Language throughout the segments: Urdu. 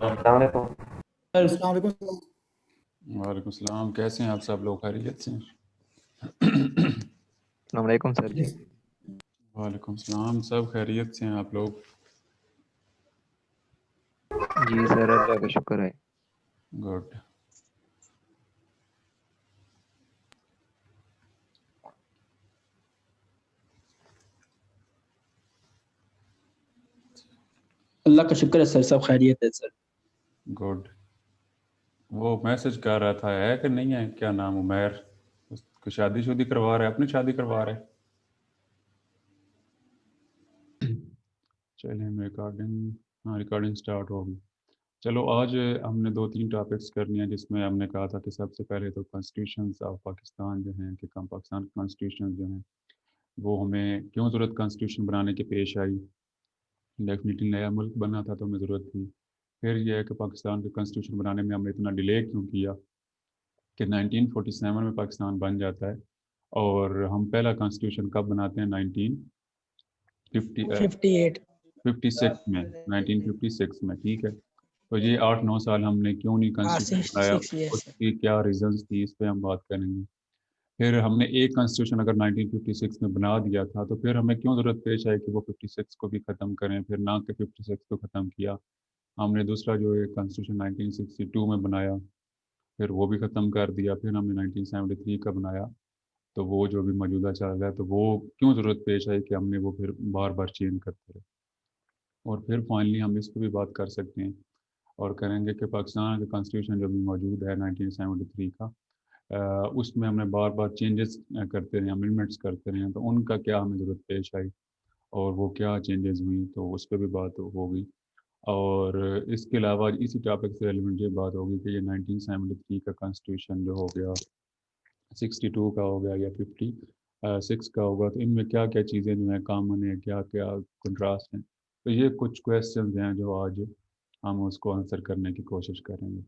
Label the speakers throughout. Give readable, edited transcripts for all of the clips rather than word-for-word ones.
Speaker 1: السلام علیکم.
Speaker 2: السلام علیکم.
Speaker 3: وعلیکم السلام. کیسے ہیں آپ سب لوگ؟ خیریت سے ہیں؟
Speaker 1: السلام علیکم سر جی.
Speaker 3: وعلیکم السلام. سب خیریت سے ہیں آپ لوگ؟
Speaker 1: جی سر اللہ کا شکر ہے.
Speaker 3: گڈ.
Speaker 2: اللہ کا شکر ہے سر, سب خیریت ہے سر.
Speaker 3: گڈ. وہ میسج کر رہا تھا ہے کہ نہیں ہے, کیا نام عمیر, اس کو شادی شدی کروا رہا ہے, اپنی شادی کروا رہا ہے. چلیں ریکارڈنگ سٹارٹ ہوگی. چلو آج ہم نے 2-3 ٹاپکس کرنی ہیں, جس میں ہم نے کہا تھا کہ سب سے پہلے تو کانسٹیٹیوشنز آف پاکستان جو ہیں, کہ پاکستان کی کانسٹیٹیوشن جو ہیں وہ ہمیں کیوں ضرورت کانسٹیٹیوشن بنانے کی پیش آئی. ڈیفینیٹلی نیا ملک بننا تھا تو ہمیں ضرورت تھی. پھر یہ ہے کہ پاکستان کے کانسٹیٹیوشن بنانے میں ہم نے اتنا ڈیلے کیوں کیا کہ 1947 میں پاکستان بن جاتا ہے, اور ہم پہلا کانسٹیٹیوشن کب بناتے ہیں؟ 1956 میں. 1956 میں, ٹھیک ہے. تو یہ 8-9 سال ہم نے کیوں نہیں کانسٹیٹیوشن بنایا, اس کی کیا ریزنز تھی, اس پہ ہم بات کریں گے. پھر ہم نے ایک کانسٹیٹیوشن اگر 1956 میں بنا دیا تھا تو پھر ہمیں کیوں ضرورت پیش آئی کہ وہ 56 کو بھی ختم کریں. پھر نہ کہ 56 کو ختم کیا, ہم نے دوسرا جو ایک کانسٹیٹیوشن 1962 میں بنایا, پھر وہ بھی ختم کر دیا. پھر ہم نے 1973 کا بنایا, تو وہ جو بھی موجودہ چل رہا ہے, تو وہ کیوں ضرورت پیش آئی کہ ہم نے وہ پھر بار بار چینج کرتے رہے. اور پھر فائنلی ہم اس پہ بھی بات کر سکتے ہیں اور کریں گے کہ پاکستان کا کانسٹیٹیوشن جو بھی موجود ہے 1973 کا, اس میں ہم نے بار بار چینجز کرتے رہے, امینڈمنٹس کرتے رہے ہیں, تو ان کا کیا ہمیں ضرورت پیش آئی اور وہ کیا چینجز ہوئی, تو اس پہ بھی بات ہوگی. اور اس کے علاوہ اسی ٹاپک سے ریلیونٹ یہ بات ہوگی کہ یہ 1973 کا کانسٹیٹیوشن جو ہو گیا, 62 کا ہو گیا یا 56 کا ہوگا, تو ان میں کیا کیا چیزیں جو ہیں کامن ہیں, کیا کیا کنٹراسٹ ہیں. تو یہ کچھ کویسچنز ہیں جو آج ہم اس کو آنسر کرنے کی کوشش کریں گے.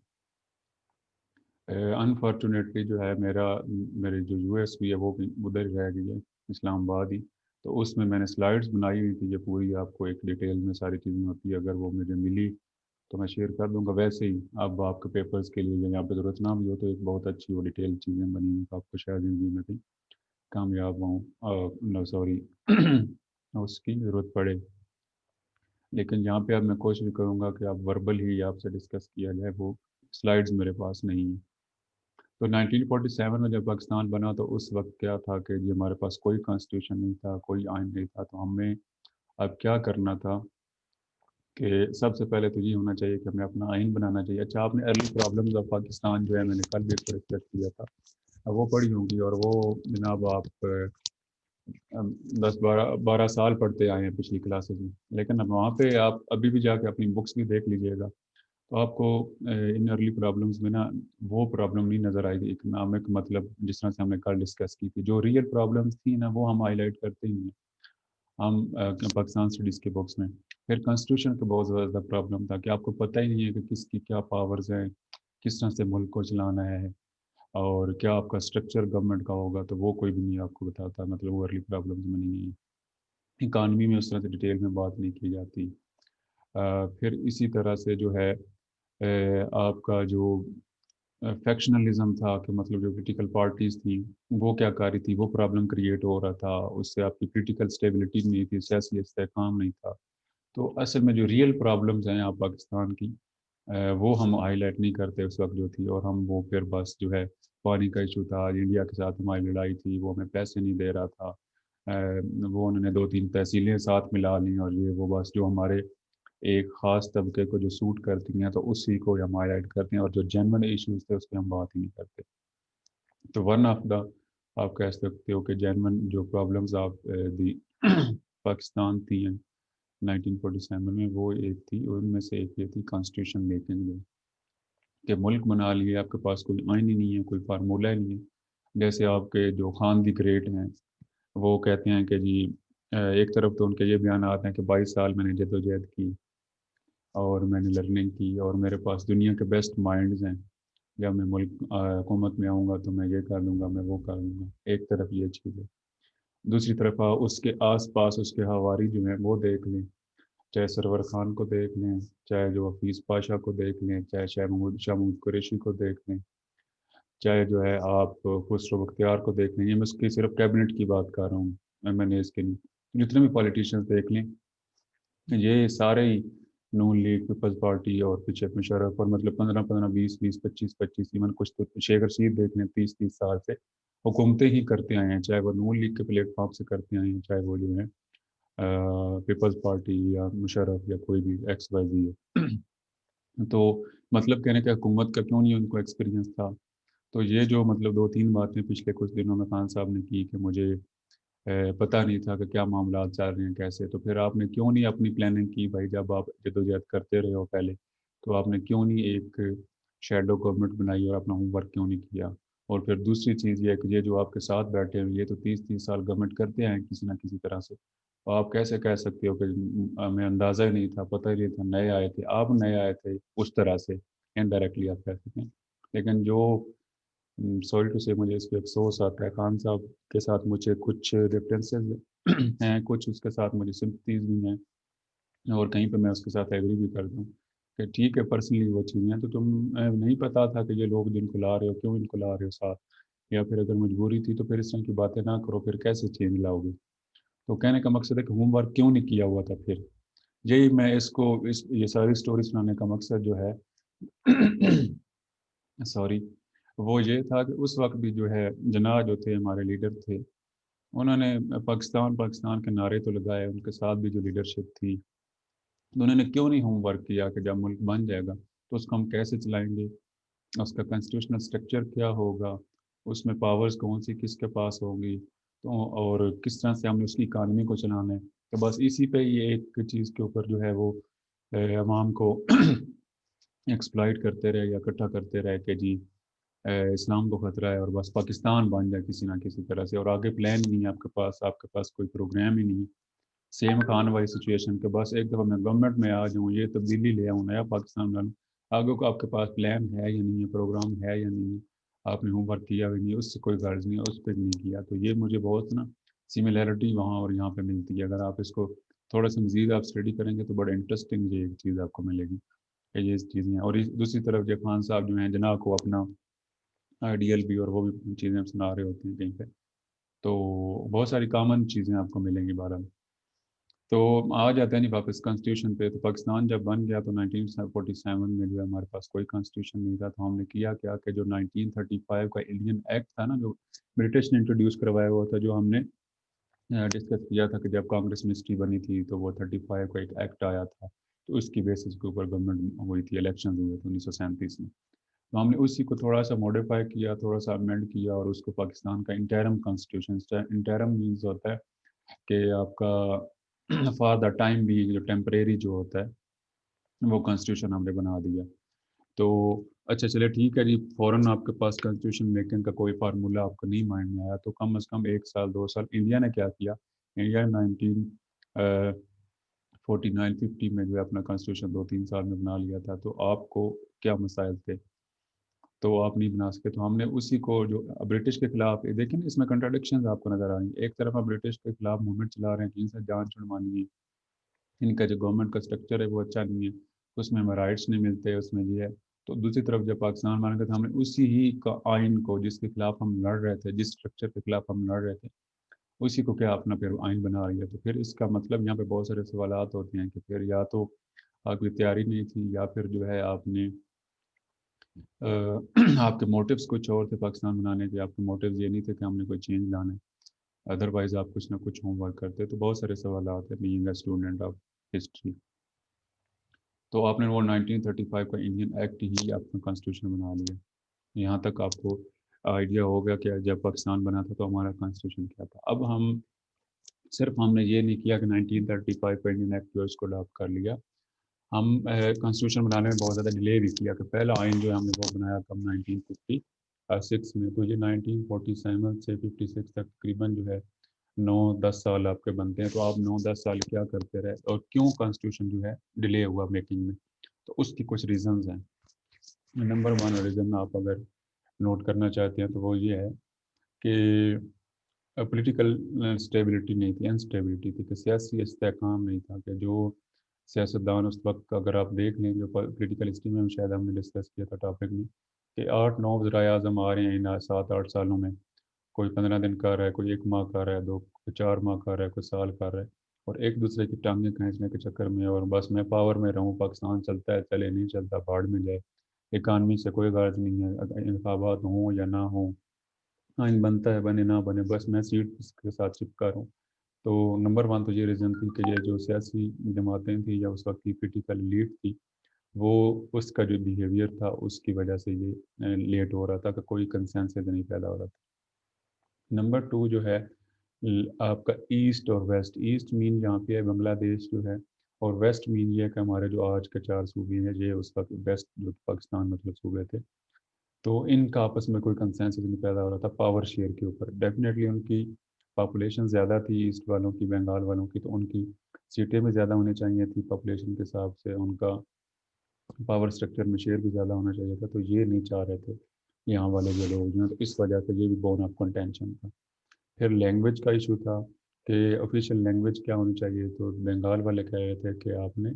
Speaker 3: انفارچونیٹلی جو ہے میری جو یو ایس بی ہے وہ بھی ادھر رہ گئی ہے, اسلام آباد ہی. تو اس میں نے سلائڈز بنائی ہوئی تھی, یہ پوری آپ کو ایک ڈیٹیل میں ساری چیزیں ہوتی ہے, اگر وہ مجھے ملی تو میں شیئر کر دوں گا. ویسے ہی اب آپ کے پیپرز کے لیے یہاں پہ ضرورت نہ بھی ہو تو ایک بہت اچھی وہ ڈیٹیل چیزیں بنی ہوئی, آپ کو شاید زندگی میں بھی کامیاب ہوں اس کی ضرورت پڑے. لیکن یہاں پہ اب میں کوشش کروں گا کہ آپ وربل ہی آپ سے ڈسکس کیا جائے, وہ سلائڈز میرے پاس نہیں ہیں. تو 1947 میں جب پاکستان بنا تو اس وقت کیا تھا کہ جی ہمارے پاس کوئی کانسٹیٹیوشن نہیں تھا, کوئی آئین نہیں تھا. تو ہمیں اب کیا کرنا تھا کہ سب سے پہلے تو یہ ہونا چاہیے کہ ہمیں اپنا آئین بنانا چاہیے. اچھا, آپ نے ارلی پرابلمز آف پاکستان جو ہے, میں نے کل بھی اس کو ڈسکس کیا تھا, وہ پڑھی ہوں گی, اور وہ جناب آپ 10-12 سال پڑھتے آئے ہیں پچھلی کلاسز میں. لیکن اب وہاں پہ آپ ابھی بھی جا کے اپنی بکس بھی دیکھ لیجئے گا, تو آپ کو ان ارلی پرابلمز میں نا وہ پرابلم نہیں نظر آئے گی اکنامک, مطلب جس طرح سے ہم نے کل ڈسکس کی تھی. جو ریئل پرابلمز تھیں نا وہ ہم ہائی لائٹ کرتے ہی ہیں ہم پاکستان اسٹڈیز کے بکس میں. پھر کانسٹیٹیوشن کا بہت زیادہ پرابلم تھا کہ آپ کو پتہ ہی نہیں ہے کہ کس کی کیا پاورز ہیں, کس طرح سے ملک کو چلانا ہے, اور کیا آپ کا اسٹرکچر گورنمنٹ کا ہوگا, تو وہ کوئی بھی نہیں آپ کو بتاتا. مطلب وہ ارلی پرابلمز میں نہیں ہیں. اکانومی میں اس طرح سے ڈیٹیل میں بات نہیں کی جاتی. پھر اسی طرح سے جو ہے آپ کا جو فیکشنلزم تھا, کہ مطلب جو پولیٹیکل پارٹیز تھیں وہ کیا کر رہی تھی, وہ پرابلم کریٹ ہو رہا تھا, اس سے آپ کی پولیٹیکل اسٹیبلٹی نہیں تھی, سیاسی استحکام نہیں تھا. تو اصل میں جو ریئل پرابلمز ہیں آپ پاکستان کی, وہ ہم ہائی لائٹ نہیں کرتے اس وقت جو تھی. اور ہم وہ پھر بس جو ہے پانی کا ایشو تھا, انڈیا کے ساتھ ہماری لڑائی تھی, وہ ہمیں پیسے نہیں دے رہا تھا, وہ انہوں نے 2-3 تحصیلیں ساتھ ملا لیں, اور یہ وہ بس جو ہمارے ایک خاص طبقے کو جو سوٹ کرتی ہیں تو اسی کو ہم ہائی لائٹ کرتے ہیں, اور جو جینون ایشوز تھے اس پہ ہم بات ہی نہیں کرتے. تو ون آف دا آپ کہہ سکتے ہو کہ جینون جو پرابلمز آف دی پاکستان تھی 1947 میں, وہ ایک تھی, ان میں سے ایک یہ تھی کانسٹیٹیوشن میکنگ میں, کہ ملک بنا لیے, آپ کے پاس کوئی آئین ہی نہیں ہے, کوئی فارمولہ ہی نہیں ہے. جیسے آپ کے جو خان دی گریٹ ہیں وہ کہتے ہیں کہ جی ایک طرف تو ان کے یہ بیانات ہیں کہ 22 سال میں نے جدوجہد کی اور میں نے لرننگ کی, اور میرے پاس دنیا کے بیسٹ مائنڈز ہیں, جب میں ملک حکومت میں آؤں گا تو میں یہ کر لوں گا, میں وہ کر لوں گا. ایک طرف یہ چیز ہے. دوسری طرف اس کے آس پاس اس کے حواری جو ہیں وہ دیکھ لیں, چاہے سرور خان کو دیکھ لیں، چاہے جو حفیظ پاشا کو دیکھ لیں، چاہے شاہ محمود قریشی کو دیکھ لیں، چاہے جو ہے آپ خسرو بختیار کو دیکھ لیں، یہ میں اس کی صرف کیبنٹ کی بات کر رہا ہوں، ایم این ایز کے نہیں، جتنے بھی پالیٹیشینس دیکھ لیں یہ سارے ہی نون لیگ، پیپلز پارٹی اور پیچھے مشرف اور مطلب 15 20 20 25 ایون کچھ تو شیخ رشید دیکھ لیں 30 سال سے حکومتیں ہی کرتے آئے ہیں، چاہے وہ نون لیگ کے پلیٹ فارم سے کرتے آئے ہیں، چاہے وہ جو ہے پیپلز پارٹی یا مشرف یا کوئی بھی ایکس وائی زی ہے تو مطلب کہنے کہ حکومت کا کیوں نہیں ان کو ایکسپیرینس تھا. تو یہ جو مطلب 2 3 باتیں پچھلے کچھ دنوں میں خان صاحب نے کی کہ مجھے پتہ نہیں تھا کہ کیا معاملات چل رہے ہیں کیسے، تو پھر آپ نے کیوں نہیں اپنی پلاننگ کی بھائی؟ جب آپ جدوجہد کرتے رہے ہو پہلے تو آپ نے کیوں نہیں ایک شیڈو گورنمنٹ بنائی اور اپنا ہوم ورک کیوں نہیں کیا؟ اور پھر دوسری چیز یہ ہے کہ یہ جو آپ کے ساتھ بیٹھے ہیں یہ تو 30 سال گورنمنٹ کرتے ہیں کسی نہ کسی طرح سے، تو آپ کیسے کہہ سکتے ہو کہ ہمیں اندازہ ہی نہیں تھا، پتہ ہی نہیں تھا، نئے آئے تھے، آپ نئے آئے تھے اس طرح سے انڈائریکٹلی آپ کہہ سکتے ہیں. لیکن جو سوری ٹو سے مجھے اس پہ افسوس آتا ہے، خان صاحب کے ساتھ مجھے کچھ ریفرنسز ہیں، کچھ اس کے ساتھ مجھے سمپتیز بھی ہیں، اور کہیں پہ میں اس کے ساتھ ایگری بھی کرتا ہوں کہ ٹھیک ہے پرسنلی وہ چیزیں ہیں، تو تم نہیں پتا تھا کہ یہ لوگ جن کو لا رہے ہو کیوں ان کو لا رہے ہو ساتھ، یا پھر اگر مجبوری تھی تو پھر اس طرح کی باتیں نہ کرو، پھر کیسے چینج لاؤ گے؟ تو کہنے کا مقصد ہے کہ ہوم ورک کیوں نہیں کیا ہوا تھا پھر. یہی میں اس کو یہ ساری سٹوری سنانے کا مقصد جو ہے سوری وہ یہ تھا کہ اس وقت بھی جو ہے جناح جو تھے ہمارے لیڈر تھے، انہوں نے پاکستان پاکستان کے نعرے تو لگائے، ان کے ساتھ بھی جو لیڈرشپ تھی تو انہوں نے کیوں نہیں ہوم ورک کیا کہ جب ملک بن جائے گا تو اس کو ہم کیسے چلائیں گے، اس کا کنسٹیٹیوشنل اسٹرکچر کیا ہوگا، اس میں پاورز کون سی کس کے پاس ہوگی، تو اور کس طرح سے ہم نے اس کی اکانومی کو چلانا ہے. تو بس اسی پہ یہ ایک چیز کے اوپر جو ہے وہ عوام کو ایکسپلائٹ کرتے رہے یا اکٹھا کرتے رہے کہ جی اسلام کو خطرہ ہے اور بس پاکستان بن جائے کسی نہ کسی طرح سے، اور آگے پلان نہیں ہے آپ کے پاس کوئی پروگرام ہی نہیں ہے. سیم خان والی سچویشن کہ بس ایک دفعہ میں گورنمنٹ میں آ جاؤں، یہ تبدیلی لے آؤں، نیا پاکستان بناؤں، آگے کو آپ کے پاس پلان ہے یا نہیں ہے، پروگرام ہے یا نہیں ہے، آپ نے ہوم ورک کیا بھی نہیں، اس سے کوئی غرض نہیں ہے، اس پہ نہیں کیا. تو یہ مجھے بہت نا سملیرٹی وہاں اور یہاں پہ ملتی ہے. اگر آپ اس کو تھوڑا سا مزید آپ اسٹڈی کریں گے تو بڑا انٹرسٹنگ یہ ایک چیز آپ کو ملے گی کہ یہ چیزیں ہیں. اور دوسری طرف جو خان صاحب جو ہیں جناح کو اپنا آئیڈیل بھی اور وہ بھی چیزیں سنا رہے ہوتے ہیں کہیں پہ، تو بہت ساری کامن چیزیں آپ کو ملیں گی بہرحال. تو آ جاتے ہیں نہیں واپس کنسٹیٹیوشن پہ. تو پاکستان جب بن گیا تو 1947 میں جو ہے ہمارے پاس کوئی کنسٹیٹیوشن نہیں تھا، تو ہم نے کیا کہ جو 1935 کا انڈین ایکٹ تھا نا، جو برٹش نے انٹروڈیوس کروایا ہوا تھا، جو ہم نے ڈسکس کیا تھا کہ جب کانگریس منسٹری بنی تھی تو وہ 35 کا ایک ایکٹ آیا تھا، تو اس کی بیسس کے اوپر گورنمنٹ ہوئی تھی، الیکشن ہوئے تھے 1937 میں. تو ہم نے اسی کو تھوڑا سا موڈیفائی کیا، تھوڑا سا امینڈ کیا، اور اس کو پاکستان کا انٹرم کانسٹیٹیوشن، انٹرم مینز ہوتا ہے کہ آپ کا فار دا ٹائم بھی جو ٹیمپریری جو ہوتا ہے وہ کانسٹیٹیوشن ہم نے بنا دیا. تو اچھا چلے ٹھیک ہے جی، فوراً آپ کے پاس کانسٹیٹیوشن میکنگ کا کوئی فارمولہ آپ کو نہیں مائنڈ میں آیا، تو کم از کم 1 سال 2 سال انڈیا نے کیا کیا. انڈیا 1949-50 میں جو ہے اپنا کانسٹیٹیوشن 2 3 سال میں بنا لیا تھا. تو آپ کو کیا مسائل تھے تو آپ نہیں بنا سکے، تو ہم نے اسی کو جو برٹش کے خلاف دیکھیں اس میں کنٹراڈکشنز آپ کو نظر آئیں گی. ایک طرف ہم برٹش کے خلاف موومنٹ چلا رہے ہیں کہ ان سے جان چھڑوانی ہے، ان کا جو گورنمنٹ کا اسٹرکچر ہے وہ اچھا نہیں ہے، اس میں ہمیں رائٹس نہیں ملتے، اس میں یہ ہے. تو دوسری طرف جب پاکستان بنا گیا تو ہم نے اسی ہی کا آئین کو جس کے خلاف ہم لڑ رہے تھے، جس اسٹرکچر کے خلاف ہم لڑ رہے تھے، اسی کو کیا اپنا پھر آئین بنا رہی ہے. تو پھر اس کا مطلب یہاں پہ بہت سارے سوالات ہوتے ہیں کہ پھر یا تو آپ کی تیاری نہیں تھی، یا پھر جو ہے آپ نے آپ کے موٹیوز کچھ اور تھے پاکستان بنانے کے، آپ کے موٹیوز یہ نہیں تھے کہ ہم نے کوئی چینج لانا ہے، ادروائز آپ کچھ نہ کچھ ہوم ورک کرتے. تو بہت سارے سوالات ہیں being a student of history. تو آپ نے وہ 1935 کا انڈین ایکٹ ہی اپنا کانسٹیٹیوشن بنا لیا. یہاں تک آپ کو آئیڈیا ہو گیا کہ جب پاکستان بنا تھا تو ہمارا کانسٹیٹیوشن کیا تھا. اب ہم نے یہ نہیں کیا کہ 1935 کا انڈین ایکٹ جو اس کو اڈاپٹ کر لیا، ہم کانسٹیٹیوشن بنانے میں بہت زیادہ ڈیلے بھی کیا. کہ پہلا آئین جو ہے ہم نے وہ بنایا تھا 1956 میں، تو یہ 1947 سے 56 تک تقریباً جو ہے 9 10 سال آپ کے بنتے ہیں. تو آپ 9 10 سال کیا کرتے رہے اور کیوں کانسٹیٹیوشن جو ہے ڈیلے ہوا میکنگ میں؟ تو اس کی کچھ ریزنز ہیں. نمبر 1 ریزن آپ اگر نوٹ کرنا چاہتے ہیں تو وہ یہ ہے کہ پولیٹیکل اسٹیبلٹی نہیں تھی، انسٹیبلٹی تھی، کہ سیاسی استحکام نہیں تھا. کہ جو سیاستدان اس وقت اگر آپ دیکھ لیں جو پولیٹیکل ہسٹری میں شاید ہم نے ڈسکس کیا تھا ٹاپک میں کہ 8-9 وزرائے اعظم آ رہے ہیں ان 7-8 سالوں میں. کوئی 15 دن کا رہا ہے, کوئی 1 ماہ کا رہا ہے, کوئی 4 ماہ کا رہا ہے, کوئی سال کا رہا ہے, اور ایک دوسرے کی ٹانگیں کھینچنے کے چکر میں اور بس میں پاور میں رہوں, پاکستان چلتا ہے چلے, نہیں چلتا بھاڑ میں جائے, اکانومی سے کوئی غرض نہیں ہے, انتخابات ہوں یا نہ ہوں, آئین بنتا ہے بنے نہ بنے, بس میں سیٹ کے ساتھ چپکا رہوں. تو نمبر 1 تو یہ ریزن تھی کہ یہ جو سیاسی جماعتیں تھیں یا اس وقت کی پولیٹیکل لیڈ تھی وہ اس کا جو بیہیویئر تھا اس کی وجہ سے یہ لیٹ ہو رہا تھا کہ کوئی کنسنسس نہیں پیدا ہو رہا تھا. نمبر 2 جو ہے آپ کا ایسٹ اور ویسٹ. ایسٹ مین جہاں پہ ہے بنگلہ دیش جو ہے, اور ویسٹ مین یہ ہے کہ ہمارے جو آج کے 4 صوبے ہیں یہ اس وقت ویسٹ جو پاکستان مطلب صوبے تھے, تو ان کا آپس میں کوئی کنسنسس نہیں پیدا ہو رہا تھا پاور شیئر کے اوپر. ڈیفینیٹلی ان کی پاپولیشن زیادہ تھی ایسٹ والوں کی, بنگال والوں کی, تو ان کی سیٹیں بھی زیادہ ہونی چاہیے تھی پاپولیشن کے حساب سے, ان کا پاور سٹرکچر میں شیئر بھی زیادہ ہونا چاہیے تھا, تو یہ نہیں چاہ رہے تھے یہاں والے جو لوگ ہیں, تو اس وجہ سے یہ بھی بون آف کنٹینشن تھا. پھر لینگویج کا ایشو تھا کہ آفیشیل لینگویج کیا ہونی چاہیے, تو بنگال والے کہہ رہے تھے کہ آپ نے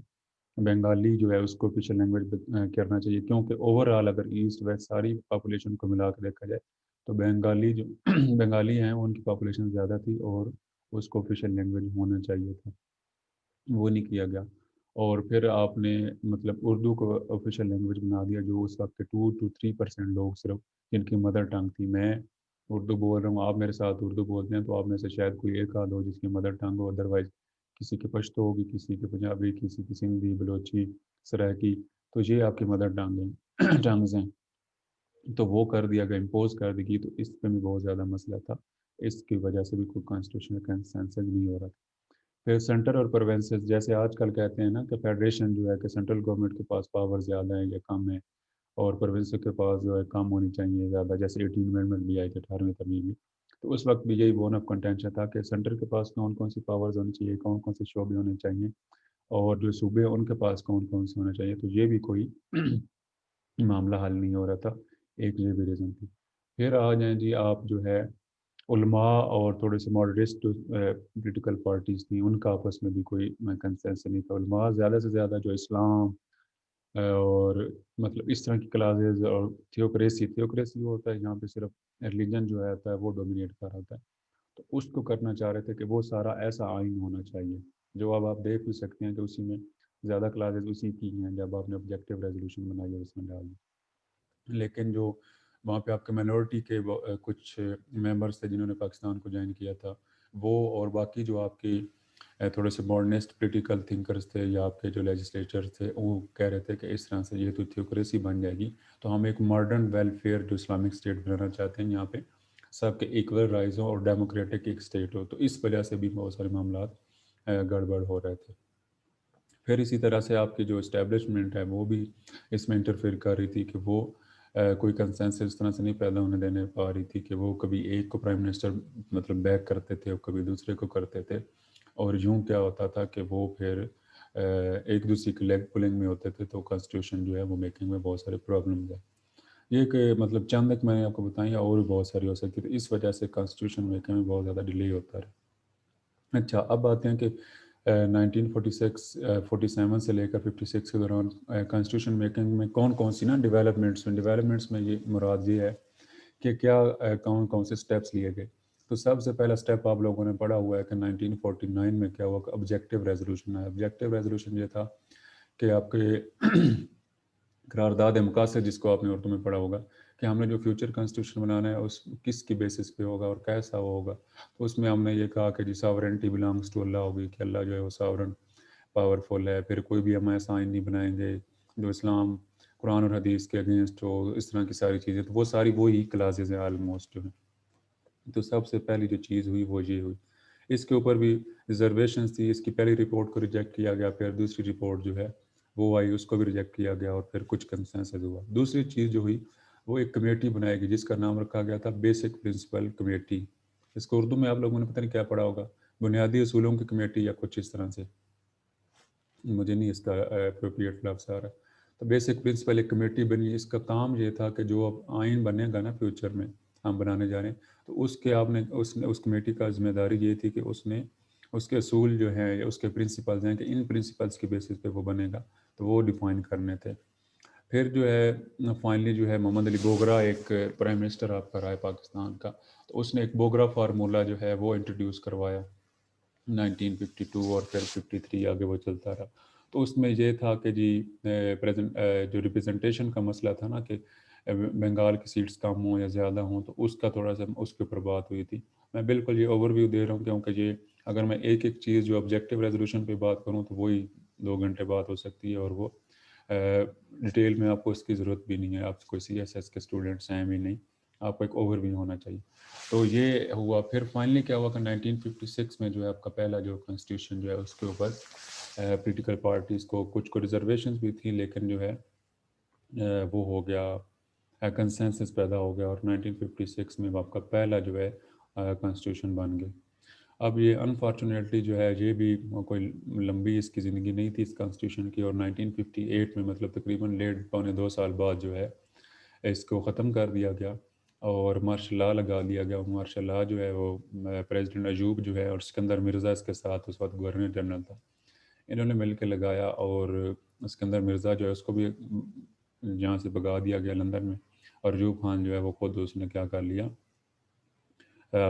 Speaker 3: بنگالی جو ہے اس کو آفیشیل لینگویج کرنا چاہیے, کیونکہ اوور آل اگر ایسٹ ویسٹ ساری پاپولیشن کو ملا کے دیکھا جائے تو بنگالی جو بنگالی ہیں ان کی پاپولیشن زیادہ تھی اور اس کو آفیشیل لینگویج ہونا چاہیے تھا, وہ نہیں کیا گیا. اور پھر آپ نے مطلب اردو کو آفیشیل لینگویج بنا دیا, جو اس وقت کے 2-3% لوگ صرف جن کی مدر ٹنگ تھی. میں اردو بول رہا ہوں, آپ میرے ساتھ اردو بولتے ہیں, تو آپ میں سے شاید کوئی ایک آدھ ہو جس کی مدر ٹنگ ہو, ادروائز کسی کی پشتو ہوگی, کسی کی پنجابی, کسی کی سندھی, بلوچی, سرائکی, تو یہ آپ کی مدر ٹنگز ہیں. تو وہ کر دیا گیا, امپوز کر دی گئی, تو اس پہ بھی بہت زیادہ مسئلہ تھا, اس کی وجہ سے بھی کوئی کانسٹیٹیوشنل کنسنسس نہیں ہو رہا تھا. پھر سینٹر اور پروونسز, جیسے آج کل کہتے ہیں نا کہ فیڈریشن جو ہے کہ سینٹرل گورنمنٹ کے پاس پاور زیادہ ہے یا کم ہے, اور پروونس کے پاس جو ہے کم ہونی چاہیے زیادہ, جیسے 18 امینڈمنٹ بھی آئی تھی 18ویں ترمیم میں. تو اس وقت بھی یہی بون آف کنٹینشن تھا کہ سینٹر کے پاس کون کون سی پاورز ہونی چاہیے, کون کون سے شعبے ہونے چاہیے, اور جو صوبے ان کے پاس کون کون سے ہونا چاہیے. تو یہ بھی کوئی معاملہ حل نہیں ہو رہا تھا, ایک یہ بھی ریزن تھی. پھر آ جائیں جی آپ جو ہے علماء اور تھوڑے سے ماڈریٹ پولیٹیکل پارٹیز تھیں, ان کا آپس میں بھی کوئی کنسنسس نہیں تھا. علماء زیادہ سے زیادہ جو اسلام اور مطلب اس طرح کی کلاسز اور تھیوکریسی وہ ہوتا ہے جہاں پہ صرف ریلیجن جو ہے وہ ڈومینیٹ کر رہا ہوتا ہے, تو اس کو کرنا چاہ رہے تھے کہ وہ سارا ایسا آئین ہونا چاہیے, جو اب آپ دیکھ بھی سکتے ہیں کہ اسی میں زیادہ کلاسز اسی کی ہیں جب آپ نے آبجیکٹیو ریزولوشن بنائی ہے اس میں ڈال دی. لیکن جو وہاں پہ آپ کے مائنورٹی کے کچھ ممبرس تھے جنہوں نے پاکستان کو جوائن کیا تھا, وہ اور باقی جو آپ کی تھوڑے سے ماڈرنسٹ پولیٹیکل تھنکرز تھے یا آپ کے جو لیجسلیچر تھے, وہ کہہ رہے تھے کہ اس طرح سے یہ تو تھیوکریسی بن جائے گی, تو ہم ایک ماڈرن ویلفیئر جو اسلامک اسٹیٹ بنانا چاہتے ہیں, یہاں پہ سب کے ایکول رائز ہوں اور ڈیموکریٹک ایک اسٹیٹ ہو. تو اس وجہ سے بھی بہت سارے معاملات گڑبڑ ہو رہے تھے. پھر اسی طرح سے آپ کی جو اسٹیبلشمنٹ ہے وہ بھی اس میں انٹرفیئر کر رہی تھی کہ وہ کوئی کنسنسس اس طرح سے نہیں پیدا ہونے دینے پا رہی تھی کہ وہ کبھی ایک کو پرائم منسٹر مطلب بیک کرتے تھے اور کبھی دوسرے کو کرتے تھے, اور یوں کیا ہوتا تھا کہ وہ پھر ایک دوسرے کی لیگ پولنگ میں ہوتے تھے, تو کانسٹیٹیوشن جو ہے وہ میکنگ میں بہت سارے پرابلمز ہیں. یہ کہ مطلب چند ایک میں نے آپ کو بتائی, اور بھی بہت ساری ہو سکتی تھی, اس وجہ سے کانسٹیٹیوشن میکنگ میں بہت زیادہ ڈیلے ہوتا ہے. اچھا, اب آتے ہیں کہ 1947 سے لے کر 56 کے دوران کانسٹیٹیوشن میکنگ میں کون کون سی نا ڈیولپمنٹس میں یہ مراد یہ ہے کہ کیا کون کون سے سٹیپس لیے گئے. تو سب سے پہلا سٹیپ آپ لوگوں نے پڑھا ہوا ہے کہ 1949 میں کیا ہوا کہ آبجیکٹیو ریزولوشن ہے. آبجیکٹیو ریزولوشن یہ تھا کہ آپ کے قرارداد مقاصد, جس کو آپ نے اردو میں پڑھا ہوگا, کہ ہم نے جو فیوچر کانسٹیٹیوشن بنانا ہے اس کس کی بیسس پہ ہوگا اور کیسا وہ ہوگا. تو اس میں ہم نے یہ کہا کہ جی ساورنٹی بلانگس ٹو اللہ ہوگی, کہ اللہ جو ہے وہ ساورن پاورفل ہے. پھر کوئی بھی ہم ایسا آئین نہیں بنائیں گے جو اسلام قرآن اور حدیث کے اگینسٹ ہو, اس طرح کی ساری چیزیں. تو وہ ساری وہی کلاسز ہیں آلموسٹ جو ہیں. تو سب سے پہلی جو چیز ہوئی وہ یہ ہوئی. اس کے اوپر بھی ریزرویشنز تھی, اس کی پہلی رپورٹ کو ریجیکٹ کیا گیا, پھر دوسری رپورٹ جو ہے وہ آئی, اس کو بھی ریجیکٹ کیا گیا, اور پھر کچھ کنسنسس ہوا. دوسری چیز جو ہوئی وہ ایک کمیٹی بنائی گئی جس کا نام رکھا گیا تھا بیسک پرنسپل کمیٹی. اس کو اردو میں آپ لوگوں نے پتہ نہیں کیا پڑھا ہوگا, بنیادی اصولوں کی کمیٹی یا کچھ اس طرح سے, مجھے نہیں اس کا اپروپریٹ لفظ آ رہا. تو بیسک پرنسپل ایک کمیٹی بنی. اس کا کام یہ تھا کہ جو اب آئین بنے گا نا فیوچر میں ہم بنانے جا رہے ہیں, تو اس کے آپ نے اس کمیٹی کا ذمہ داری یہ تھی کہ اس نے اس کے اصول جو ہیں یا اس کے پرنسپلز ہیں کہ ان پرنسپلز کی بیسس پہ وہ بنے گا، تو وہ ڈیفائن کرنے تھے۔ پھر جو ہے فائنلی جو ہے محمد علی بوگرا ایک پرائم منسٹر آپ کا رہا ہے پاکستان کا، تو اس نے ایک بوگرا فارمولہ جو ہے وہ انٹروڈیوس کروایا 1952 اور پھر 53 آگے وہ چلتا رہا۔ تو اس میں یہ تھا کہ جی جو ریپرزنٹیشن کا مسئلہ تھا نا کہ بنگال کی سیٹس کم ہوں یا زیادہ ہوں، تو اس کا تھوڑا سا اس کے اوپر بات ہوئی تھی۔ میں بالکل یہ اوور ویو دے رہا ہوں کیونکہ یہ اگر میں ایک ایک چیز جو آبجیکٹیو ریزولوشن پہ بات کروں تو وہی 2 گھنٹے بات ہو سکتی ہے، اور وہ ڈیٹیل میں آپ کو اس کی ضرورت بھی نہیں ہے، آپ کوئی سی ایس ایس کے اسٹوڈنٹس ہیں بھی نہیں، آپ کو ایک اوور ویو ہونا چاہیے۔ تو یہ ہوا۔ پھر فائنلی کیا ہوا کہ 1956 میں جو ہے آپ کا پہلا جو کانسٹیٹیوشن جو ہے اس کے اوپر پولیٹیکل پارٹیز کو کچھ ریزرویشنز بھی تھیں، لیکن جو ہے وہ ہو گیا کنسنسس پیدا ہو گیا، اور 1956 میں آپ کا پہلا جو ہے کانسٹیٹیوشن بن گیا۔ اب یہ انفارچونیٹلی جو ہے یہ بھی کوئی لمبی اس کی زندگی نہیں تھی اس کانسٹیٹیوشن کی، اور 1958 میں مطلب تقریباً 1.5 سال بعد جو ہے اس کو ختم کر دیا گیا اور مارشل لا لگا دیا گیا۔ مارشل لا جو ہے وہ پریزیڈنٹ ایوب جو ہے اور سکندر مرزا اس کے ساتھ اس وقت گورنر جنرل تھا، انہوں نے مل کے لگایا، اور سکندر مرزا جو ہے اس کو بھی یہاں سے بھگا دیا گیا لندن میں، اور ایوب خان جو ہے وہ خود اس نے کیا کر لیا،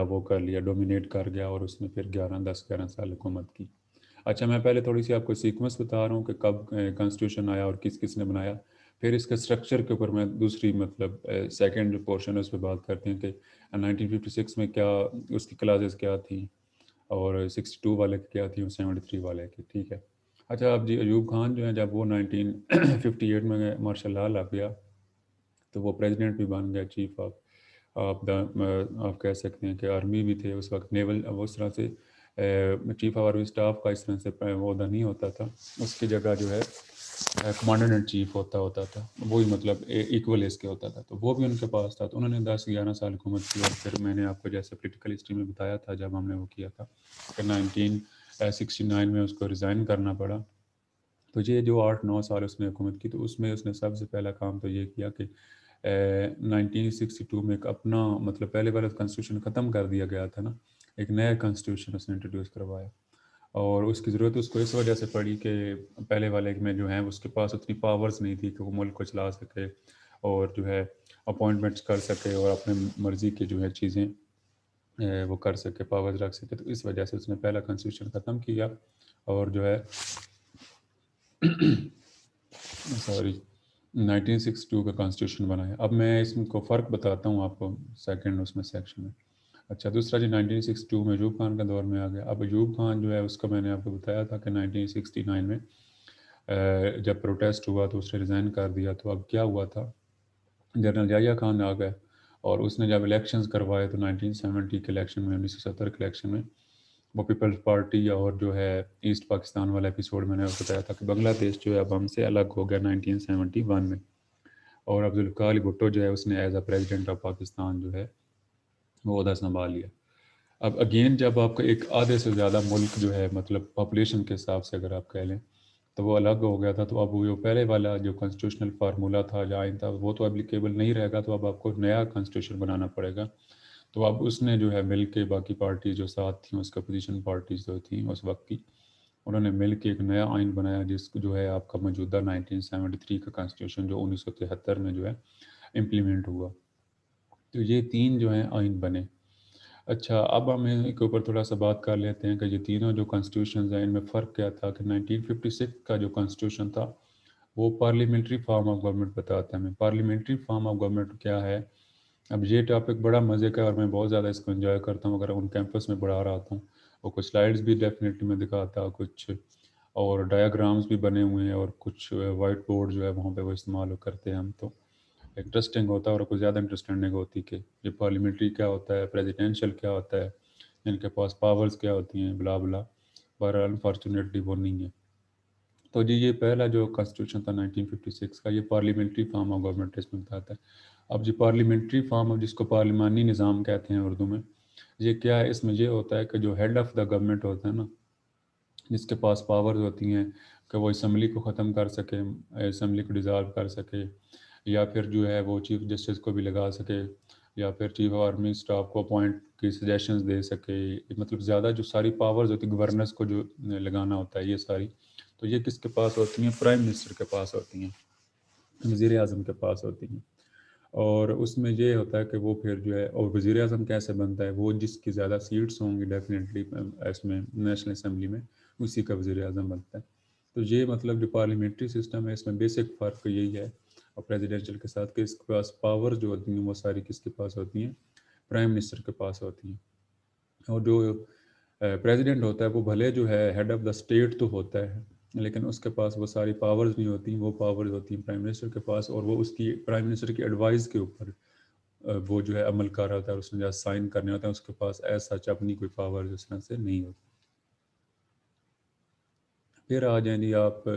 Speaker 3: وہ کر لیا، ڈومینیٹ کر گیا، اور اس نے پھر 11 سال حکومت کی۔ اچھا، میں پہلے تھوڑی سی آپ کو سیکوینس بتا رہا ہوں کہ کب کانسٹیٹیوشن آیا اور کس کس نے بنایا، پھر اس کے اسٹرکچر کے اوپر میں دوسری مطلب سیکنڈ جو پورشن ہے اس پہ بات کرتے ہیں کہ 1956 میں کیا اس کی کلاسز کیا تھیں، اور 62 والے کی کیا تھیں اور 73 والے کی، ٹھیک ہے۔ اچھا، اب جی ایوب خان جو ہے جب وہ 1958 میں مارشل لا لگ گیا تو وہ پریزیڈنٹ بھی بن گیا، چیف آف آپ کہہ سکتے ہیں کہ آرمی بھی تھے اس وقت، نیول اس طرح سے چیف آف آرمی اسٹاف کا اس طرح سے وہ عہدہ نہیں ہوتا تھا، اس کی جگہ جو ہے کمانڈر ان چیف ہوتا تھا، وہی مطلب ایکول اس کے ہوتا تھا، تو وہ بھی ان کے پاس تھا۔ تو انہوں نے 10-11 سال حکومت کی، اور پھر میں نے آپ کو جیسے پولیٹیکل ہسٹری میں بتایا تھا جب ہم نے وہ کیا تھا کہ 1969 میں اس کو ریزائن کرنا پڑا۔ تو یہ جو 8-9 سال اس نے حکومت کی، تو اس میں اس نے سب سے پہلا کام تو یہ کیا کہ 1962 میں ایک اپنا مطلب پہلے والا کانسٹیٹیوشن ختم کر دیا گیا تھا نا، ایک نیا کانسٹیٹیوشن اس نے انٹروڈیوس کروایا، اور اس کی ضرورت اس کو اس وجہ سے پڑی کہ پہلے والے میں جو ہیں اس کے پاس اتنی پاورز نہیں تھی کہ وہ ملک کو چلا سکے اور جو ہے اپوائنٹمنٹس کر سکے اور اپنے مرضی کی جو ہے چیزیں وہ کر سکے، پاورز رکھ سکے، تو اس وجہ سے اس نے پہلا کانسٹیٹیوشن ختم کیا، اور جو ہے سوری 1962 کا کانسٹیٹیوشن بنایا۔ اب میں اس کو فرق بتاتا ہوں آپ کو سیکنڈ اس میں سیکشن میں۔ اچھا، دوسرا جی 1962 میں ایوب خان کا دور میں آ گیا۔ اب ایوب خان جو ہے اس کا میں نے آپ کو بتایا تھا کہ 1969 میں جب پروٹیسٹ ہوا تو اس نے ریزائن کر دیا، تو اب کیا ہوا تھا، جنرل یحییٰ خان آ گئے، اور اس نے جب الیکشنز کروائے تو 1970 کے الیکشن میں 1970 کے الیکشن میں وہ پیپلز پارٹی اور جو ہے ایسٹ پاکستان والا ایپیسوڈ میں نے بتایا تھا کہ بنگلہ دیش جو ہے اب ہم سے الگ ہو گیا 1971 میں، اور عبدالقادر علی بھٹو جو ہے اس نے as a president of Pakistan جو ہے وہ عہدہ سنبھال لیا۔ اب اگین جب آپ کا ایک آدھے سے زیادہ ملک جو ہے مطلب پاپولیشن کے حساب سے اگر آپ کہہ لیں تو وہ الگ ہو گیا تھا، تو اب وہ پہلے والا جو کانسٹیٹیوشنل فارمولہ تھا یا آئین تھا وہ تو اپلیکیبل نہیں رہے گا، تو اب آپ کو نیا کانسٹیٹیوشن بنانا پڑے گا۔ تو اب اس نے جو ہے مل کے باقی پارٹیز جو ساتھ تھیں، اس کا اپوزیشن پارٹیز جو تھیں اس وقت کی، انہوں نے مل کے ایک نیا آئین بنایا جس کو جو ہے آپ کا موجودہ 1973 کا کانسٹیٹیوشن جو 1973 میں جو ہے امپلیمنٹ ہوا۔ تو یہ 3 جو ہیں آئین بنے۔ اچھا، اب ہم ان کے اوپر تھوڑا سا بات کر لیتے ہیں کہ یہ تینوں جو کانسٹیٹیوشنز ہیں ان میں فرق کیا تھا کہ 1956 کا جو کانسٹیٹیوشن تھا وہ پارلیمنٹری فارم آف گورنمنٹ بتاتا ہے ہمیں۔ پارلیمنٹری فارم آف گورنمنٹ کیا ہے؟ اب یہ ٹاپک بڑا مزے کا ہے اور میں بہت زیادہ اس کو انجوائے کرتا ہوں، اگر ان کیمپس میں پڑھا رہا ہوتا ہوں، اور کچھ سلائڈز بھی ڈیفینیٹلی میں دکھاتا، کچھ اور ڈایاگرامز بھی بنے ہوئے ہیں، اور کچھ وائٹ بورڈ جو ہے وہاں پہ وہ استعمال کرتے ہیں ہم، تو انٹرسٹنگ ہوتا ہے اور کچھ زیادہ انٹرسٹنگ ہوتی کہ یہ پارلیمنٹری کیا ہوتا ہے، پریزیڈینشیل کیا ہوتا ہے، ان کے پاس پاورز کیا ہوتی ہیں، بلا بلا، پر انفارچونیٹلی وہ نہیں ہے۔ تو جی یہ پہلا جو کانسٹیٹیوشن تھا 1956 کا، یہ پارلیمنٹری فارم آف گورنمنٹ اس میں بتاتا ہے۔ اب جی پارلیمنٹری فارم آف، جس کو پارلیمانی نظام کہتے ہیں اردو میں، یہ کیا ہے؟ اس میں یہ ہوتا ہے کہ جو ہیڈ آف دا گورنمنٹ ہوتا ہے نا، جس کے پاس پاورز ہوتی ہیں کہ وہ اسمبلی کو ختم کر سکے، اسمبلی کو ڈیزالو کر سکے، یا پھر جو ہے وہ چیف جسٹس کو بھی لگا سکے، یا پھر چیف آف آرمی اسٹاف کو اپوائنٹ کی سجیشنز دے سکے، مطلب زیادہ جو ساری پاورز ہوتی ہیں گورنرس کو جو لگانا ہوتا ہے یہ ساری، تو یہ کس کے پاس ہوتی ہیں؟ پرائم منسٹر کے پاس ہوتی ہیں، وزیر اعظم کے پاس ہوتی ہیں۔ اور اس میں یہ ہوتا ہے کہ وہ پھر جو ہے، اور وزیر اعظم کیسے بنتا ہے؟ وہ جس کی زیادہ سیٹس ہوں گی ڈیفینیٹلی اس میں نیشنل اسمبلی میں، اسی کا وزیر اعظم بنتا ہے۔ تو یہ مطلب جو پارلیمنٹری سسٹم ہے اس میں بیسک فرق یہی ہے اور پریزیڈینشیل کے ساتھ، کہ اس کے پاس پاور جو ہوتی ہیں وہ ساری کس کے پاس ہوتی ہیں؟ پرائم منسٹر کے پاس ہوتی ہیں۔ اور جو پریزیڈنٹ ہوتا ہے وہ بھلے جو ہے ہیڈ آف دا اسٹیٹ تو ہوتا ہے، لیکن اس کے پاس وہ ساری پاورز نہیں ہوتی، وہ پاورز ہوتی ہیں پرائم منسٹر کے پاس، اور وہ اس کی پرائم منسٹر کی ایڈوائز کے اوپر وہ جو ہے عمل کر رہا ہوتا ہے، اس نے جہاں سائن کرنے ہوتے ہیں، اس کے پاس ایسا سچ اپنی کوئی پاور اس طرح سے نہیں ہوتی۔ پھر آ جائیں جی آپ،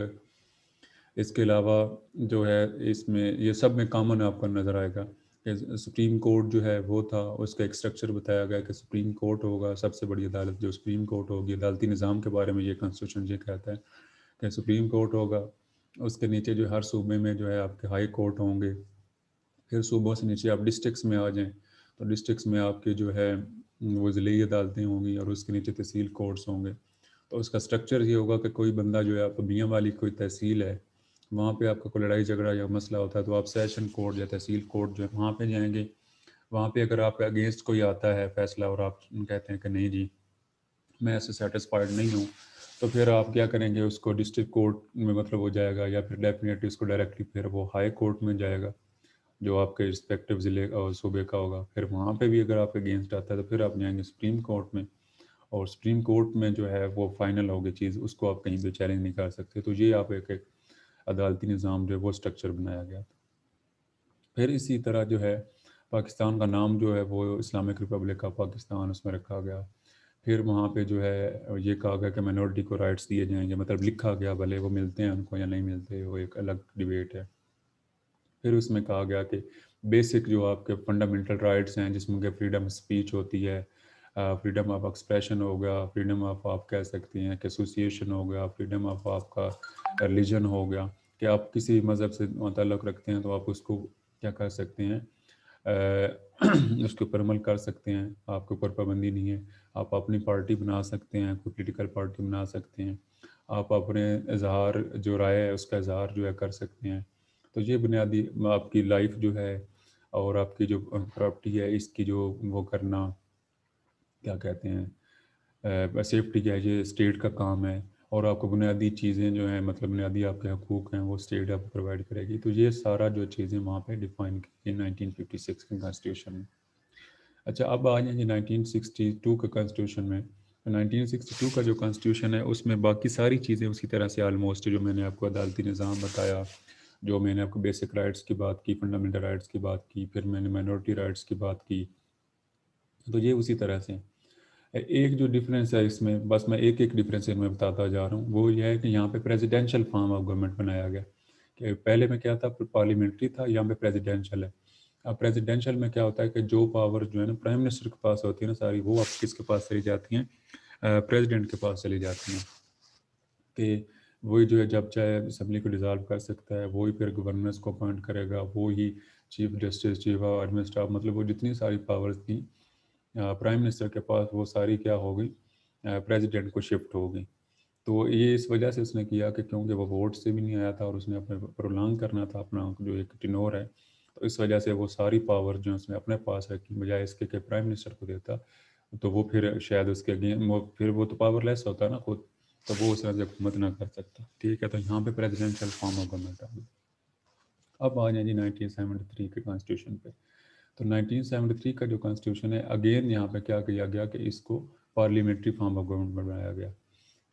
Speaker 3: اس کے علاوہ جو ہے اس میں یہ سب میں کامن آپ کو نظر آئے گا کہ سپریم کورٹ جو ہے وہ تھا، اس کا ایک اسٹرکچر بتایا گیا کہ سپریم کورٹ ہوگا سب سے بڑی عدالت، جو سپریم کورٹ ہوگی۔ عدالتی نظام کے بارے میں یہ کانسٹیٹیوشن یہ کہتا ہے کہ سپریم کورٹ ہوگا، اس کے نیچے جو ہر صوبے میں جو ہے آپ کے ہائی کورٹ ہوں گے، پھر صوبوں سے نیچے آپ ڈسٹرکس میں آ جائیں تو ڈسٹرکس میں آپ کے جو ہے وہ ضلعی عدالتیں ہوں گی، اور اس کے نیچے تحصیل کورٹس ہوں گے۔ تو اس کا اسٹرکچر یہ ہوگا کہ کوئی بندہ جو ہے آپ کو میاں والی کوئی تحصیل ہے، وہاں پہ آپ کا کوئی لڑائی جھگڑا یا مسئلہ ہوتا ہے تو آپ سیشن کورٹ یا تحصیل کورٹ جو ہے وہاں پہ جائیں گے۔ وہاں پہ اگر آپ کے اگینسٹ کوئی آتا ہے فیصلہ اور آپ کہتے ہیں کہ نہیں جی میں ایسے سیٹسفائڈ نہیں ہوں، تو پھر آپ کیا کریں گے؟ اس کو ڈسٹرکٹ کورٹ میں مطلب ہو جائے گا، یا پھر ڈیفینیٹلی اس کو ڈائریکٹلی پھر وہ ہائی کورٹ میں جائے گا جو آپ کے رسپیکٹیو ضلع اور صوبے کا ہوگا۔ پھر وہاں پہ بھی اگر آپ کے اگینسٹ آتا ہے تو پھر آپ جائیں گے سپریم کورٹ میں، اور سپریم کورٹ میں جو ہے وہ فائنل ہوگی چیز، اس کو آپ کہیں بھی چیلنج نہیں کر سکتے۔ تو یہ آپ ایک عدالتی نظام جو ہے وہ اسٹرکچر بنایا گیا تھا۔ پھر اسی طرح جو ہے پاکستان کا نام جو ہے وہ اسلامک ریپبلک آف پاکستان اس میں رکھا گیا۔ پھر وہاں پہ جو ہے یہ کہا گیا کہ مائنورٹی کو رائٹس دیے جائیں گے، مطلب لکھا گیا، بھلے وہ ملتے ہیں ان کو یا نہیں ملتے وہ ایک الگ ڈیبیٹ ہے۔ پھر اس میں کہا گیا کہ بیسک جو آپ کے فنڈامنٹل رائٹس ہیں جس میں کہ فریڈم اسپیچ ہوتی ہے، فریڈم آف ایکسپریشن ہو گیا، فریڈم آف آپ کہہ سکتے ہیں کہ ایسوسیشن ہو گیا، فریڈم آف آپ کا ریلیجن ہو گیا، کہ آپ کسی مذہب سے تعلق رکھتے ہیں تو آپ اس کو کیا کر سکتے ہیں، اس کے اوپر عمل کر سکتے ہیں، آپ کے اوپر پابندی نہیں ہے۔ آپ اپنی پارٹی بنا سکتے ہیں، کوئی پولیٹیکل پارٹی بنا سکتے ہیں، آپ اپنے اظہار جو رائے ہے اس کا اظہار جو ہے کر سکتے ہیں۔ تو یہ بنیادی آپ کی لائف جو ہے اور آپ کی جو پراپرٹی ہے اس کی جو وہ کرنا کیا کہتے ہیں سیفٹی کیا ہے، یہ اسٹیٹ کا کام ہے، اور آپ کو بنیادی چیزیں جو ہیں مطلب بنیادی آپ کے حقوق ہیں وہ اسٹیٹ آپ کو پرووائڈ کرے گی۔ تو یہ سارا جو چیزیں وہاں پہ ڈیفائن کی 1956 کے کانسٹیٹیوشن میں۔ اچھا اب آ جائیں گے 1962 کے کانسٹیٹیوشن میں۔ 1962 کا جو کانسٹیٹیوشن ہے اس میں باقی ساری چیزیں اسی طرح سے آلموسٹ، جو میں نے آپ کو عدالتی نظام بتایا، جو میں نے آپ کو بیسک رائٹس کی بات کی، فنڈامنٹل رائٹس کی بات کی، پھر میں نے مائنورٹی رائٹس کی بات کی، تو یہ اسی طرح سے۔ ایک جو ڈفرینس ہے اس میں، بس میں ایک ڈفرینس میں بتاتا جا رہا ہوں، وہ یہ ہے کہ یہاں پہ پریزیڈینشیل فارم آف گورنمنٹ بنایا گیا، کہ پہلے میں کیا تھا پارلیمنٹری تھا، یہاں پہ پریزیڈینشیل ہے۔ اب پریزیڈینشیل میں کیا ہوتا ہے کہ جو پاور جو ہے نا پرائم منسٹر کے پاس ہوتی ہے نا ساری، وہ آپ کس کے پاس چلی جاتی ہیں؟ پریزیڈنٹ کے پاس چلی جاتی ہیں، کہ وہی جو ہے جب چاہے اسمبلی کو ڈیزالو کر سکتا ہے، وہی پھر گورنرس کو اپوائنٹ کرے گا، وہی chief justice, chief of admin staff, مطلب وہ جتنی ساری پاورز تھیں پرائم منسٹر کے پاس وہ ساری کیا ہو گئی؟ پریزیڈنٹ کو شفٹ ہو گئی۔ تو یہ اس وجہ سے اس نے کیا کہ کیونکہ وہ ووٹ سے بھی نہیں آیا تھا اور اس نے اپنے پرولانگ کرنا تھا اپنا جو ایک ٹینور ہے، تو اس وجہ سے وہ ساری پاور جو اس نے اپنے پاس رکھی، بجائے اس کے کہ پرائم منسٹر کو دیتا تو وہ پھر شاید اس کے اگین پھر وہ تو پاور لیس ہوتا نا خود، تو وہ اس طرح سے حکومت نہ کر سکتا۔ ٹھیک ہے، تو یہاں پہ پریزیڈینشیل فارم آف گورنمنٹ آ گئی۔ اب آ جائیں جی 1973 کے کانسٹیٹیوشن پہ۔ تو 1973 کا جو کانسٹیٹیوشن ہے اگین یہاں پہ کیا کیا گیا کہ اس کو پارلیمنٹری فارم آف گورنمنٹ بنایا گیا،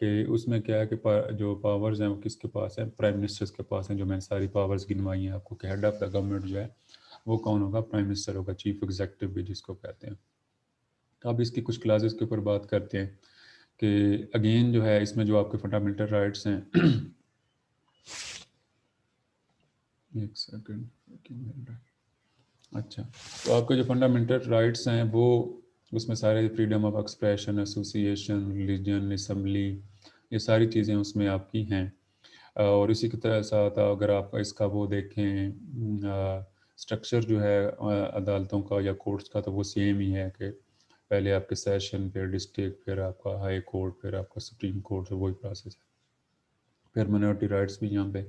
Speaker 3: کہ اس میں کیا ہے کہ جو پاورز ہیں وہ کس کے پاس ہیں؟ پرائم منسٹرز کے پاس ہیں، جو میں نے ساری پاورز گنوائی ہیں آپ کو، کہ ہیڈ آف دا گورنمنٹ جو ہے وہ کون ہوگا؟ پرائم منسٹر ہوگا، چیف ایگزیکٹو بھی جس کو کہتے ہیں۔ اب اس کی کچھ کلاسز کے اوپر بات کرتے ہیں کہ اگین جو ہے اس میں جو آپ کے فنڈامنٹل رائٹس ہیں ایک سیکنڈ، اچھا، تو آپ کے جو فنڈامنٹل رائٹس ہیں وہ اس میں سارے freedom of expression, association, religion, assembly, یہ ساری چیزیں اس میں آپ کی ہیں۔ اور اسی کی طرح ساتھ اگر آپ اس کا وہ دیکھیں اسٹرکچر جو ہے عدالتوں کا یا کورٹس کا تو وہ سیم ہی ہے کہ پہلے آپ کے سیشن، پھر ڈسٹرکٹ، پھر آپ کا ہائی کورٹ، پھر آپ کا سپریم کورٹ، تو وہی پروسیس ہے. پھر منورٹی رائٹس بھی یہاں پہ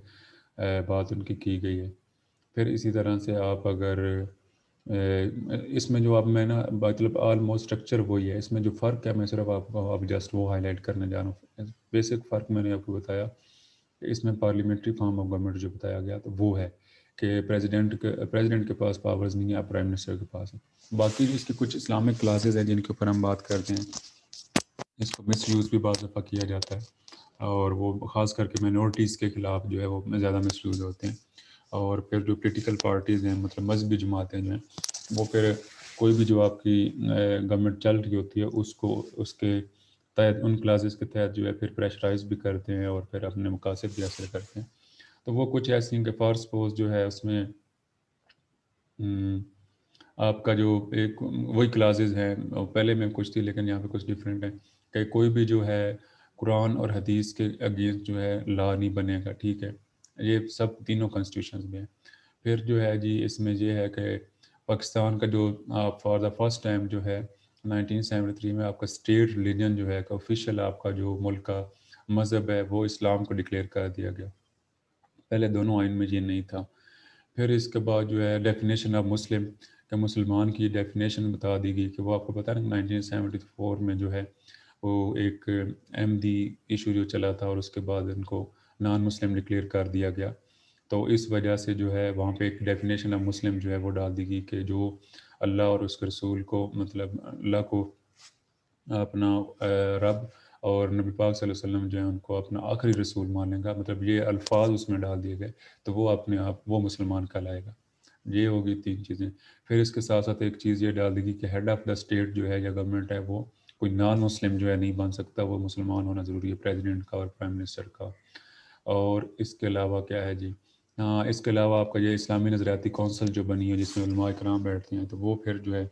Speaker 3: بات ان کی گئی ہے. پھر اسی طرح سے آپ اگر اس میں جو میں نا مطلب آلموسٹ اسٹرکچر وہی ہے. اس میں جو فرق ہے میں صرف آپ کو اب جسٹ وہ ہائی لائٹ کرنے جا رہا ہوں. بیسک فرق میں نے آپ کو بتایا کہ اس میں پارلیمنٹری فارم آف گورنمنٹ جو بتایا گیا تو وہ ہے کہ پریزیڈنٹ کے پاس پاورز نہیں ہے، پرائم منسٹر کے پاس ہے. باقی اس کے کچھ اسلامک کلاسز ہیں جن کے اوپر ہم بات کرتے ہیں. اس کو مس یوز بھی بعض دفعہ کیا جاتا ہے، اور وہ خاص کر کے مینورٹیز کے خلاف جو ہے وہ زیادہ مس یوز ہوتے ہیں. اور پھر جو پولیٹیکل پارٹیز ہیں، مطلب مذہبی جماعتیں جو ہیں، وہ پھر کوئی بھی جو آپ کی گورنمنٹ چل رہی ہوتی ہے اس کے تحت، ان کلاسز کے تحت جو ہے پھر پریشرائز بھی کرتے ہیں اور پھر اپنے مقاصد بھی حاصل کرتے ہیں. تو وہ کچھ ایسی ہیں کہ فار سپوز جو ہے اس میں آپ کا جو ایک وہی کلاسز ہیں پہلے میں کچھ تھی لیکن یہاں پہ کچھ ڈفرینٹ ہے کہ کوئی بھی جو ہے قرآن اور حدیث کے اگینسٹ جو ہے لا نہیں بنے گا. ٹھیک ہے، یہ سب تینوں کانسٹیٹیوشنز میں ہیں. پھر جو ہے جی اس میں یہ ہے کہ پاکستان کا جو فار دا فرسٹ ٹائم جو ہے 1973 میں آپ کا اسٹیٹ ریلیجن جو ہے کہ آفیشیل آپ کا جو ملک کا مذہب ہے وہ اسلام کو ڈکلیئر کر دیا گیا. پہلے دونوں آئین میں یہ نہیں تھا. پھر اس کے بعد جو ہے ڈیفینیشن آف مسلم کہ مسلمان کی ڈیفینیشن بتا دی گئی کہ وہ آپ کو پتہ ہے 1974 میں جو ہے وہ ایک احمدی ایشو جو چلا تھا اور اس کے بعد ان کو نان مسلم ڈکلیئر کر دیا گیا. تو اس وجہ سے جو ہے وہاں پہ ایک ڈیفینیشن آف مسلم جو ہے وہ ڈال دی گئی کہ جو اللہ اور اس کے رسول کو، مطلب اللہ کو اپنا رب اور نبی پاک صلی اللہ علیہ وسلم جو ہے ان کو اپنا آخری رسول مانے گا، مطلب یہ الفاظ اس میں ڈال دیے گئے، تو وہ اپنے آپ وہ مسلمان کہلائے گا. یہ ہوگی تین چیزیں. پھر اس کے ساتھ ساتھ ایک چیز یہ ڈال دی گئی کہ ہیڈ آف دا اسٹیٹ جو ہے یا گورنمنٹ ہے وہ کوئی نان مسلم جو ہے نہیں بن سکتا، وہ مسلمان ہونا ضروری ہے، پریزیڈنٹ کا اور پرائم منسٹر کا. اور اس کے علاوہ کیا ہے جی، اس کے علاوہ آپ کا یہ اسلامی نظریاتی کونسل جو بنی ہے جس میں علماء کرام بیٹھتے ہیں، تو وہ پھر جو ہے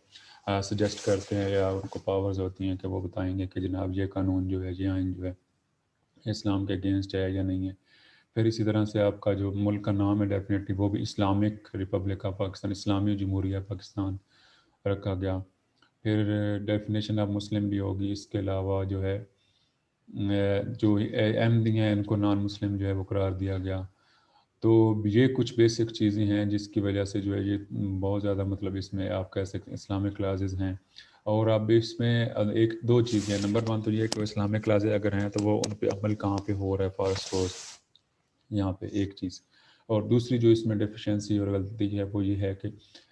Speaker 3: سجیسٹ کرتے ہیں یا ان کو پاورز ہوتی ہیں کہ وہ بتائیں گے کہ جناب یہ قانون جو ہے، یہ آئین جو ہے اسلام کے اگینسٹ ہے یا نہیں ہے. پھر اسی طرح سے آپ کا جو ملک کا نام ہے ڈیفینیٹلی وہ بھی اسلامک ریپبلک آف پاکستان، اسلامی جمہوریہ پاکستان رکھا گیا. پھر ڈیفینیشن آف مسلم بھی ہوگی. اس کے علاوہ جو ہے جو احمدی ہیں ان کو نان مسلم جو ہے وہ قرار دیا گیا. تو یہ کچھ بیسک چیزیں ہیں جس کی وجہ سے جو ہے یہ بہت زیادہ مطلب اس میں آپ کہہ سکتے ہیں اسلامک کلاسز ہیں. اور اب اس میں ایک دو چیزیں ہیں. نمبر 1 تو یہ کہ اسلامک کلاسز اگر ہیں تو وہ ان پہ عمل کہاں پہ ہو رہا ہے فار سپوز یہاں پہ ایک چیز. اور دوسری جو اس میں ڈیفیشنسی اور غلطی ہے وہ یہ ہے کہ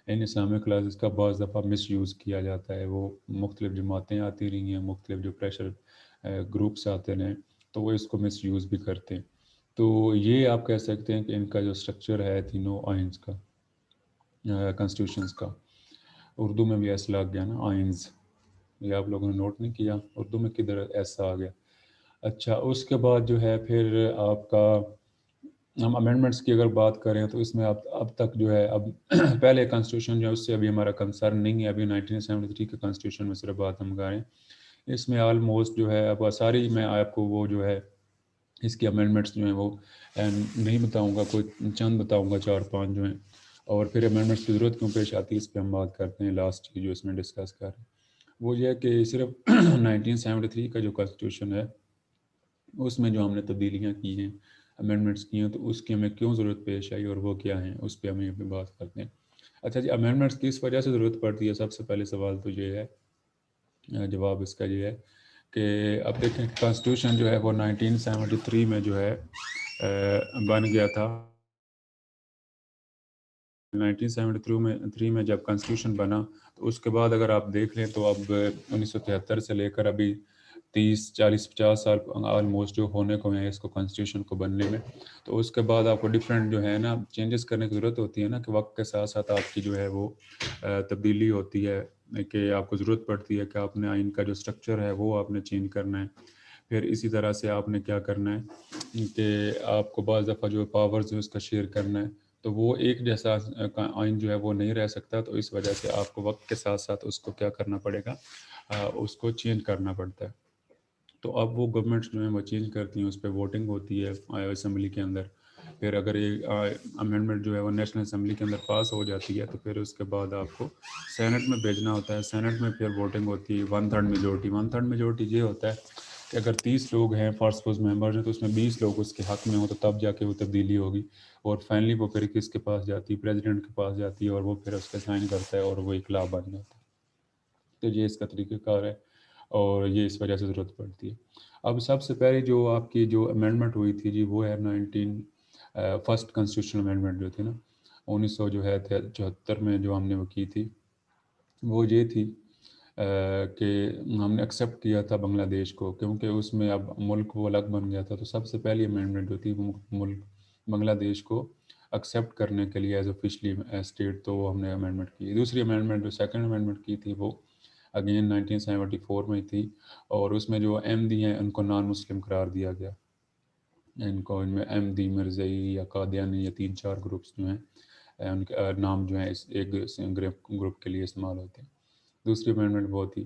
Speaker 3: ان اسلامک کلاسز کا بعض دفعہ مس یوز کیا جاتا ہے. وہ مختلف جماعتیں آتی رہی ہیں، مختلف جو پریشر گروپس آتے ہیں تو وہ اس کو مس یوز بھی کرتے ہیں. تو یہ آپ کہہ سکتے ہیں کہ ان کا جو اسٹرکچر ہے تینوں آئینس کا، کانسٹیٹیوشنز کا، اردو میں بھی ایسا لگ گیا نا آئینز، یہ آپ لوگوں نے نوٹ نہیں کیا اردو میں کدھر ایسا آ گیا. اچھا، اس کے بعد جو ہے پھر آپ کا ہم امینڈمنٹس کی اگر بات کریں تو اس میں اب تک جو ہے اب پہلے کانسٹیٹیوشن جو ہے اس سے ابھی ہمارا کنسرن نہیں ہے. ابھی 1973 کے کانسٹیٹیوشن میں صرف بات ہم کریں. اس میں آلموسٹ جو ہے اب ساری میں آپ کو وہ جو ہے اس کی امینڈمنٹس جو ہیں وہ نہیں بتاؤں گا، کوئی چند بتاؤں گا 4-5 جو ہیں. اور پھر امینڈمنٹس کی ضرورت کیوں پیش آتی ہے اس پہ ہم بات کرتے ہیں. لاسٹ چیز جو اس میں ڈسکس کر رہے ہیں وہ یہ ہے کہ صرف 1973 کا جو کانسٹیٹیوشن ہے اس میں جو ہم نے تبدیلیاں کی ہیں، امینڈمنٹس کی ہیں، تو اس کی ہمیں کیوں ضرورت پیش آئی اور وہ کیا ہیں اس پہ ہم یہ بات کرتے ہیں. اچھا جی، امینڈمنٹس کی اس وجہ سے ضرورت پڑتی ہے. سب سے پہلے سوال تو یہ ہے، جواب اس کا یہ ہے کہ اب دیکھیں کانسٹیٹیوشن جو ہے وہ 1973 میں جو ہے بن گیا تھا. 1973 میں جب کانسٹیٹیوشن بنا تو اس کے بعد اگر آپ دیکھ لیں تو اب 1973 سے لے کر ابھی 30-40-50 سال آلموسٹ جو ہونے کو ہیں اس کو کانسٹیٹیوشن کو بننے میں. تو اس کے بعد آپ کو ڈفرینٹ جو ہے نا چینجز کرنے کی ضرورت ہوتی ہے نا، کہ وقت کے ساتھ ساتھ آپ کی جو ہے وہ تبدیلی ہوتی ہے کہ آپ کو ضرورت پڑتی ہے کہ آپ نے آئین کا جو اسٹرکچر ہے وہ آپ نے چینج کرنا ہے. پھر اسی طرح سے آپ نے کیا کرنا ہے کہ آپ کو بعض دفعہ جو پاورز جو اس کا شیئر کرنا ہے تو وہ ایک جیسا آئین جو ہے وہ نہیں رہ سکتا. تو اس وجہ سے آپ کو وقت کے ساتھ ساتھ اس کو کیا کرنا پڑے گا، اس کو چینج کرنا پڑتا ہے. تو اب وہ گورنمنٹس جو ہیں وہ چینج کرتی ہیں، اس پہ ووٹنگ ہوتی ہے اسمبلی کے اندر پھر اگر یہ امینڈمنٹ جو ہے وہ نیشنل اسمبلی کے اندر پاس ہو جاتی ہے تو پھر اس کے بعد آپ کو سینٹ میں بھیجنا ہوتا ہے. سینٹ میں پھر ووٹنگ ہوتی ہے 1/3 میجورٹی. 1/3 میجورٹی یہ ہوتا ہے کہ اگر 30 لوگ ہیں فار سپوز ممبرز ہیں تو اس میں 20 لوگ اس کے حق میں ہوں تو تب جا کے وہ تبدیلی ہوگی. اور فائنلی وہ پھر کس کے پاس جاتی ہے؟ پریزیڈنٹ کے پاس جاتی ہے اور وہ پھر اس پہ سائن کرتا ہے اور وہ ایک لا بن جاتا ہے. تو یہ اس کا طریقہ کار ہے اور یہ اس وجہ سے ضرورت پڑتی ہے. اب سب سے پہلے جو آپ کی جو امینڈمنٹ ہوئی تھی جی وہ ہے فرسٹ کانسٹیٹیوشنل امینڈمنٹ جو تھی نا 1974 میں جو ہم نے وہ کی تھی وہ یہ تھی کہ ہم نے ایکسیپٹ کیا تھا بنگلہ دیش کو کیونکہ اس میں اب ملک وہ الگ بن گیا تھا. تو سب سے پہلی امینڈمنٹ جو تھی وہ ملک بنگلہ دیش کو ایکسیپٹ کرنے کے لیے ایز آفیشلی اسٹیٹ تو وہ ہم نے امینڈمنٹ کی. دوسری امینڈمنٹ جو سیکنڈ امینڈمنٹ کی تھی وہ اگین 1974 میں تھی اور اس میں جو احمدی ہیں ان کو نان مسلم قرار دیا گیا. ان میں احمدی مرزئی یا قادیانی یا 3-4 گروپس جو ہیں ان کے نام جو ہیں اس ایک گروپ کے لیے استعمال ہوتے ہیں. دوسری امینڈمنٹ وہ تھی.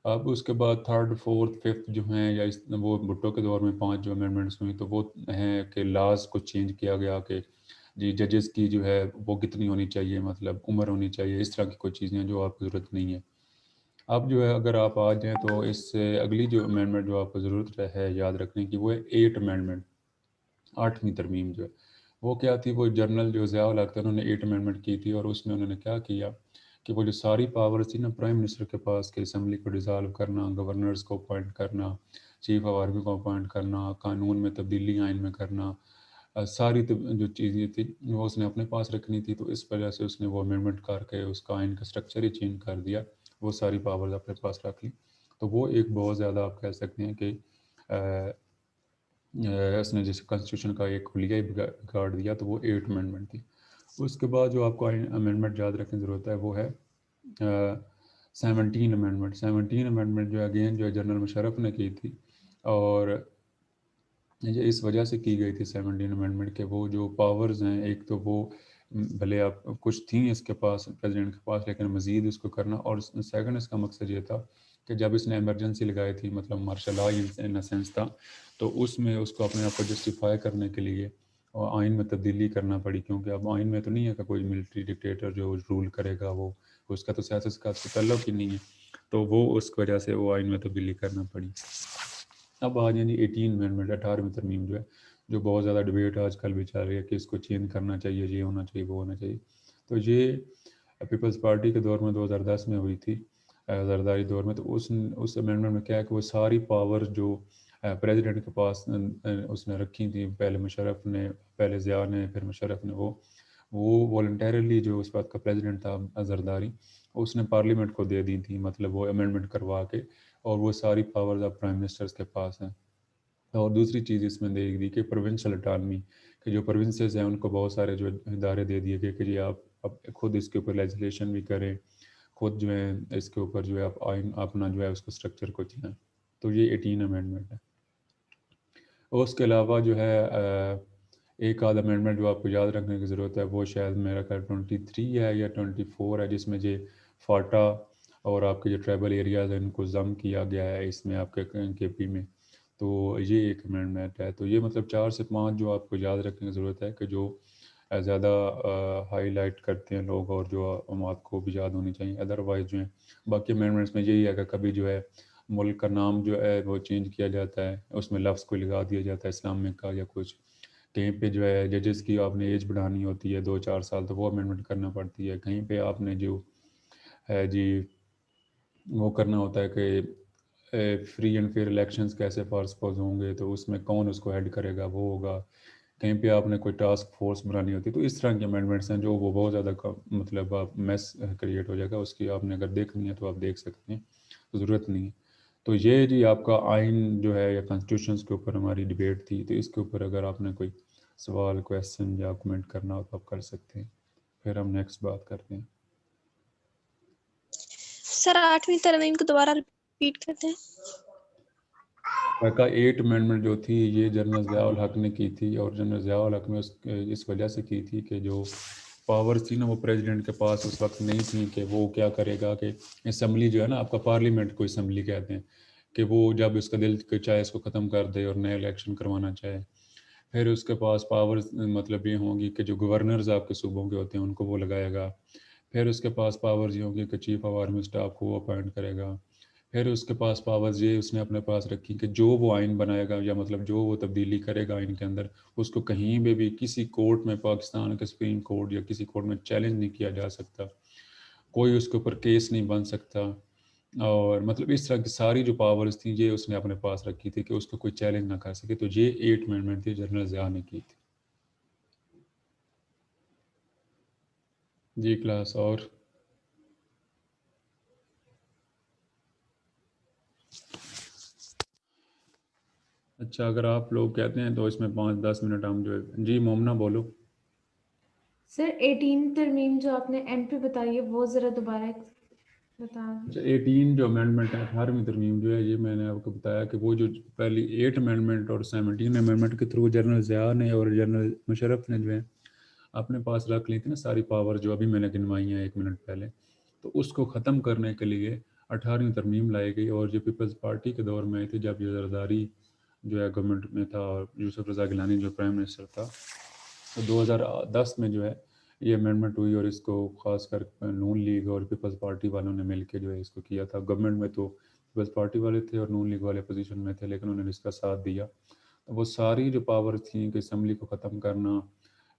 Speaker 3: اب اس کے بعد 3rd 4th 5th جو ہیں یا وہ بھٹو کے دور میں 5 جو امینڈمنٹس ہوئی تو وہ ہیں کہ لاز کو چینج کیا گیا کہ جی ججز کی جو ہے وہ کتنی ہونی چاہیے مطلب عمر ہونی چاہیے اس طرح کی کوئی چیزیں جو آپ کو ضرورت نہیں ہے. اب جو ہے اگر آپ آ جائیں تو اس سے اگلی جو امینڈمنٹ جو آپ کو ضرورت ہے یاد رکھنے کی وہ ہے 8 امینڈمنٹ 8ویں ترمیم جو ہے وہ کیا تھی. وہ جنرل جو ضیاء الحق تھے انہوں نے 8 امینڈمنٹ کی تھی اور اس میں انہوں نے کیا کیا کہ وہ جو ساری پاورز تھی نا پرائم منسٹر کے پاس کہ اسمبلی کو ڈیزالو کرنا گورنرز کو اپوائنٹ کرنا چیف آف آرمی کو اپوائنٹ کرنا قانون میں تبدیلی آئین میں کرنا ساری جو چیزیں تھیں وہ اس نے اپنے پاس رکھنی تھی. تو اس وجہ سے اس نے وہ امینڈمنٹ کر کے اس کا آئین کا اسٹرکچر ہی چینج کر دیا. وہ ساری پاورز اپنے پاس رکھ لی. تو وہ ایک بہت زیادہ آپ کہہ سکتے ہیں کہ اس نے جیسے کانسٹیٹیوشن کا ایک خلیہ ہی بگاڑ دیا. تو وہ 8 امینڈمنٹ تھی. اس کے بعد جو آپ کو امینڈمنٹ یاد رکھنے کی ضرورت ہے وہ ہے 17 امینڈمنٹ. 17 امینڈمنٹ جو اگین جو جنرل مشرف نے کی تھی اور یہ اس وجہ سے کی گئی تھی 17 امینڈمنٹ کہ وہ جو پاورز ہیں ایک تو وہ بھلے آپ کچھ تھیں اس کے پاس پریزیڈنٹ کے پاس لیکن مزید اس کو کرنا. اور سیکنڈ اس کا مقصد یہ تھا کہ جب اس نے ایمرجنسی لگائی تھی مطلب martial law in a sense تھا تو اس میں اس کو اپنے آپ کو جسٹیفائی کرنے کے لیے اور آئین میں تبدیلی کرنا پڑی کیونکہ اب آئین میں تو نہیں ہے کہ کوئی ملٹری ڈکٹیٹر جو رول کرے گا وہ اس کا تو سیاست کا تعلق ہی نہیں ہے. تو وہ اس وجہ سے وہ آئین میں تبدیلی کرنا پڑی. اب آ جائیں جی 18 امینڈمنٹ 18ویں ترمیم جو ہے جو بہت زیادہ ڈبیٹ آج کل بھی چل رہی ہے کہ اس کو چینج کرنا چاہیے یہ ہونا چاہیے وہ ہونا چاہیے. تو یہ پیپلز پارٹی کے دور میں 2010 میں ہوئی تھی زرداری دور میں. تو اس امینڈمنٹ میں کیا ہے کہ وہ ساری پاور جو پریزیڈنٹ کے پاس اس نے رکھی تھی پہلے مشرف نے پہلے ضیاء نے پھر مشرف نے وہ والنٹیرلی جو اس وقت کا پریزیڈنٹ تھا زرداری اس نے پارلیمنٹ کو دے دی تھی مطلب وہ امینڈمنٹ کروا کے اور وہ ساری پاورز اب پرائم منسٹرز کے پاس ہیں. اور دوسری چیز اس میں دے دی کہ پروونشل اٹانمی کہ جو پروونسز ہیں ان کو بہت سارے جو ادارے دے دیے گئے کہ جی آپ اب خود اس کے اوپر لیجسلیشن بھی کریں خود جو ہے اس کے اوپر جو ہے آپ آئین اپنا جو ہے اس کو اسٹرکچر کو چلائیں. تو یہ 18 امینڈمنٹ ہے. اور اس کے علاوہ جو ہے ایک آدھ امینڈمنٹ جو آپ کو یاد رکھنے کی ضرورت ہے وہ شاید میرا خیال 23 ہے یا 24 ہے جس میں یہ فاٹا اور آپ کے جو ٹرائبل ایریاز ہیں ان کو ضم کیا گیا ہے اس میں آپ کے پی میں. تو یہ ایک امینڈمنٹ ہے. تو یہ مطلب 4 سے 5 جو آپ کو یاد رکھنے کی ضرورت ہے کہ جو زیادہ ہائی لائٹ کرتے ہیں لوگ اور جو آپ کو بھی یاد ہونی چاہیے. ادروائز جو ہیں باقی امینڈمنٹس میں یہی ہے کہ کبھی جو ہے ملک کا نام جو ہے وہ چینج کیا جاتا ہے اس میں لفظ کو لگا دیا جاتا ہے اسلامک کا یا کچھ. کہیں پہ جو ہے ججز کی آپ نے ایج بڑھانی ہوتی ہے 2-4 سال تو وہ امینڈمنٹ کرنا پڑتی ہے. کہیں پہ آپ نے جو ہے جی وہ کرنا ہوتا ہے کہ فری اینڈ فیئر الیکشنز کیسے پاسپوز ہوں گے تو اس میں کون اس کو ہیڈ کرے گا وہ ہوگا. کہیں پہ آپ نے کوئی ٹاسک فورس بنانی ہوتی ہے. تو اس طرح کے امینڈمنٹس ہیں جو وہ بہت زیادہ مطلب میس کریٹ ہو جائے گا. اس کی آپ نے اگر دیکھنی ہے تو آپ دیکھ سکتے ہیں ضرورت نہیں ہے. تو یہ جی آپ کا آئین جو ہے یا کانسٹیٹیوشنز کے اوپر ہماری ڈبیٹ تھی. تو اس کے اوپر اگر آپ نے کوئی سوال کویسچن یا کمنٹ کرنا ہو تو آپ کر سکتے ہیں. پھر ہم نیکسٹ بات کرتے ہیں.
Speaker 4: سر 8ویں ترمیم کو دوبارہ ریپیٹ کرتے ہیں.
Speaker 3: کا 8 امینڈمنٹ جو تھی یہ جنرل ضیاء الحق نے کی تھی اور جنرل ضیاء الحق نے اس وجہ سے کی تھی کہ جو پاورز تھی نا وہ پریزیڈنٹ کے پاس اس وقت نہیں تھیں کہ وہ کیا کرے گا کہ اسمبلی جو ہے نا آپ کا پارلیمنٹ کو اسمبلی کہتے ہیں کہ وہ جب اس کا دل چاہے اس کو ختم کر دے اور نئے الیکشن کروانا چاہے پھر اس کے پاس پاورز مطلب یہ ہوں گی کہ جو گورنرز آپ کے صوبوں کے ہوتے ہیں ان کو وہ لگائے گا. پھر اس کے پاس پاورز یہ ہوں گی کہ چیف آف آرمی اسٹاف کو وہ اپوائنٹ کرے گا. پھر اس کے پاس پاورز یہ اس نے اپنے پاس رکھی کہ جو وہ آئین بنائے گا یا مطلب جو وہ تبدیلی کرے گا آئین کے اندر, اس کو کہیں بھی کسی کورٹ میں, پاکستان کے سپریم کورٹ یا کسی کورٹ میں چیلنج نہیں کیا جا سکتا, کوئی اس کے اوپر کیس نہیں بن سکتا. اور مطلب اس طرح کی ساری جو پاورز تھیں یہ اس نے اپنے پاس رکھی تھی کہ اس کو کوئی چیلنج نہ کر سکے. تو یہ 8 امینڈمنٹ تھی جنرل ضیاء نے کی تھی. جی کلاس. اور اچھا اگر آپ لوگ کہتے ہیں تو اس میں 5-10 منٹ ہم جو ہے. جی مومنہ بولو.
Speaker 5: سر 18 ترمیم جو آپ نے اینڈ پہ بتائی ہے وہ ذرا دوبارہ بتا دیں.
Speaker 3: اچھا 18 جو امینڈمنٹ ہے 18ویں ترمیم جو ہے, یہ میں نے آپ کو بتایا کہ وہ جو پہلی 8 امینڈمنٹ اور 17 امینڈمنٹ کے تھرو جنرل ضیاء نے اور جنرل مشرف نے جو ہے اپنے پاس رکھ لی تھی نا ساری پاور جو ابھی میں نے گنوائی ہیں 1 منٹ پہلے, تو اس کو ختم کرنے کے لیے 18ویں ترمیم لائی گئی. اور یہ پیپلز پارٹی کے دور میں آئی تھی جب یہ زرداری جو ہے گورنمنٹ میں تھا اور یوسف رضا گیلانی جو پرائم منسٹر تھا. تو 2010 میں جو ہے یہ امینڈمنٹ ہوئی اور اس کو خاص کر نون لیگ اور پیپلز پارٹی والوں نے مل کے جو ہے اس کو کیا تھا. گورنمنٹ میں تو پیپلز پارٹی والے تھے اور نون لیگ والے اپوزیشن میں تھے, لیکن انہوں نے اس کا ساتھ دیا. تو وہ ساری جو پاور تھیں کہ اسمبلی کو ختم کرنا,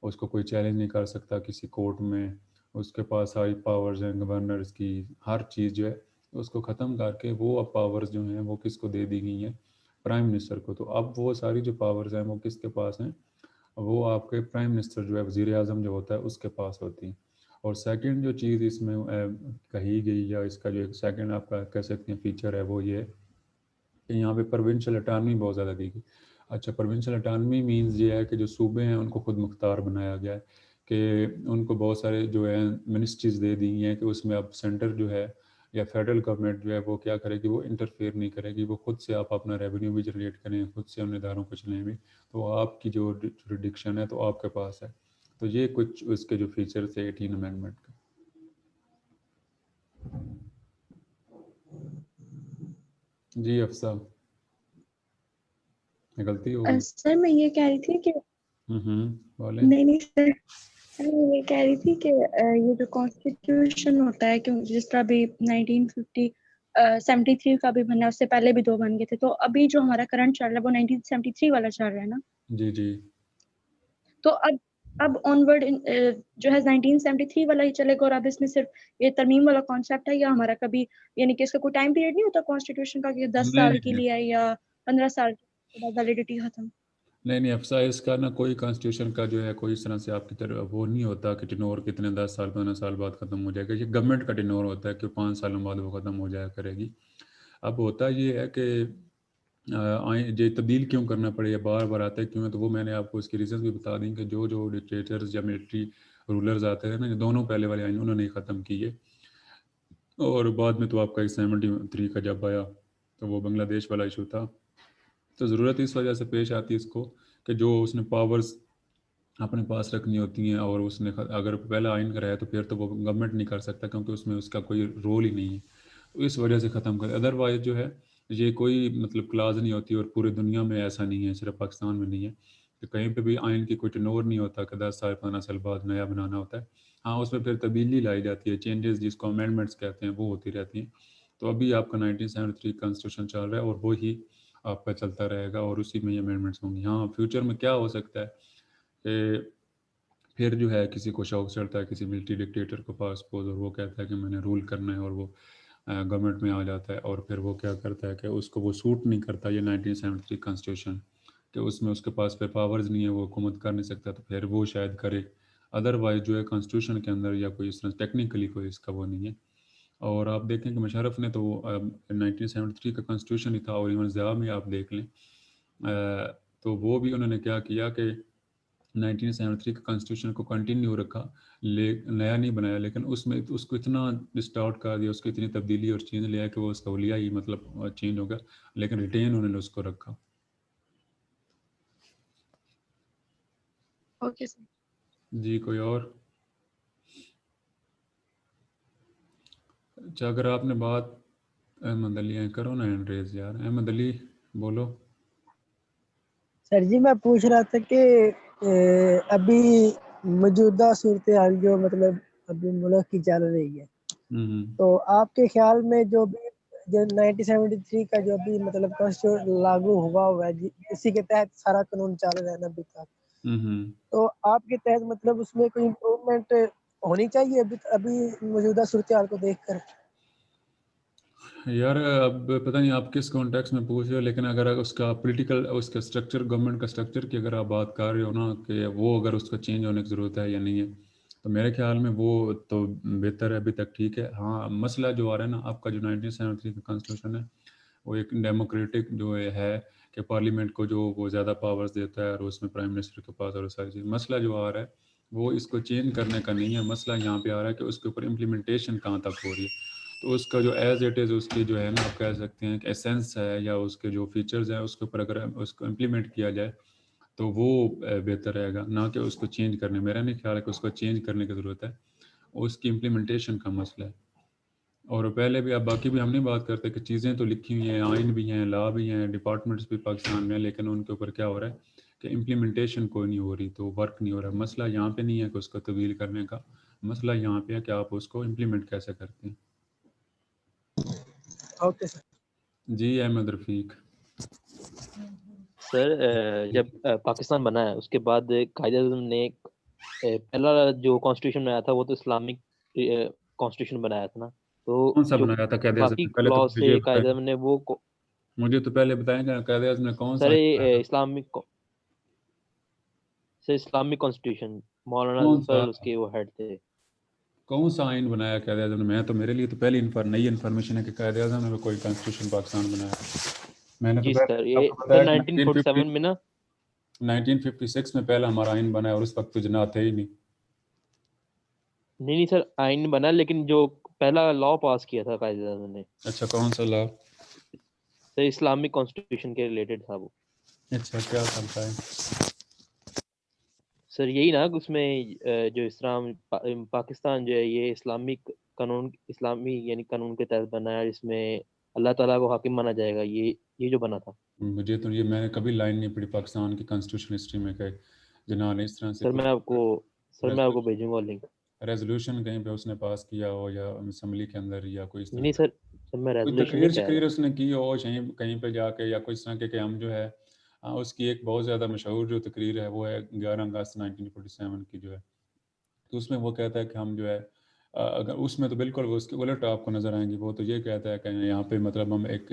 Speaker 3: اس کو کوئی چیلنج نہیں کر سکتا کسی کورٹ میں, اس کے پاس ساری پاورز ہیں گورنرز کی, ہر چیز جو ہے اس کو ختم کر کے وہ اب پاورز جو ہیں وہ کس کو دے دی گئی ہیں, پرائم منسٹر کو. تو اب وہ ساری جو پاورز ہیں وہ کس کے پاس ہیں, وہ آپ کے پرائم منسٹر جو ہے وزیر اعظم جو ہوتا ہے اس کے پاس ہوتی ہیں. اور سیکنڈ جو چیز اس میں کہی گئی یا اس کا جو سیکنڈ آپ کا کہہ سکتے ہیں فیچر ہے وہ یہ ہے کہ یہاں پہ پروونشل اٹانومی بہت زیادہ دی گئی. اچھا پروونشل اٹانومی مینز یہ ہے کہ جو صوبے ہیں ان کو خود مختار بنایا گیا ہے, کہ ان کو بہت سارے جو ہے منسٹریز دے دی ہیں کہ اس میں اب سینٹر جو ہے یا فیڈرل گورنمنٹ جو ہے وہ کیا کرے گی, وہ انٹرفیئر نہیں کرے گی, وہ خود سے آپ اپنا ریونیو بھی جنریٹ کریں, خود سے ان اداروں کو چلیں بھی, تو آپ کی جو جوریڈکشن ہے تو آپ کے پاس ہے. تو یہ کچھ اس کے جو فیچر تھے 18 امینڈمنٹ کے. جی افسا غلطی ہوگی.
Speaker 4: سر میں یہ کہہ رہی تھی کہ
Speaker 3: بولیں.
Speaker 4: نہیں سر میں یہ کہہ رہی تھی کہ یہ جو کانسٹیٹیوشن ہوتا ہے کہ جس طرح بھی 1973 کا بھی بنا, اس سے پہلے بھی 2 بن گئے تھے, تو ابھی جو ہمارا کرنٹ چل رہا ہے وہ 1973 والا چل رہا ہے نا.
Speaker 3: جی جی.
Speaker 4: تو اب آنورڈ جو ہے 1973 والا ہی چلے گا, اور اب اس میں صرف یہ ترمیم والا کانسیپٹ ہے, یا ہمارا کبھی یعنی کہ اس کا کوئی ٹائم پیریڈ نہیں ہوتا کانسٹیٹیوشن کا کہ 10
Speaker 3: نہیں
Speaker 4: سال کے
Speaker 3: نہیں
Speaker 4: لیے ہے یا 15 سال کے بعد ویلیڈیٹی ختم.
Speaker 3: نہیں افسا, اس کا نا کوئی کانسٹیٹیوشن کا جو ہے کوئی اس طرح سے آپ کی طرف وہ نہیں ہوتا کہ ٹنور کتنے 10 سال 15 سال بعد ختم ہو جائے گا. یہ گورنمنٹ کا ٹنور ہوتا ہے کہ 5 سالوں بعد وہ ختم ہو جایا کرے گی. اب ہوتا یہ ہے کہ یہ تبدیل کیوں کرنا پڑے یا بار بار آتا ہے کیوں ہے, تو وہ میں نے آپ کو اس کی ریزنز بھی بتا دیں کہ جو ڈکٹیٹرز یا ملٹری رولرز آتے ہیں نا, دونوں پہلے والے آئین انہوں نے ختم کیے. اور بعد میں تو آپ کا 73 کا جب آیا تو وہ بنگلہ دیش والا ایشو تھا. تو ضرورت اس وجہ سے پیش آتی ہے اس کو کہ جو اس نے پاورز اپنے پاس رکھنی ہوتی ہیں, اور اس نے اگر پہلا آئین کرایا تو پھر تو وہ گورنمنٹ نہیں کر سکتا کیونکہ اس میں اس کا کوئی رول ہی نہیں ہے, تو اس وجہ سے ختم کر. ادروائز جو ہے یہ کوئی مطلب کلاز نہیں ہوتی, اور پورے دنیا میں ایسا نہیں ہے, صرف پاکستان میں نہیں ہے کہ کہیں پہ بھی آئین کی کوئی ٹنور نہیں ہوتا کہ 10 سال 15 سال بعد نیا بنانا ہوتا ہے. ہاں اس میں پھر تبدیلی لائی جاتی ہے, چینجز جس کو امینڈمنٹس کہتے ہیں وہ ہوتی رہتی ہیں. تو ابھی آپ کا 1973 کانسٹیٹیوشن چل رہا ہے اور وہی آپ کا چلتا رہے گا, اور اسی میں یہ امینڈمنٹس ہوں گی. ہاں فیوچر میں کیا ہو سکتا ہے کہ پھر جو ہے کسی کو شوق چڑھتا ہے کسی ملٹری ڈکٹیٹر کو پاس پوز, اور وہ کہتا ہے کہ میں نے رول کرنا ہے, اور وہ گورنمنٹ میں آ جاتا ہے, اور پھر وہ کیا کرتا ہے کہ اس کو وہ سوٹ نہیں کرتا یہ 1973 کانسٹیٹیوشن, کہ اس میں اس کے پاس پھر پاورز نہیں ہے, وہ حکومت کر نہیں سکتا, تو پھر وہ شاید کرے. ادروائز جو ہے کانسٹیٹیوشن کے اندر یا کوئی اس طرح ٹیکنیکلی کوئی اس کا وہ نہیں ہے. اور آپ دیکھیں کہ مشرف نے تو 1973 کا کانسٹیٹیوشن ہی تھا, اور ایون ضیاء میں آپ دیکھ لیں تو وہ بھی انہوں نے کیا کیا کہ 1973 کا کانسٹیٹیوشن کو کنٹینیو رکھا, نیا نہیں بنایا, لیکن اس میں اس کو اتنا ڈسٹارٹ کر دیا, اس کو اتنی تبدیلی اور چینج لیا کہ وہ اس کا ولیہ ہی مطلب چینج ہو گیا, لیکن ریٹین انہوں نے اس کو رکھا.
Speaker 4: Okay sir.
Speaker 3: جی کوئی اور. اچھا اگر آپ نے بات احمد علی کرو نا ہینڈ ریز یار, احمد علی بولو.
Speaker 6: سر جی میں پوچھ رہا تھا کہ ابھی موجودہ صورتحال جو مطلب ابھی ملک کی چل رہی ہے تو آپ کے خیال میں جو 1973 کا جو بھی مطلب کانسٹیٹیوشن لاگو ہوا ہے اسی کے تحت سارا قانون چل رہا ہے نا ابھی تک، تو آپ کے تحت مطلب اس میں کوئی امپروومنٹ ہونی چاہیے ابھی موجودہ صورتحال کو دیکھ کر؟
Speaker 3: یار اب پتہ نہیں آپ کس کانٹیکس میں پوچھ رہے ہو، لیکن اگر اس کا پولیٹیکل اس کا اسٹرکچر گورنمنٹ کا اسٹرکچر کی اگر آپ بات کر رہے ہو نا کہ وہ اگر اس کا چینج ہونے کی ضرورت ہے یا نہیں ہے، تو میرے خیال میں وہ تو بہتر ہے، ابھی تک ٹھیک ہے۔ ہاں مسئلہ جو آ رہا ہے نا آپ کا جو 1973 کا کانسٹیٹیوشن ہے وہ ایک ڈیموکریٹک جو ہے کہ پارلیمنٹ کو جو وہ زیادہ پاورز دیتا ہے اور اس میں پرائم منسٹر کے پاس اور ساری چیز، مسئلہ جو آ رہا ہے وہ اس کو چینج کرنے کا نہیں ہے، مسئلہ یہاں پہ آ رہا ہے کہ اس کے اوپر امپلیمنٹیشن کہاں تک ہو رہی ہے۔ تو اس کا جو ایز اٹ از اس کی جو ہے نا آپ کہہ سکتے ہیں کہ ایسنس ہے یا اس کے جو فیچرز ہیں اس کے اوپر اگر اس کو امپلیمنٹ کیا جائے تو وہ بہتر رہے گا، نہ کہ اس کو چینج کرنے۔ میرا نہیں خیال ہے کہ اس کو چینج کرنے کی ضرورت ہے، اس کی امپلیمنٹیشن کا مسئلہ ہے۔ اور پہلے بھی اب باقی بھی ہم نہیں بات کرتے کہ چیزیں تو لکھی ہوئی ہیں، آئین بھی ہیں، لا بھی ہیں، ڈپارٹمنٹس بھی پاکستان میں ہیں، لیکن ان کے اوپر کیا ہو رہا ہے کہ امپلیمنٹیشن کوئی نہیں ہو رہی، تو ورک نہیں ہو رہا۔ مسئلہ یہاں پہ نہیں ہے کہ اس کو تبدیل کرنے کا، مسئلہ یہاں پہ ہے کہ آپ اس کو امپلیمنٹ کیسے کرتے ہیں۔
Speaker 6: Okay sir.
Speaker 3: جی احمد رفیق۔
Speaker 7: سر جب پاکستان بنا ہے اس کے بعد قائد اعظم نے پہلا جو کانسٹیٹیوشن بنایا تھا وہ تو اسلامک کانسٹیٹیوشن بنایا تھا نا، تو
Speaker 3: کون سا
Speaker 7: جو
Speaker 3: بنایا تھا قائد اعظم
Speaker 7: باقی
Speaker 3: نے؟ پہلے تو
Speaker 7: کلاس
Speaker 3: مجھے
Speaker 7: تھے قائد اعظم نے وہ
Speaker 3: مجھے تو پہلے بتائیں کہ قائد اعظم نے کون
Speaker 7: سر
Speaker 3: سا بنایا تھا؟
Speaker 7: اسلامک کانسٹیٹیوشن مولانا
Speaker 3: کون سا
Speaker 7: ظفر اس کے وہ ہیڈ تھے۔
Speaker 3: کون سا آئین بنایا قائد اعظم نے؟ میں تو میرے لیے تو پہلی نئی انفارمیشن ہے کہ قائد اعظم نے کوئی کانسٹیٹیوشن پاکستان بنایا۔ میں نے تو
Speaker 7: جی
Speaker 3: پہلے
Speaker 7: سر،
Speaker 3: آپ
Speaker 7: یہ
Speaker 3: کو
Speaker 7: سر
Speaker 3: بتایا کہ
Speaker 7: 1947 میں نا
Speaker 3: 1956 میں پہلا ہمارا آئین بنا ہے اور اس وقت تو جناح تھے ہی نہیں۔
Speaker 7: نہیں سر آئین بنا، لیکن جو پہلا لا پاس کیا تھا قائد اعظم نے
Speaker 3: اچھا کون سا لا؟
Speaker 7: سر اسلامک کانسٹیٹیوشن کے ریلیٹڈ تھا وہ۔
Speaker 3: اچھا کیا چلتا ہے؟
Speaker 7: سر یہی نا اس میں جو پاکستان جو ہے یہ اسلامک قانون، اسلامی یعنی قانون کے تحت بنا ہے، جس میں اللہ تعالیٰ کو حاکم مانا جائے گا، یہ جو بنا تھا۔
Speaker 3: مجھے تو یہ میں نے کبھی لائن نہیں پڑھی پاکستان کی کانسٹیٹیوشن ہسٹری میں کہ جناح نے اس طرح سے
Speaker 7: سر میں آپ کو بھیجوں گا لنک۔
Speaker 3: ریزولوشن کہیں پہ اس نے پاس کیا ہو یا اسمبلی کے اندر یا کوئی اس طرح
Speaker 7: نہیں سر میں
Speaker 3: کوئی
Speaker 7: ریزولوشن نہیں کہہ
Speaker 3: تقریر
Speaker 7: رہا۔
Speaker 3: اس نے کی ہو کہیں پہ جا کے یا کوئی اس طرح کے کہ ہم جو ہے اس کی ایک بہت زیادہ مشہور جو تقریر ہے وہ ہے 11 اگست 1947 کی جو ہے، تو اس میں وہ کہتا ہے کہ ہم جو ہے اگر اس میں تو بالکل اس کے الٹ آپ کو نظر آئیں گی، وہ تو یہ کہتا ہے کہ یہاں پہ مطلب ہم ایک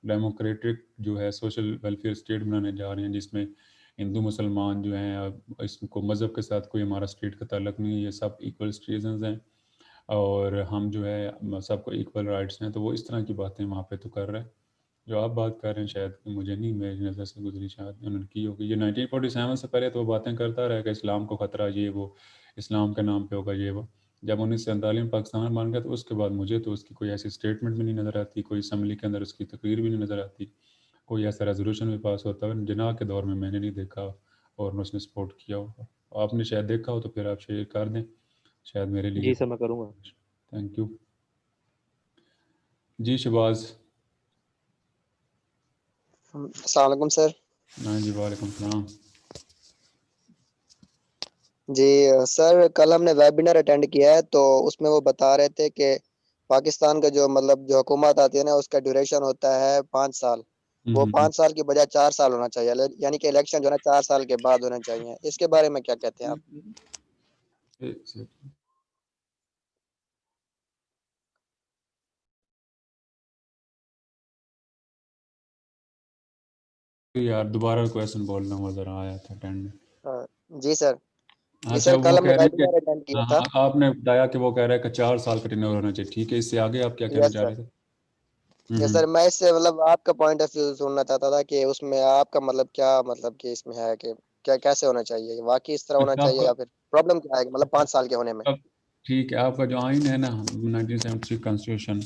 Speaker 3: ڈیموکریٹک جو ہے سوشل ویلفیئر اسٹیٹ بنانے جا رہے ہیں، جس میں ہندو مسلمان جو ہیں اس کو مذہب کے ساتھ کوئی ہمارا اسٹیٹ کا تعلق نہیں ہے، یہ سب ایکول سٹیزنز ہیں اور ہم جو ہے سب کو ایکول رائٹس ہیں۔ تو وہ اس طرح کی باتیں وہاں پہ تو کر رہے ہیں، جو آپ بات کر رہے ہیں شاید مجھے نہیں، میری نظر سے گزری، شاید انہوں نے کی ہوگی۔ یہ 1947 سے پہلے تو وہ باتیں کرتا رہا کہ اسلام کو خطرہ یہ وہ، اسلام کے نام پہ ہوگا یہ وہ۔ جب 1947 میں پاکستان بن گیا تو اس کے بعد مجھے تو اس کی کوئی ایسی اسٹیٹمنٹ بھی نہیں نظر آتی، کوئی اسمبلی کے اندر اس کی تقریر بھی نہیں نظر آتی، کوئی ایسا ریزولوشن بھی پاس ہوتا ہے جناح کے دور میں نے نہیں دیکھا اور اس نے سپورٹ کیا ہوگا۔ آپ نے شاید دیکھا ہو تو پھر آپ شیئر کر دیں، شاید میرے لیے۔
Speaker 7: جی سر میں کروں گا۔
Speaker 3: Thank you. جی شباز۔
Speaker 8: السلام علیکم سر۔
Speaker 3: ہاں جی وعلیکم السلام۔
Speaker 8: جی سر کل ہم نے ویبینر اٹینڈ کیا ہے تو اس میں وہ بتا رہے تھے کہ پاکستان کا جو مطلب جو حکومت آتی ہے نا اس کا ڈیوریشن ہوتا ہے 5 سال، وہ 5 سال کی بجائے 4 سال ہونا چاہیے، یعنی کہ الیکشن جو ہے نا 4 سال کے بعد ہونا چاہیے۔ اس کے بارے میں کیا کہتے ہیں آپ؟
Speaker 3: یار دوبارہ کویشچن بولنا ہوا ذرا آیا تھا اٹینڈ میں۔
Speaker 8: جی سر، جی
Speaker 3: اچھا
Speaker 8: سر کل
Speaker 3: وہ
Speaker 8: ہم نے
Speaker 3: کہہ رہے ہیں
Speaker 8: ویبینر اٹینڈ کیا تھا۔
Speaker 3: کہ آپ نے بتایا کہ وہ کہہ رہا ہے کہ 4 سال کا ٹینیور ہونا چاہیے، ٹھیک ہے، اس سے آگے آپ کیا کہنا
Speaker 8: یس
Speaker 3: چاہ
Speaker 8: سر،
Speaker 3: رہے تھے؟
Speaker 8: یس سر میں اس سے مطلب آپ کا پوائنٹ آف ویو سننا چاہتا تھا کہ اس میں آپ کا مطلب کیا مطلب کہ اس میں ہے کہ کیا کیسے ہونا چاہیے، واقعی اس طرح ہونا چاہیے یا پھر پرابلم کیا ہے مطلب 5 سال کے ہونے میں؟
Speaker 3: ٹھیک ہے، آپ کا جو آئین ہے نا 1973 کانسٹیٹیوشن،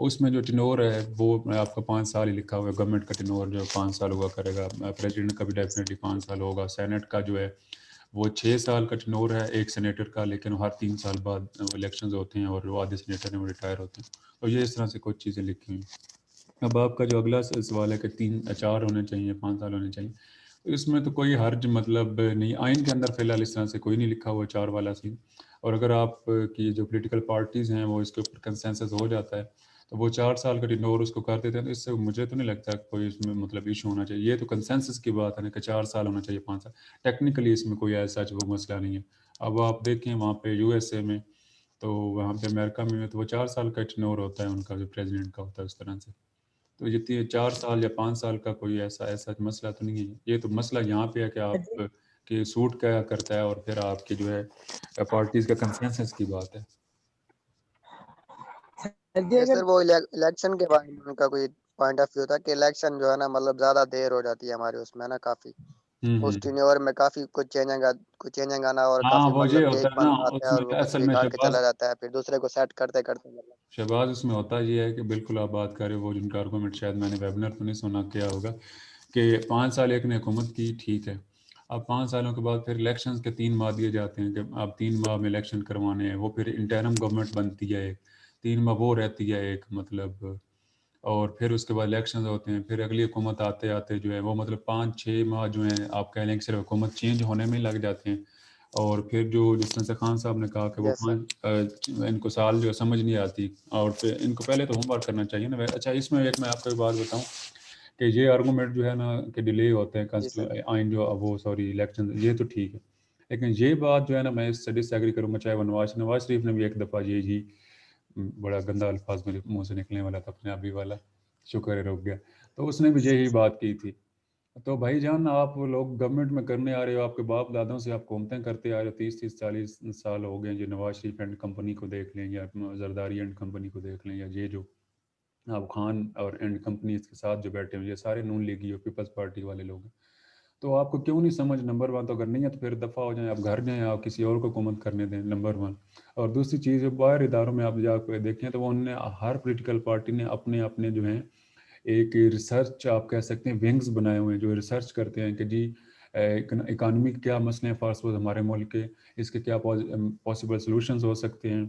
Speaker 3: اس میں جو ٹینور ہے وہ آپ کا 5 سال ہی لکھا ہوا ہے، گورنمنٹ کا ٹینور جو 5 سال ہوا کرے گا، پریزیڈنٹ کا بھی ڈیفینیٹلی 5 سال ہوگا، سینٹ کا جو ہے وہ 6 سال کا ٹینور ہے ایک سینیٹر کا، لیکن ہر 3 سال بعد الیکشنز ہوتے ہیں اور وہ آدھے سینیٹر ہیں وہ ریٹائر ہوتے ہیں، اور یہ اس طرح سے کچھ چیزیں لکھی ہوئی ہیں۔ اب آپ کا جو اگلا سوال ہے کہ 4 ہونے چاہیے 5 سال ہونے چاہیے، اس میں تو کوئی حرج مطلب نہیں، آئین کے اندر فی الحال اس طرح سے کوئی نہیں لکھا ہوا 4 والا سین، اور اگر آپ کی جو پولیٹیکل پارٹیز ہیں وہ اس کے اوپر کنسنسس ہو جاتا ہے تو وہ 4 سال کا ٹینور اس کو کر دیتے ہیں، تو اس سے مجھے تو نہیں لگتا کوئی اس میں مطلب ایشو ہونا چاہیے. یہ تو کنسنسس کی بات ہے نا کہ 4 سال ہونا چاہیے 5 سال، ٹیکنیکلی اس میں کوئی ایسا وہ مسئلہ نہیں ہے. اب آپ دیکھیں وہاں پہ یو ایس اے میں، تو وہاں پہ امریکہ میں تو وہ 4 سال کا ٹینور ہوتا ہے ان کا جو پریزیڈنٹ کا ہوتا ہے اس طرح سے. تو یہ 4 سال یا 5 سال کا کوئی ایسا مسئلہ تو نہیں ہے. یہ تو مسئلہ یہاں پہ ہے کہ آپ کی سوٹ کیا کرتا ہے، اور پھر آپ کی جو ہے پارٹیز کا کنسنسس کی بات ہے.
Speaker 8: سر وہ الیکشن کے بارے میں ان کا کوئی پوائنٹ آف ویو تھا کہ الیکشن جو ہے نا مطلب زیادہ دیر ہو جاتی ہے ہمارے اس میں نا، کافی اس ٹینیور میں کافی کچھ چینجنگ آنا، اور
Speaker 3: ہاں
Speaker 8: کافی
Speaker 3: وہ یہ
Speaker 8: مطلب
Speaker 3: ہوتا
Speaker 8: ایک
Speaker 3: ہے نا
Speaker 8: بند آتا
Speaker 3: اس
Speaker 8: ہے اور
Speaker 3: میں
Speaker 8: وہ کچھ
Speaker 3: اصل میں
Speaker 8: بگاڑ کے چلا جاتا ہے، پھر دوسرے کو سیٹ کرتے کرتے
Speaker 3: شہباز اس میں ہوتا یہ ہے کہ بالکل آپ بات کر رہے ہو، وہ جن کا آرگومنٹ شاید میں نے ویبنر تو نہیں سنا کیا ہوگا کہ 5 سال ایک نے حکومت کی، ٹھیک ہے، اب 5 سالوں کے بعد پھر الیکشنز کے 3 ماہ دیے جاتے ہیں کہ آپ 3 ماہ میں الیکشن کروانے ہیں، وہ پھر انٹرم گورنمنٹ بنتی ہے ایک 3 ماہ وہ رہتی ہے ایک مطلب، اور پھر اس کے بعد الیکشنز ہوتے ہیں، پھر اگلی حکومت آتے آتے جو ہے وہ مطلب 5-6 ماہ جو ہیں آپ کہہ لیں کہ صرف حکومت چینج ہونے میں لگ جاتے ہیں. اور پھر جو جس طرح سے خان صاحب نے کہا کہ وہ ان کو سال جو سمجھ نہیں آتی، اور پھر ان کو پہلے تو ہوم ورک کرنا چاہیے نا. اچھا اس میں ایک میں آپ کو بات بتاؤں کہ یہ آرگومنٹ جو ہے نا کہ ڈیلے ہوتے ہیں آئین جو وہ الیکشن، یہ تو ٹھیک ہے، لیکن یہ بات جو ہے نا میں اس سے ڈس ایگری کروں گا. چاہے وہ نواز شریف نے بھی ایک دفعہ یہ بڑا گندا الفاظ میرے منہ سے نکلنے والا تھا اپنے ابھی والا، شکر ہے رک گیا، تو اس نے بھی یہی بات کی تھی. تو بھائی جان آپ لوگ گورنمنٹ میں کرنے آ رہے ہو، آپ کے باپ دادوں سے آپ حکومتیں کرتے آ رہے ہو، 30-40 سال ہو گئے. جو نواز شریف اینڈ کمپنی کو دیکھ لیں، یا زرداری اینڈ کمپنی کو دیکھ لیں، یا یہ جو آپ خان اور اینڈ کمپنی اس کے ساتھ جو بیٹھے ہوئے، یہ سارے نون لیگی اور پیپلز پارٹی والے لوگ ہیں. تو آپ کو کیوں نہیں سمجھ؟ نمبر 1 تو اگر نہیں ہے تو پھر دفعہ ہو جائیں، آپ گھر جائیں، آپ کسی اور کو حکومت کرنے دیں، نمبر 1. اور دوسری چیز باہر اداروں میں آپ جا کے دیکھیں تو وہ انہوں نے ہر پولیٹیکل پارٹی نے اپنے جو ہیں ایک ریسرچ آپ کہہ سکتے ہیں ونگز بنائے ہوئے ہیں جو ریسرچ کرتے ہیں کہ جی اکانومی کے کیا مسئلے ہیں فار سپوز ہمارے ملک کے، اس کے کیا پاسبل سلوشنز ہو سکتے ہیں،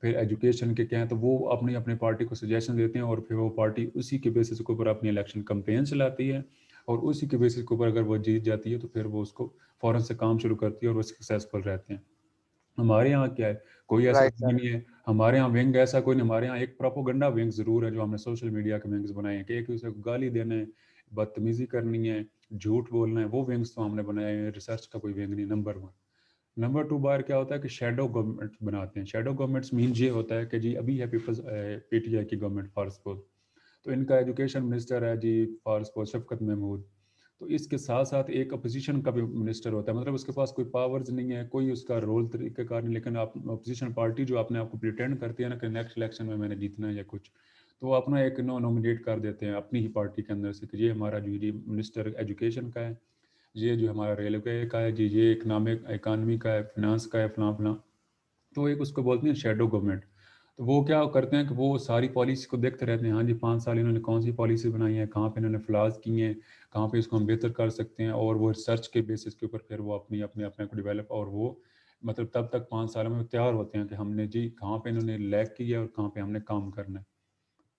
Speaker 3: پھر ایجوکیشن کے کیا ہیں. تو وہ اپنے پارٹی کو سجیشن دیتے ہیں، اور پھر وہ پارٹی اسی کے بیسس کے اوپر اپنی الیکشن کمپین چلاتی ہے، اور اسی کے بیسس کے اوپر اگر وہ جیت جاتی ہے تو پھر وہ اس کو فوراً سے کام شروع کرتی ہے اور وہ سکسیزفل رہتے ہیں. ہمارے یہاں کیا ہے، کوئی ایسا نہیں ہے. ہمارے یہاں ونگ ایسا کوئی نہیں. ہمارے یہاں ایک پروپوگنڈا ونگ ضرور ہے جو ہم نے سوشل میڈیا کے ونگز بنائے ہیں کہ ایک دوسرے کو گالی دینا ہے، بدتمیزی کرنی ہے، جھوٹ بولنا ہے، وہ ونگز تو ہم نے بنائے ہیں. ریسرچ کا کوئی ونگ نہیں. نمبر 1. نمبر 2 باہر کیا ہوتا ہے کہ شیڈو گورنمنٹ بناتے ہیں. شیڈو گورنمنٹس مین یہ ہوتا ہے کہ جی ابھی ہے پی ٹی آئی کی گورنمنٹ فار سپوز، تو ان کا ایجوکیشن منسٹر ہے جی فار سپوز شفقت محمود، تو اس کے ساتھ ساتھ ایک اپوزیشن کا بھی منسٹر ہوتا ہے، مطلب اس کے پاس کوئی پاورز نہیں ہے، کوئی اس کا رول طریقہ کار نہیں، لیکن آپ اپوزیشن پارٹی جو اپنے آپ کو پریٹینڈ کرتی ہے نا کہ نیکسٹ الیکشن میں نے جیتنا ہے یا کچھ، تو وہ اپنا ایک نومینیٹ کر دیتے ہیں اپنی ہی پارٹی کے اندر سے کہ یہ ہمارا جو منسٹر ایجوکیشن کا ہے، یہ جو ہمارا ریلوے کا ہے جی، یہ اکانومی کا ہے، فنانس کا ہے، فلاں فلاں. تو ایک اس کو بولتے ہیں شیڈو گورنمنٹ. تو وہ کیا کرتے ہیں کہ وہ ساری پالیسی کو دیکھتے رہتے ہیں، ہاں جی 5 سال انہوں نے کون سی پالیسی بنائی ہے، کہاں پہ انہوں نے فلاز کی ہیں، کہاں پہ اس کو ہم بہتر کر سکتے ہیں، اور وہ ریسرچ کے بیسس کے اوپر پھر وہ اپنے کو ڈیولپ، اور وہ مطلب تب تک 5 سالوں میں تیار ہوتے ہیں کہ ہم نے جی کہاں پہ انہوں نے لیک کیا ہے اور کہاں پہ ہم نے کام کرنا ہے.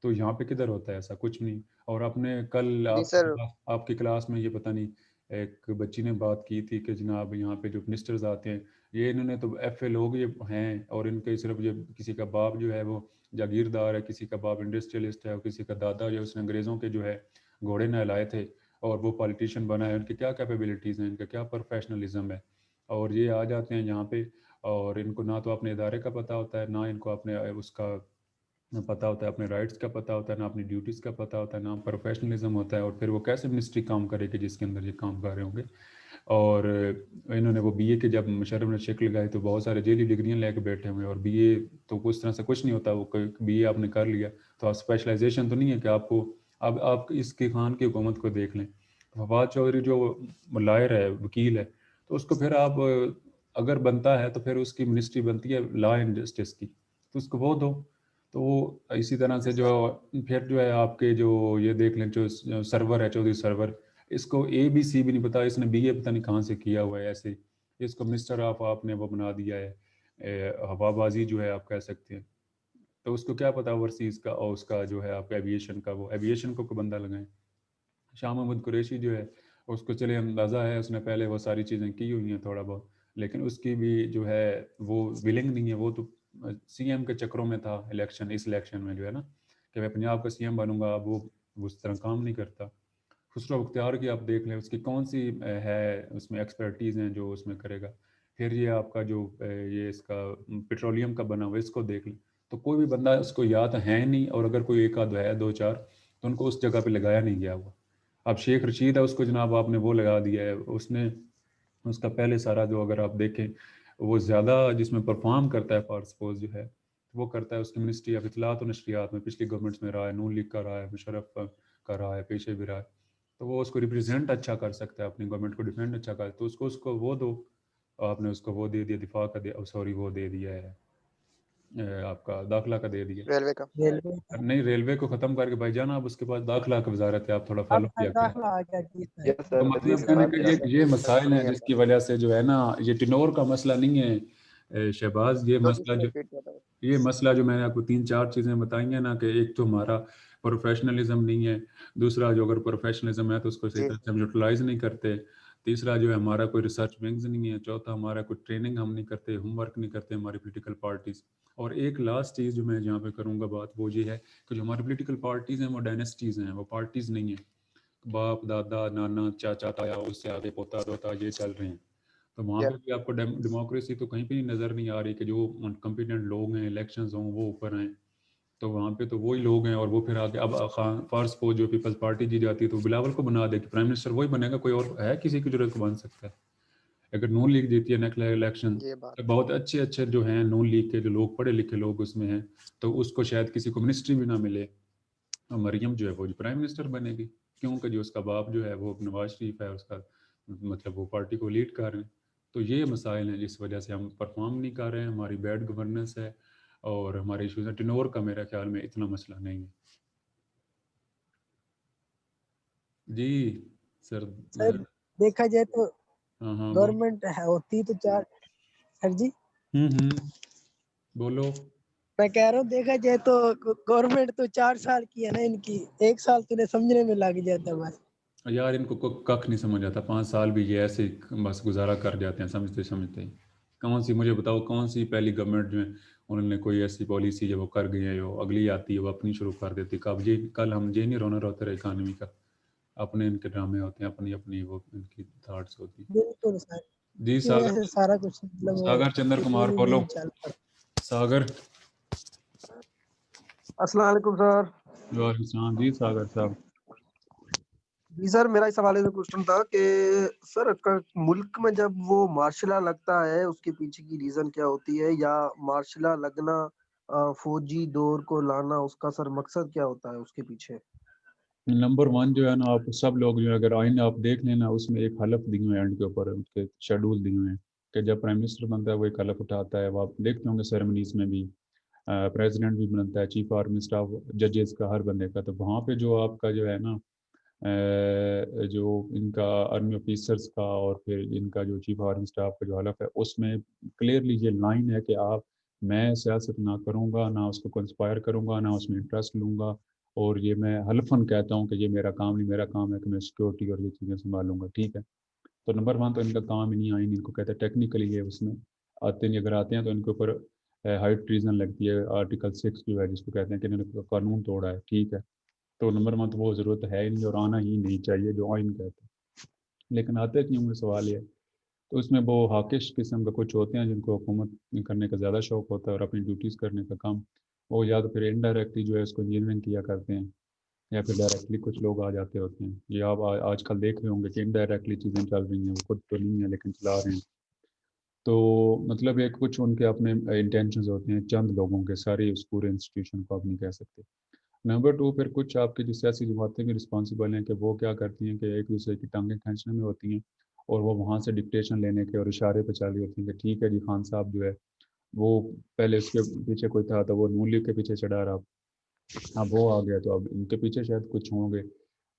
Speaker 3: تو یہاں پہ کدھر ہوتا ہے ایسا کچھ نہیں. اور آپ نے کل آپ کی کلاس میں یہ پتہ نہیں ایک بچی نے بات کی تھی کہ جناب یہاں پہ جو منسٹرز آتے ہیں یہ انہوں نے تو ایف اے لوگ یہ ہیں، اور ان کے صرف یہ کسی کا باپ جو ہے وہ جاگیردار ہے، کسی کا باپ انڈسٹریلسٹ ہے، اور کسی کا دادا جو اس نے انگریزوں کے جو ہے گھوڑے نہلائے تھے اور وہ پالیٹیشین بنا ہے. ان کی کیا کیپیبلٹیز ہیں، ان کا کیا پروفیشنلزم ہے، اور یہ آ جاتے ہیں یہاں پہ اور ان کو نہ تو اپنے ادارے کا پتہ ہوتا ہے، نہ ان کو اپنے اس کا پتہ ہوتا ہے، اپنے رائٹس کا پتہ ہوتا ہے، نہ اپنی ڈیوٹیز کا پتہ ہوتا ہے، نہ پروفیشنلزم ہوتا ہے. اور پھر وہ کیسے منسٹری کام کرے کہ جس کے اندر یہ کام کر رہے ہوں گے. اور انہوں نے وہ بی اے کے جب مشرف نے چیک لگائی تو بہت سارے جیلی ڈگریاں لے کے بیٹھے ہوئے ہیں، اور بی اے تو اس طرح سے کچھ نہیں ہوتا. وہ بی اے آپ نے کر لیا تو آپ اسپیشلائزیشن تو نہیں ہے کہ آپ کو اب آپ اس کی خان کی حکومت کو دیکھ لیں. فواد چودھری جو لائر ہے، وکیل ہے، تو اس کو پھر آپ اگر بنتا ہے تو پھر اس کی منسٹری بنتی ہے لا اینڈ جسٹس کی، تو اس کو وہ دو. تو وہ اسی طرح سے جو پھر جو ہے آپ کے جو یہ دیکھ لیں جو سرور ہے چودھری سرور، اس کو اے بی سی بھی نہیں پتا، اس نے بی اے پتہ نہیں کہاں سے کیا ہوا ہے. ایسے اس کو منسٹر آف آپ نے وہ بنا دیا ہے، ہوا بازی جو ہے آپ کہہ سکتے ہیں. تو اس کو کیا پتا اوورسیز کا اور اس کا جو ہے آپ کا ایویشن کا، وہ ایویشن کو بندہ لگائیں. شاہ محمود قریشی جو ہے اس کو چلے اندازہ ہے اس نے پہلے وہ ساری چیزیں کی ہوئی ہیں تھوڑا بہت، لیکن اس کی بھی جو ہے وہ ولنگ نہیں ہے. وہ تو سی ایم کے چکروں میں تھا اس الیکشن میں جو ہے نا کہ میں پنجاب کا سی ایم بنوں گا. اب وہ اس طرح کام نہیں کرتا. خسرو بختیار کی آپ دیکھ لیں اس کی کون سی ہے اس میں ایکسپرٹیز ہیں جو اس میں کرے گا. پھر یہ آپ کا جو یہ اس کا پیٹرولیم کا بنا ہوا اس کو دیکھ لیں تو کوئی بھی بندہ اس کو یاد ہے نہیں، اور اگر کوئی ایک آدھ ہے 2 4 تو ان کو اس جگہ پہ لگایا نہیں گیا ہوا. اب شیخ رشید ہے اس کو جناب آپ نے وہ لگا دیا ہے. اس نے اس کا پہلے سارا جو اگر آپ دیکھیں وہ زیادہ جس میں پرفارم کرتا ہے فار سپوز جو ہے وہ کرتا ہے اس کی منسٹری آف اطلاعات و نشریات میں پچھلی گورنمنٹس میں رہا ہے، نون لیگ کا رہا ہے، مشرف کا رہا ہے، پیشے بھی رہا ہے. تو وہ اس کو ریپرزینٹ اچھا کر سکتا ہے، اپنی گورنمنٹ کو ڈیفینڈ اچھا کر، تو اس کو وہ دو. آپ نے اس کو وہ دے دیا دفاع کا سوری وہ دے دیا ہے آپ کا داخلہ کا دے دیا.
Speaker 8: ریلوے کا.
Speaker 6: ریلوے
Speaker 3: نہیں ریلوے کو ختم کر کے بھائی جان آپ اس کے بعد داخلہ کا وزارت ہے، آپ تھوڑا
Speaker 6: اب
Speaker 3: فالو کیا کریں.
Speaker 6: داخلہ آ گیا جی سر.
Speaker 1: یس
Speaker 3: تو
Speaker 1: سر
Speaker 3: مطلب
Speaker 1: جی
Speaker 3: کہنے
Speaker 1: سر
Speaker 3: کا یہ مسائل ہیں جس کی وجہ سے جو ہے نا یہ ٹنور کا مسئلہ نہیں ہے شہباز. یہ مسئلہ جو میں نے آپ کو 3 4 چیزیں بتائی ہیں نا کہ ایک تو ہمارا پروفیشنلزم نہیں ہے، دوسرا جو اگر پروفیشنلزم ہے تو اس کو صحیح طرح سے ہم یوٹیلائز نہیں کرتے، تیسرا جو ہے ہمارا کوئی ریسرچ ونگز نہیں ہے، چوتھا ہمارا کوئی ٹریننگ ہم نہیں کرتے، ہوم ورک نہیں کرتے ہماری پولیٹیکل پارٹیز. اور ایک لاسٹ چیز جو میں جہاں پہ کروں گا بات وہ یہ ہے کہ جو ہماری پولیٹیکل پارٹیز ہیں وہ ڈائنسٹیز ہیں، وہ پارٹیز نہیں ہیں. باپ دادا نانا چاچا تایا اس سے آگے پوتا دوتا یہ چل رہے ہیں. تو وہاں پہ بھی آپ کو ڈیموکریسی تو کہیں پہ نہیں نظر نہیں آ رہی کہ جو کمپیٹنٹ لوگ ہیں الیکشنز ہوں وہ اوپر آئیں. تو وہاں پہ تو وہی لوگ ہیں اور وہ پھر آگے اب فارس کو جو پیپلز پارٹی جی جاتی ہے تو بلاول کو بنا دے کہ پرائم منسٹر وہی بنے گا، کوئی اور ہے کسی کی ضرورت کو بن سکتا ہے. اگر نون لیگ جیتی ہے نیکسٹ الیکشن بہت اچھے جو ہیں نون لیگ کے جو لوگ پڑھے لکھے لوگ اس میں ہیں تو اس کو شاید کسی کو منسٹری بھی نہ ملے، اور مریم جو ہے وہ پرائم منسٹر بنے گی کیونکہ جو اس کا باپ جو ہے وہ نواز شریف ہے، اس کا مطلب وہ پارٹی کو لیڈ کر رہے ہیں. تو یہ مسائل ہیں جس وجہ سے ہم پرفارم نہیں کر رہے ہیں، ہماری بیڈ گورننس ہے اور ہمارے ایشوز ہیں. ٹنور کا میرا خیال میں اتنا مسئلہ نہیں ہے. جی سر.
Speaker 6: سر دیکھا جائے تو
Speaker 3: ہاں ہاں
Speaker 6: گورنمنٹ ہوتی تو 4 سر جی
Speaker 3: بولو.
Speaker 6: میں کہہ رہا ہوں دیکھا جائے تو گورنمنٹ تو 4 سال کی ہے نا، ان کی 1 سال تو سمجھنے میں لگ جاتا بس.
Speaker 3: یار ان کو کخ نہیں سمجھ آتا، 5 سال بھی یہ ایسے بس گزارا کر جاتے ہیں سمجھتے ہی. کون سی مجھے بتاؤ کون سی پہلی گورنمنٹ جو ہے انہوں نے کوئی ایسی پالیسی جو وہ کر گئی ہے جو اگلی آتی ہے وہ اپنی شروع کر دیتی. کل ہم یہ نہیں رونا روتے رہے اکانومی کا، اپنے ان کے ڈرامے ہوتے ہیں، اپنی وہ ان کی تھاٹس ہوتی ہیں.
Speaker 6: بالکل سر
Speaker 3: جی
Speaker 6: کی وجہ سے سارا کچھ مطلب
Speaker 3: ساگر چندر کمار
Speaker 6: یقینی
Speaker 3: بولو.
Speaker 6: نہیں چل پڑا.
Speaker 3: ساگر.
Speaker 9: السلام علیکم سر.
Speaker 3: وعلیکم السلام. جی ساگر صاحب.
Speaker 9: جی سر میرا اس حوالے سے کوشچن تھا کہ سر ملک میں جب وہ مارشل لا لگتا ہے اس کے پیچھے کی ریزن کیا ہوتی ہے، یا مارشل لا لگنا فوجی دور کو لانا اس کا سر مقصد کیا ہوتا ہے اس کے پیچھے؟
Speaker 3: نمبر 1 جو ہے نا آپ سب لوگ جو اگر آئین آپ دیکھ لیں نا اس میں ایک حلف دی ہوئے ہیں اینڈ کے اوپر اس کے شیڈول دی ہوئے ہیں کہ جب پرائم منسٹر بنتا ہے وہ ایک حلف اٹھاتا ہے. وہ آپ دیکھتے ہوں گے سیریمنیز میں بھی پریزیڈنٹ بھی بنتا ہے، چیف آرمی اسٹاف ججز کا ہر بندے کا. تو وہاں پہ جو آپ کا جو ہے نا جو ان کا آرمی آفیسرس کا اور پھر ان کا جو چیف آرمی اسٹاف کا جو حلف ہے اس میں کلیئرلی یہ لائن ہے کہ میں سیاست نہ کروں گا، نہ اس کو کنسپائر کروں گا، نہ اس میں انٹرسٹ لوں گا، اور یہ میں حلفاً کہتا ہوں کہ یہ میرا کام نہیں، میرا کام ہے کہ میں سیکورٹی اور یہ چیزیں سنبھالوں گا. ٹھیک ہے. تو نمبر 1 تو ان کا کام ہی نہیں آئین ان کو کہتے ہیں ٹیکنیکلی یہ اس میں آتے نہیں. اگر آتے ہیں تو ان کے اوپر ہائی ٹریزن لگتی ہے، آرٹیکل 6 جو ہے جس کو کہتے ہیں کہ انہوں نے قانون توڑا ہے. ٹھیک ہے. تو نمبر 1 تو وہ ضرورت ہے نہیں اور آنا ہی نہیں چاہیے جو آئین کہتے ہیں. لیکن آتے کیوں گے سوال یہ تو اس میں وہ حاکش قسم کا کچھ ہوتے ہیں جن کو حکومت کرنے کا زیادہ شوق ہوتا ہے اور اپنی ڈیوٹیز کرنے کا کام وہ یا تو پھر انڈائریکٹلی جو ہے اس کو انجینئرنگ کیا کرتے ہیں یا پھر ڈائریکٹلی کچھ لوگ آ جاتے ہوتے ہیں. یہ آپ آج کل دیکھ رہے ہوں گے کہ انڈائریکٹلی چیزیں چل رہی ہیں، وہ خود تو نہیں ہیں لیکن چلا رہے ہیں. تو مطلب ایک کچھ ان کے اپنے انٹینشنز ہوتے ہیں چند لوگوں کے، سارے اس پورے انسٹیٹیوشن کو آپ نہیں کہہ سکتے. نمبر 2 پھر کچھ آپ کی جو سیاسی جماعتیں بھی رسپانسیبل ہیں کہ وہ کیا کرتی ہیں کہ ایک دوسرے کی ٹانگیں کھینچنے میں ہوتی ہیں اور وہ وہاں سے ڈکٹیشن لینے کے اور اشارے پہ چل رہی ہوتی ہیں کہ ٹھیک ہے جی خان صاحب جو ہے وہ پہلے اس کے پیچھے کوئی تھا تو وہ نون لیگ کے پیچھے چڑھا رہا، اب وہ آ گیا تو اب ان کے پیچھے شاید کچھ ہوں گے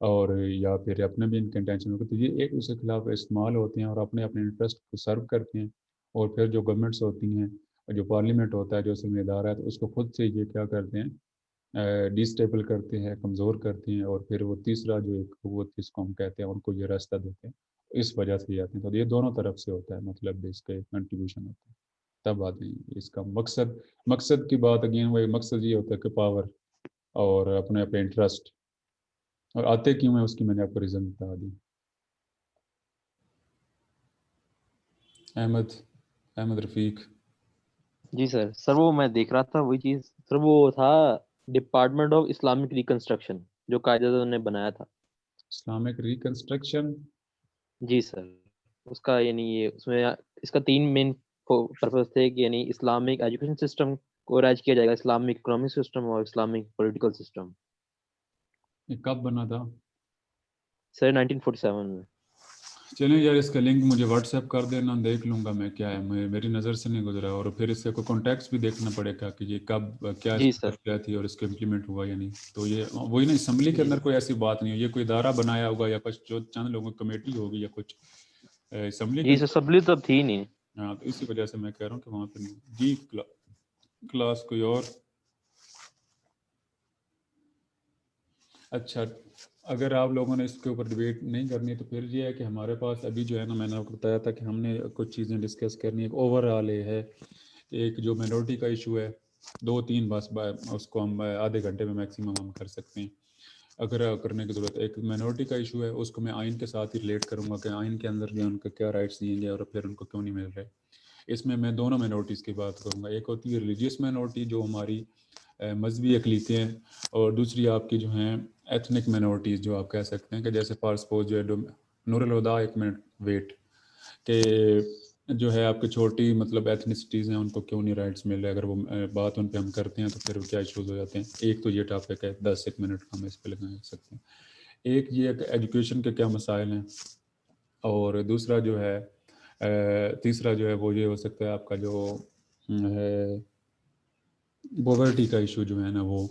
Speaker 3: اور یا پھر اپنے بھی ان کے انٹینشن ہوگا. تو یہ ایک دوسرے کے خلاف استعمال ہوتے ہیں اور اپنے انٹرسٹ کو سرو کرتے ہیں. اور پھر جو گورنمنٹس ہوتی ہیں جو پارلیمنٹ ہوتا ہے جو ذمہ دار ہے تو اس کو خود سے یہ کیا کرتے ہیں ڈیسٹیبل کرتے ہیں، کمزور کرتے ہیں، اور پھر وہ تیسرا جو ایک قوت جس کو ہم کہتے ہیں ان کو یہ راستہ دیتے ہیں، اس وجہ سے یہ آتے ہیں. تو یہ دونوں طرف سے ہوتا ہے، مطلب اس کا کنٹریبیوشن ہوتا ہے تب آتے ہیں. اس کا مقصد کی بات اگین وہ مقصد یہ ہوتا ہے کہ پاور اور اپنے انٹرسٹ، اور آتے کیوں ہیں اس کی میں نے آپ کو ریزن بتا دی. احمد رفیق.
Speaker 7: جی سر وہ میں دیکھ رہا تھا وہی چیز سر، وہ تھا ڈپارٹمنٹ آف اسلامک ریکنسٹرکشن جو قائد اعظم نے بنایا تھا.
Speaker 3: Islamic reconstruction.
Speaker 7: جی سر اس کا یعنی یہ اس میں اس کا 3 مین پرپز تھے کہ یعنی اسلامک ایجوکیشن سسٹم کو رائج کیا جائے گا، اسلامک اکنامک سسٹم اور اسلامک پولیٹیکل سسٹم.
Speaker 3: یہ کب بنا تھا؟
Speaker 7: سر 1947 میں.
Speaker 3: چلیں یار اس کا لنک مجھے واٹس ایپ کر دینا، دیکھ لوں گا میں کیا ہے، میری نظر سے نہیں گزرا. اور پھر اس سے کوئی کانٹیکٹس بھی دیکھنا پڑے گا کہ یہ کب کیا
Speaker 7: جی سر.
Speaker 3: کیا تھی اور اس کو امپلیمنٹ ہوا یا نہیں. تو یہ وہی نا، اسمبلی کے اندر کوئی ایسی بات نہیں ہے، یہ کوئی ادارہ بنایا ہوگا یا کچھ جو چند لوگوں کی کمیٹی ہوگی یا کچھ اسمبلی
Speaker 7: جی سر اسمبلی تو اب تھی نہیں.
Speaker 3: ہاں تو اسی وجہ سے میں کہہ رہا ہوں کہ وہاں پہ نہیں. جی کلاس کوئی اور؟ اچھا اگر آپ لوگوں نے اس کے اوپر ڈبیٹ نہیں کرنی تو پھر یہ ہے کہ ہمارے پاس ابھی جو ہے نا، میں نے آپ کو بتایا تھا کہ ہم نے کچھ چیزیں ڈسکس کرنی ہے. ایک اوور آل یہ ہے، ایک جو مائنورٹی کا ایشو ہے، 2-3 بس اس کو ہم آدھے گھنٹے میں میکسیمم ہم کر سکتے ہیں اگر کرنے کی ضرورت ہے. ایک مائنورٹی کا ایشو ہے، اس کو میں آئین کے ساتھ ہی ریلیٹ کروں گا کہ آئین کے اندر جو ان کا کیا رائٹس دیے گئے اور پھر ان کو کیوں نہیں مل رہے. اس میں دونوں مائنورٹیز کی بات کروں گا. ایک ہوتی ہے ریلیجیس مائنورٹی جو ہماری مذہبی اقلیتیں ہیں، اور دوسری آپ کی جو ہیں ایتھنک مائنورٹیز جو آپ کہہ سکتے ہیں کہ جیسے فار سپوز جو ہے نور الہدا 1 منٹ ویٹ کہ جو ہے آپ کی چھوٹی مطلب ایتھنسٹیز ہیں ان کو کیوں نہیں رائٹس مل رہے. اگر وہ بات ان پہ ہم کرتے ہیں تو پھر کیا ایشوز ہو جاتے ہیں. ایک تو یہ ٹاپک ہے، 10 منٹ ہم اس پہ لگا سکتے ہیں. ایک یہ کہ ایجوکیشن کے کیا مسائل ہیں، اور دوسرا جو ہے تیسرا جو ہے وہ یہ ہو سکتا ہے آپ کا جو ہے پاورٹی کا ایشو جو ہے نا وہ.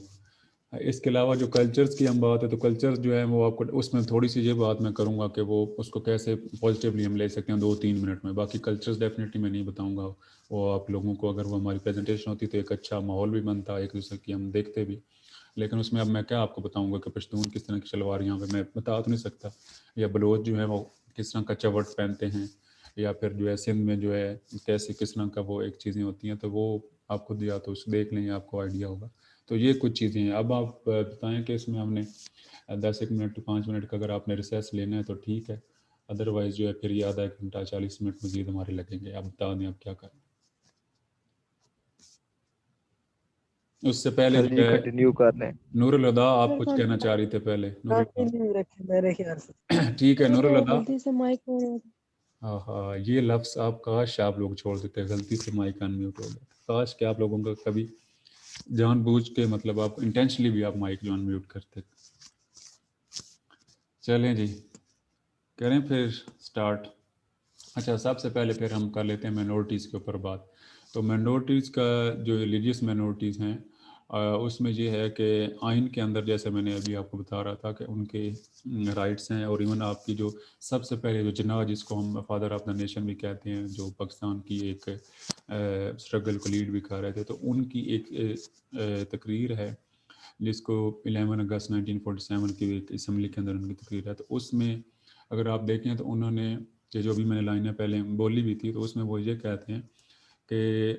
Speaker 3: اس کے علاوہ جو کلچرز کی ہم بات ہے تو کلچرز جو ہے وہ آپ کو اس میں تھوڑی سی یہ بات میں کروں گا کہ وہ اس کو کیسے پازیٹیولی ہم لے سکتے ہیں 2-3 منٹ میں. باقی کلچرز ڈیفینیٹلی میں نہیں بتاؤں گا، وہ آپ لوگوں کو اگر وہ ہماری پریزنٹیشن ہوتی تو ایک اچھا ماحول بھی بنتا، ایک دوسرے کی ہم دیکھتے بھی. لیکن اس میں اب میں کیا آپ کو بتاؤں گا کہ پشتون کس طرح کی شلوار یہاں پہ میں بتا تو نہیں سکتا، یا بلوچ جو ہے وہ کس طرح کا چوٹ پہنتے ہیں، یا پھر جو ہے سندھ میں جو ہے کیسے کس طرح کا وہ ایک چیزیں ہوتی ہیں. تو وہ آپ خود یا تو اس دیکھ لیں یا آپ کو آئیڈیا ہوگا. تو یہ کچھ چیزیں ہیں. اب آپ بتائیں کہ اس میں ہم نے 10 منٹ 5 منٹ کا اگر آپ نے ریسیس لینا ہے تو ٹھیک ہے، ادروائز جو ہے پھر یہ آدھا 1 گھنٹہ 40 منٹ مزید ہمارے لگیں گے. آپ بتا دیں اب کیا کریں. اس سے پہلے
Speaker 1: سر
Speaker 3: جو
Speaker 1: جی
Speaker 3: ہے
Speaker 1: کنٹینیو کر لیں.
Speaker 3: نور الہدا آپ کچھ کہنا چاہ رہی تھے پہلے. نور
Speaker 6: کنٹینیو رکھیں میرے خیال سے.
Speaker 3: الہدا ٹھیک ہے. نور الہدا.
Speaker 4: غلطی سے مائک
Speaker 3: ہاں ہاں یہ لفظ آپ کاش آپ لوگ چھوڑ دیتے، غلطی سے مائک ان میوٹ ہو گیا. کاش کہ آپ لوگوں کا کبھی جان بوجھ کے مطلب آپ انٹینشنلی بھی آپ مائک جو ان میوٹ کرتے. چلیں جی کریں پھر سٹارٹ. اچھا سب سے پہلے پھر ہم کر لیتے ہیں مائنورٹیز کے اوپر بات. تو مائنورٹیز کا جو ریلیجیس مائنورٹیز ہیں اس میں یہ ہے کہ آئین کے اندر جیسے میں نے ابھی آپ کو بتا رہا تھا کہ ان کے رائٹس ہیں، اور ایون آپ کی جو سب سے پہلے جو جناح جس کو ہم فادر آف دا نیشن بھی کہتے ہیں، جو پاکستان کی ایک اسٹرگل کو لیڈ بھی کر رہے تھے، تو ان کی ایک تقریر ہے جس کو 11 اگست 1947 کی ایک اسمبلی کے اندر ان کی تقریر ہے. تو اس میں اگر آپ دیکھیں تو انہوں نے جو بھی میں نے لائنیں پہلے بولی بھی تھی، تو اس میں وہ یہ کہتے ہیں کہ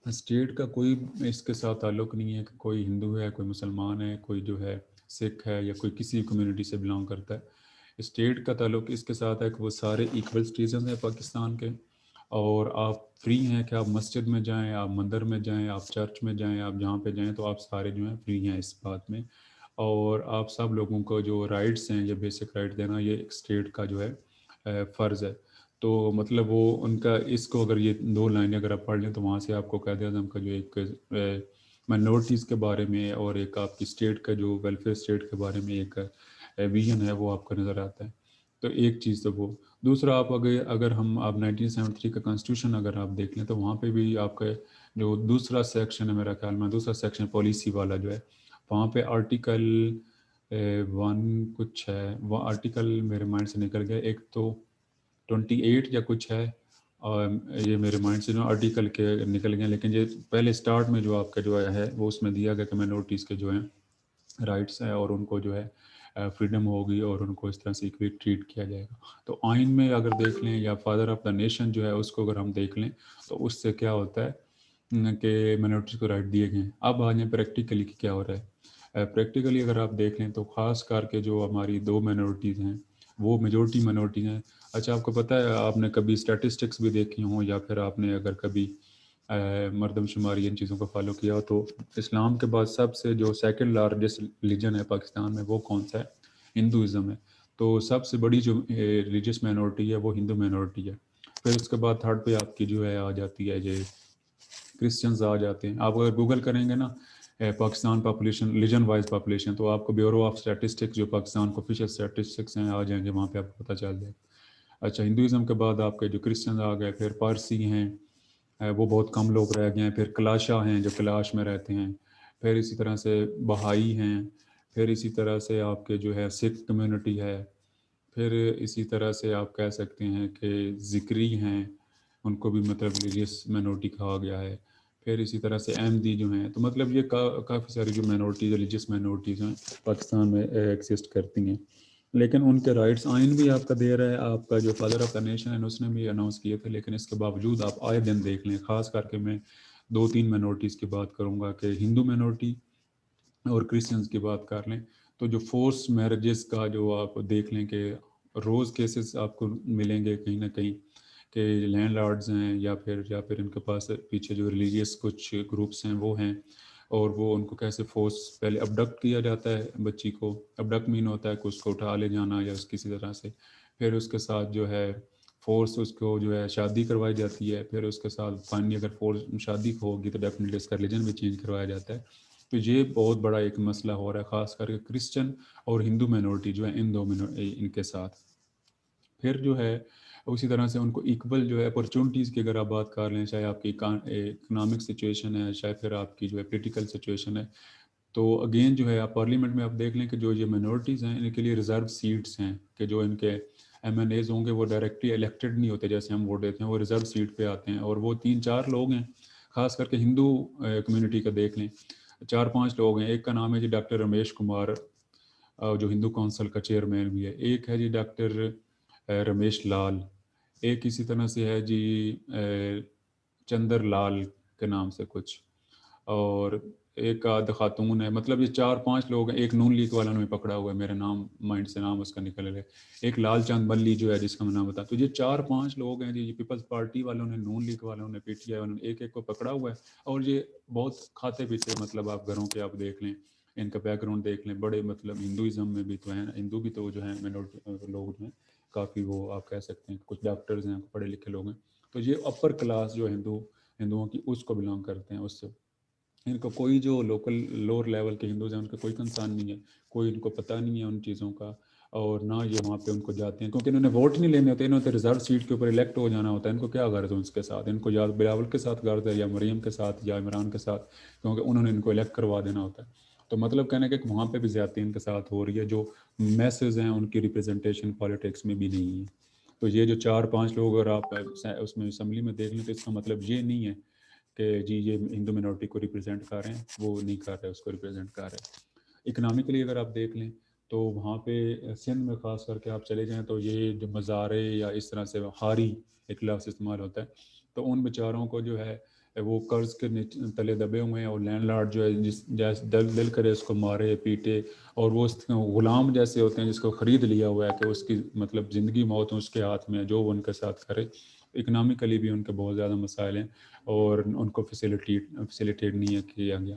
Speaker 3: اسٹیٹ کا کوئی اس کے ساتھ تعلق نہیں ہے کہ کوئی ہندو ہے، کوئی مسلمان ہے، کوئی جو ہے سکھ ہے، یا کوئی کسی کمیونٹی سے بلانگ کرتا ہے. اسٹیٹ کا تعلق اس کے ساتھ ہے کہ وہ سارے ایکول سٹیزن ہیں پاکستان کے، اور آپ فری ہیں کہ آپ مسجد میں جائیں، آپ مندر میں جائیں، آپ چرچ میں جائیں، آپ جہاں پہ جائیں تو آپ سارے جو ہیں فری ہیں اس بات میں. اور آپ سب لوگوں کو جو رائٹس ہیں، یہ بیسک رائٹ دینا یہ ایک اسٹیٹ کا جو ہے فرض ہے. تو مطلب وہ ان کا اس کو اگر یہ 2 لائنیں اگر آپ پڑھ لیں تو وہاں سے آپ کو قائد اعظم کا جو ایک مائنورٹیز کے بارے میں اور ایک آپ کی اسٹیٹ کا جو ویلفیئر اسٹیٹ کے بارے میں ایک ویژن ہے وہ آپ کو نظر آتا ہے. تو ایک چیز تو وہ. دوسرا آپ اگر ہم آپ 1973 کا کانسٹیٹیوشن اگر آپ دیکھ لیں تو وہاں پہ بھی آپ کا جو دوسرا سیکشن ہے، میرا خیال میں دوسرا سیکشن پالیسی والا جو ہے، وہاں پہ آرٹیکل 1 کچھ ہے، وہ آرٹیکل میرے مائنڈ سے نکل گیا، ایک تو 28 یا کچھ ہے، اور یہ میرے مائنڈ سے جو آرٹیکل کے نکل گئے، لیکن یہ پہلے سٹارٹ میں جو آپ کا جو ہے وہ اس میں دیا گیا کہ مائنورٹیز کے جو ہیں رائٹس ہیں اور ان کو جو ہے فریڈم ہوگی اور ان کو اس طرح سے اکولی ٹریٹ کیا جائے گا. تو آئین میں اگر دیکھ لیں یا فادر آف دا نیشن جو ہے اس کو اگر ہم دیکھ لیں تو اس سے کیا ہوتا ہے کہ مائنورٹیز کو رائٹ دیے گئے ہیں. اب آ جائیں پریکٹیکلی کیا ہو رہا ہے. پریکٹیکلی اگر آپ دیکھ لیں تو خاص کر کے جو ہماری 2 مائنورٹیز ہیں وہ میجورٹی مائنورٹیز ہیں. اچھا آپ کو پتہ ہے، آپ نے کبھی اسٹیٹسٹکس بھی دیکھی ہوں یا پھر آپ نے اگر کبھی مردم شماری ان چیزوں کو فالو کیا ہو تو اسلام کے بعد سب سے جو سیکنڈ لارجسٹ ریلیجن ہے پاکستان میں وہ کون سا ہے؟ ہندوازم ہے. تو سب سے بڑی جو ریلیجیس مائنورٹی ہے وہ ہندو مائنورٹی ہے. پھر اس کے بعد تھرڈ پہ آپ کی جو ہے آ جاتی ہے یہ کرسچنز آ جاتے ہیں. آپ اگر گوگل کریں گے نا Pakistan population religion wise population تو آپ کو بیورو آف اسٹیٹسٹکس جو پاکستان کو آفیشیل اسٹیٹسٹکس ہیں آ جائیں گے، وہاں پہ آپ کو پتہ چل جائے گا. اچھا ہندوازم کے بعد آپ کے جو کرسچنز آ گئے، پھر پارسی ہیں وہ بہت کم لوگ رہ گئے ہیں، پھر کلاشا ہیں جو کلاش میں رہتے ہیں، پھر اسی طرح سے بہائی ہیں، پھر اسی طرح سے آپ کے جو ہے سکھ کمیونٹی ہے، پھر اسی طرح سے آپ کہہ سکتے ہیں کہ ذکری ہیں، ان کو بھی مطلب ریلیجیس مائنورٹی کہا گیا ہے. پھر اسی طرح سے احمدی جو ہیں. تو مطلب یہ کافی ساری جو مائنورٹیز ریلیجیس مائنورٹیز ہیں پاکستان میں ایگزسٹ کرتی ہیں. لیکن ان کے رائٹس آئین بھی آپ کا دے رہا ہے، آپ کا جو فادر آف دا نیشن ہے اس نے بھی اناؤنس کیے تھے. لیکن اس کے باوجود آپ آئے دن دیکھ لیں، خاص کر کے میں 2-3 مائنورٹیز کی بات کروں گا کہ ہندو مائنورٹی اور کرسچنز کی بات کر لیں تو جو فورس میرجز کا جو آپ دیکھ لیں کہ روز کیسز آپ کو ملیں گے کہیں نہ کہیں کہ لینڈ لارڈز ہیں یا پھر ان کے پاس پیچھے جو ریلیجیس کچھ گروپس ہیں وہ ہیں، اور وہ ان کو کیسے فورس پہلے ابڈکٹ کیا جاتا ہے بچی کو. ابڈکٹ مین ہوتا ہے کہ اس کو اٹھا لے جانا یا اس کسی طرح سے، پھر اس کے ساتھ جو ہے فورس اس کو جو ہے شادی کروائی جاتی ہے، پھر اس کے ساتھ فائنلی اگر فورس شادی ہوگی تو ڈیفینیٹلی اس کا ریلیجن بھی چینج کروایا جاتا ہے. تو یہ بہت بڑا ایک مسئلہ ہو رہا ہے خاص کر کے کرسچن اور ہندو مائنورٹی جو ہے ان کے ساتھ. پھر جو ہے اسی طرح سے ان کو ایکول جو ہے اپرچونٹیز کی اگر آپ بات کر لیں، چاہے آپ کی اکنامک سچویشن ہے، چاہے پھر آپ کی جو ہے پولیٹیکل سچویشن ہے، تو اگین جو ہے آپ پارلیمنٹ میں آپ دیکھ لیں کہ جو یہ مائنورٹیز ہیں ان کے لیے ریزرو سیٹس ہیں کہ جو ان کے ایم این ایز ہوں گے وہ ڈائریکٹلی الیکٹڈ نہیں ہوتے جیسے ہم ووٹ دیتے ہیں، وہ ریزرو سیٹ پہ آتے ہیں. اور وہ 3-4 لوگ ہیں، خاص کر کے ہندو کمیونٹی کا دیکھ لیں 4-5 لوگ ہیں. ایک کا نام ہے جی ڈاکٹر رمیش کمار جو ہندو کونسل کا چیئرمین بھی ہے. ایک ہے جی ڈاکٹر رمیش لال. ایک اسی طرح سے ہے جی چندر لال کے نام سے کچھ، اور ایک آدھ خاتون ہے. مطلب یہ 4-5 لوگ ہیں. ایک نون لیگ والوں نے پکڑا ہوا ہے، میرے نام مائنڈ سے نام اس کا نکل گیا. ایک لال چاند ملی جو ہے جس کا میں نام بتا. تو یہ 4-5 لوگ ہیں جی پیپلز پارٹی والوں نے، نون لیگ والوں نے، پی ٹی آئی والوں نے ایک کو پکڑا ہوا ہے. اور یہ بہت کھاتے پیتے، مطلب آپ گھروں کے آپ دیکھ لیں ان کا بیک گراؤنڈ دیکھ لیں، بڑے مطلب ہندوازم میں بھی تو ہیں، ہندو بھی تو جو ہیں مائنورٹی لوگ ہیں کافی، وہ آپ کہہ سکتے ہیں کچھ ڈاکٹرز ہیں، پڑھے لکھے لوگ ہیں. تو یہ اپر کلاس جو ہندوؤں کی اس کو بلانگ کرتے ہیں. اس سے ان کو کوئی جو لوکل لوور لیول کے ہندوز ہیں ان کا کوئی کنسرن نہیں ہے، کوئی ان کو پتہ نہیں ہے ان چیزوں کا، اور نہ یہ وہاں پہ ان کو جاتے ہیں کیونکہ انہوں نے ووٹ نہیں لینے ہوتے. انہوں نے ریزرو سیٹ کے اوپر الیکٹ ہو جانا ہوتا ہے. ان کو کیا غرض ہے اس کے ساتھ؟ ان کو یا بلاول کے ساتھ غرض ہے یا مریم کے ساتھ یا عمران کے ساتھ، کیونکہ انہوں نے ان کو الیکٹ کروا دینا ہوتا ہے. تو مطلب کہنے کہ وہاں پہ بھی زیادتی ان کے ساتھ ہو رہی ہے، جو میسز ہیں ان کی ریپرزنٹیشن پالیٹکس میں بھی نہیں ہے. تو یہ جو 4-5 لوگ اگر آپ اس میں اسمبلی میں دیکھ لیں تو اس کا مطلب یہ نہیں ہے کہ جی یہ ہندو مائنورٹی کو ریپرزینٹ کر رہے ہیں، وہ نہیں کر رہے، اس کو ریپرزینٹ کر رہے ہیں. اکنامکلی اگر آپ دیکھ لیں تو وہاں پہ سندھ میں خاص کر کے آپ چلے جائیں تو یہ جو مزارے یا اس طرح سے ہاری ایک لفظ استعمال ہوتا ہے، تو ان بیچاروں کو جو ہے وہ قرض کے تلے دبے ہوئے ہیں، اور لینڈ لارڈ جو ہے جس دل کرے اس کو مارے پیٹے، اور وہ غلام جیسے ہوتے ہیں جس کو خرید لیا ہوا ہے کہ اس کی مطلب زندگی موت اس کے ہاتھ میں، جو وہ ان کے ساتھ کرے. اکنامکلی بھی ان کے بہت زیادہ مسائل ہیں اور ان کو فیسیلیٹیٹ نہیں ہے کیا گیا.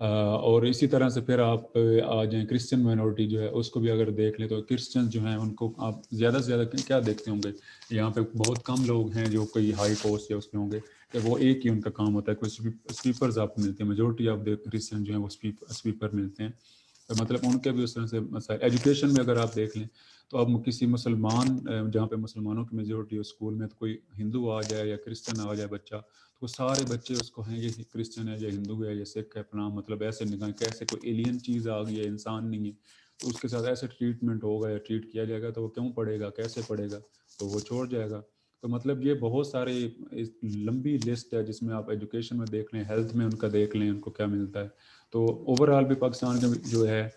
Speaker 3: اور اسی طرح سے پھر آپ آ جائیں کرسچن مائنورٹی جو ہے اس کو بھی اگر دیکھ لیں تو کرسچن جو ہیں ان کو آپ زیادہ سے زیادہ کیا دیکھتے ہوں گے، یہاں پہ بہت کم لوگ ہیں جو کوئی ہائی پوسٹ یا اس میں ہوں گے کہ وہ ایک ہی ان کا کام ہوتا ہے. کوئی اسپیپرز آپ ملتے ہیں، میجورٹی آف کرسچن جو ہیں وہ اسپیپر ملتے ہیں. تو مطلب ان کے بھی اس طرح سے مسائل. ایجوکیشن میں اگر آپ دیکھ لیں تو اب کسی مسلمان جہاں پہ مسلمانوں کی میجورٹی ہو اسکول میں، تو کوئی ہندو آ جائے یا کرسچن آ جائے بچہ، تو وہ سارے بچے اس کو ہیں یہ کرسچن ہے یا ہندو ہے یا سکھ ہے اپنا مطلب ایسے نگاہ کیسے کوئی ایلین چیز آ گئی ہے، انسان نہیں ہے، تو اس کے ساتھ ایسے ٹریٹمنٹ ہوگا یا ٹریٹ کیا جائے گا. تو وہ کیوں پڑھے گا، کیسے پڑھے گا، تو وہ چھوڑ جائے گا. تو مطلب یہ بہت سارے لمبی لسٹ ہے جس میں آپ ایجوکیشن میں دیکھ لیں, ہیلتھ میں ان کا دیکھ لیں ان کو کیا ملتا ہے. تو اوور آل بھی پاکستان کا جو ہے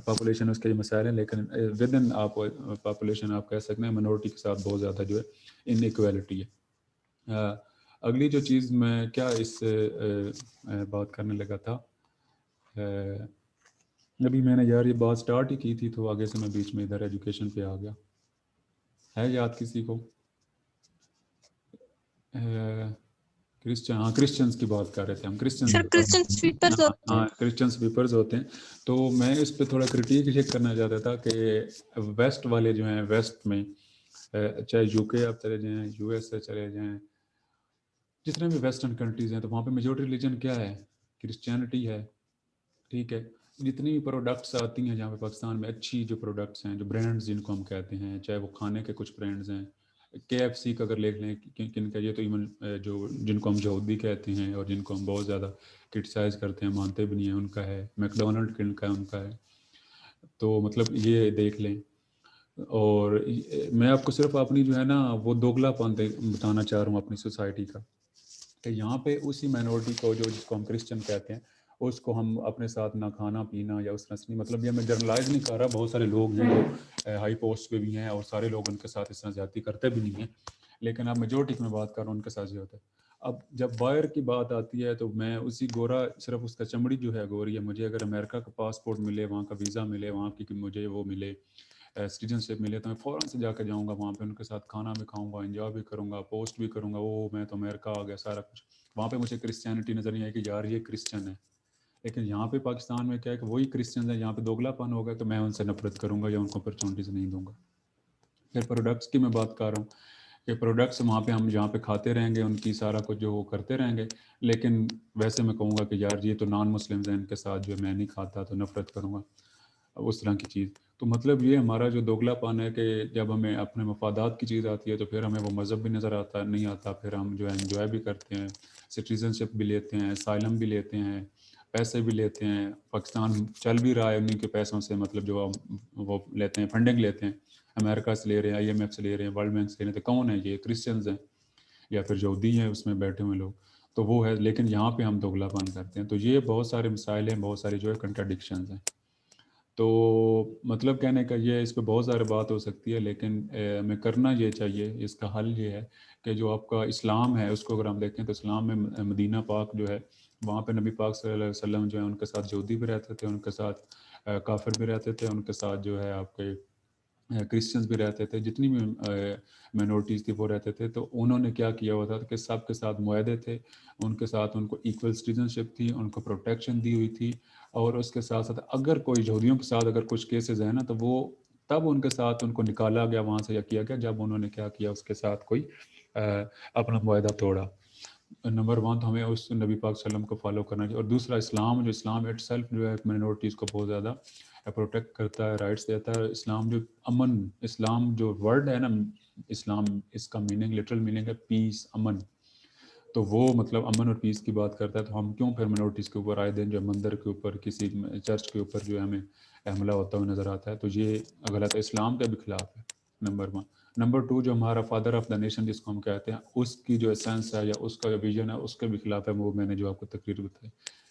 Speaker 3: پاپولیشن اس کے مسائل ہیں, لیکن ود ان آپ پاپولیشن آپ کہہ سکتے ہیں منورٹی کے ساتھ بہت زیادہ جو ہے ان ایکویلٹی ہے. اگلی جو چیز میں کیا اس سے بات کرنے لگا تھا, ابھی میں نے یار یہ بات سٹارٹ ہی کی تھی تو آگے سے میں بیچ میں ادھر ایجوکیشن پہ آ گیا. ہے یاد کسی کو؟ کرسچنز کی بات کر رہے تھے ہم. کرسچن سویپرز ہوتے ہیں. تو میں اس پہ تھوڑا کرٹیک چیک کرنا چاہتا تھا کہ ویسٹ والے جو ہیں, ویسٹ میں چاہے یو کے آپ چلے جائیں, یو ایس اے چلے جائیں, جتنے بھی ویسٹرن کنٹریز ہیں, تو وہاں پہ میجورٹی ریلیجن کیا ہے؟ کرسچینٹی ہے. ٹھیک ہے, جتنی بھی پروڈکٹس آتی ہیں جہاں پہ پاکستان میں اچھی جو پروڈکٹس ہیں, جو برانڈز جن کو ہم کہتے ہیں, چاہے وہ کھانے کے کچھ برانڈز ہیں, KFC کا اگر دیکھ لیں کن کا, یہ تو ایون جو جن کو ہم یہودی کہتے ہیں اور جن کو ہم بہت زیادہ کرٹیسائز کرتے ہیں, مانتے بھی نہیں ہیں, ان کا ہے. میکڈونلڈ کن کا, ان کا ہے. تو مطلب یہ دیکھ لیں. اور میں آپ کو صرف اپنی جو ہے نا وہ دوگلا پن بتانا چاہ رہا ہوں اپنی سوسائٹی کا, کہ یہاں پہ اسی مائنورٹی کو جو جس کو ہم کرسچن کہتے ہیں اس کو ہم اپنے ساتھ نہ کھانا پینا یا اس طرح سے نہیں, مطلب یہ میں جرنلائز نہیں کر رہا, بہت سارے لوگ ہیں جو ہائی پوسٹ پہ بھی ہیں اور سارے لوگ ان کے ساتھ اس طرح زیادتی کرتے بھی نہیں ہیں, لیکن اب میجورٹی میں بات کر رہا ہوں ان کے ساتھ یہ ہوتا ہے. اب جب بائر کی بات آتی ہے تو میں اسی گورا, صرف اس کا چمڑی جو ہے گوری ہے, مجھے اگر امریکہ کا پاسپورٹ ملے, وہاں کا ویزا ملے, وہاں کی مجھے وہ ملے, سٹیزن شپ ملے, تو میں فوراً سے جا کے جاؤں گا وہاں پہ, ان کے ساتھ کھانا بھی کھاؤں گا, انجوائے بھی کروں گا, پوسٹ بھی کروں گا, وہ میں تو امریکہ آ گیا سارا کچھ. وہاں پہ مجھے کرسچینٹی نظر نہیں آئی کہ یار یہ کرسچن ہے. لیکن یہاں پہ پاکستان میں کیا ہے کہ وہی کرسچنز ہیں, یہاں پہ دوگلا پن ہوگا تو میں ان سے نفرت کروں گا یا ان کو اپرچونیٹیز نہیں دوں گا. پھر پروڈکٹس کی میں بات کر رہا ہوں کہ پروڈکٹس وہاں پہ ہم جہاں پہ کھاتے رہیں گے, ان کی سارا کچھ جو وہ کرتے رہیں گے, لیکن ویسے میں کہوں گا کہ یار یہ تو نان مسلمز ہیں, ان کے ساتھ جو میں نہیں کھاتا تو نفرت کروں گا, اس طرح کی چیز. تو مطلب یہ ہمارا جو دوگلا پن ہے کہ جب ہمیں اپنے مفادات کی چیز آتی ہے تو پھر ہمیں وہ مذہب بھی نظر آتا نہیں آتا, پھر ہم جو ہے انجوائے بھی کرتے ہیں, سٹیزن شپ بھی لیتے ہیں, اسائلم بھی لیتے ہیں, پیسے بھی لیتے ہیں. پاکستان چل بھی رہا ہے انہیں کے پیسوں سے, مطلب جو وہ لیتے ہیں, فنڈنگ لیتے ہیں, امریکہ سے لے رہے ہیں, IMF سے لے رہے ہیں, ورلڈ بینک سے لے رہے ہیں. تو کون ہے یہ؟ کرسچنز ہیں یا پھر یہودی ہیں اس میں بیٹھے ہوئے لوگ, تو وہ ہے. لیکن یہاں پہ ہم دوگلا پن کرتے ہیں. تو یہ بہت سارے مسائل ہیں, بہت ساری جو ہے کنٹراڈکشنز ہیں. تو مطلب کہنے کا یہ, اس پہ بہت سارے بات ہو سکتی ہے, لیکن ہمیں کرنا یہ چاہیے, اس کا حل یہ ہے کہ جو آپ کا اسلام ہے اس کو اگر ہم دیکھیں تو اسلام میں مدینہ پاک جو ہے, وہاں پہ نبی پاک صلی اللہ علیہ وسلم جو ہے ان کے ساتھ یہودی بھی رہتے تھے, ان کے ساتھ کافر بھی رہتے تھے, ان کے ساتھ جو ہے آپ کے کرسچنز بھی رہتے تھے, جتنی بھی مائنورٹیز تھی وہ رہتے تھے. تو انہوں نے کیا کیا ہوا تھا کہ سب کے ساتھ معاہدے تھے, ان کے ساتھ ان کو ایکول سٹیزن شپ تھی, ان کو پروٹیکشن دی ہوئی تھی. اور اس کے ساتھ ساتھ اگر کوئی یہودیوں کے ساتھ اگر کچھ کیسز ہیں نا, تو وہ تب ان کے ساتھ ان کو نکالا گیا وہاں سے یا کیا گیا جب انہوں نے کیا کیا, اس کے ساتھ کوئی اپنا معاہدہ توڑا. نمبر 1 تو ہمیں اس نبی پاک صلی اللہ علیہ وسلم کو فالو کرنا چاہیے. اور دوسرا اسلام, جو اسلام اٹ سیلف جو ہے مائنورٹیز کو بہت زیادہ پروٹیکٹ کرتا ہے, رائٹس دیتا ہے. اسلام جو امن, اسلام جو ورڈ ہے نا اسلام, اس کا میننگ لٹرل میننگ ہے پیس, امن. تو وہ مطلب امن اور پیس کی بات کرتا ہے. تو ہم کیوں پھر مائنورٹیز کے اوپر آئے دن جو مندر کے اوپر, کسی چرچ کے اوپر جو ہے ہمیں حملہ ہوتا ہوا نظر آتا ہے, تو یہ غلط ہے, اسلام کے بھی خلاف ہے. نمبر 1. نمبر 2, جو ہمارا فادر آف دا نیشن جس کو ہم کہتے ہیں, اس کی جو اسینس ہے یا اس کا جو ویژن ہے اس کے بھی خلاف ہے, وہ میں نے جو آپ کو تقریر بتائی.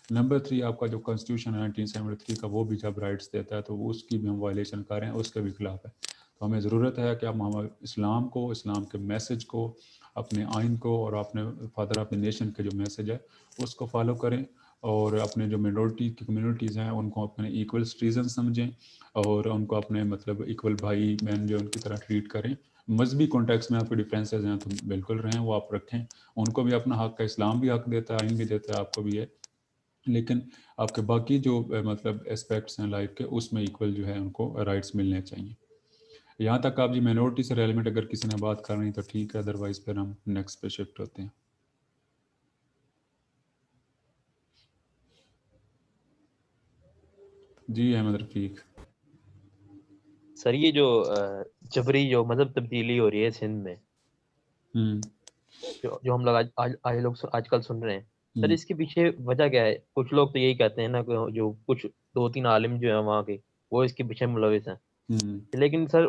Speaker 3: نمبر 3, آپ کا جو کانسٹیٹیوشن ہے 1973 کا, وہ بھی جب رائٹس دیتا ہے تو اس کی بھی ہم وائلیشن کر رہے ہیں, اس کے بھی خلاف ہے. تو ہمیں ضرورت ہے کہ ہم اسلام کو, اسلام کے میسج کو, اپنے آئین کو اور اپنے فادر آف دا نیشن کے جو میسج ہے اس کو فالو کریں, اور اپنے جو مائنورٹی کی کمیونٹیز ہیں ان کو اپنے ایکول سٹیزن سمجھیں, اور ان کو اپنے مطلب ایکول بھائی بہن جو ان کی طرح ٹریٹ کریں. مذہبی کانٹیکس میں آپ کے ڈفرینسز ہیں تو بالکل رہیں, وہ آپ رکھیں, ان کو بھی اپنا حق ہے, اسلام بھی حق دیتا ہے, آئین بھی دیتا ہے, آپ کو بھی ہے. لیکن آپ کے باقی جو مطلب اسپیکٹس ہیں لائف کے, اس میں ایکول جو ہے ان کو رائٹس ملنے چاہیے. یہاں تک آپ جی مائنورٹی سے ریلیونٹ اگر کسی نے بات کرنی تو ٹھیک ہے, ادروائز پھر ہم نیکسٹ پہ شفٹ ہوتے ہیں. جی احمد رفیق.
Speaker 7: سر یہ جو جبری جو مذہب تبدیلی ہو رہی ہے سندھ میں, جو ہم لوگ آج کل سن رہے ہیں, سر اس کے پیچھے وجہ کیا ہے؟ کچھ لوگ تو یہی کہتے ہیں نا کہ جو کچھ 2-3 عالم جو ہیں وہاں کے, وہ اس کے پیچھے ملوث ہیں. لیکن سر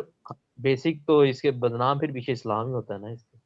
Speaker 7: بیسک تو اس کے بدنام پھر پیچھے اسلام ہی ہوتا ہے نا اس کے.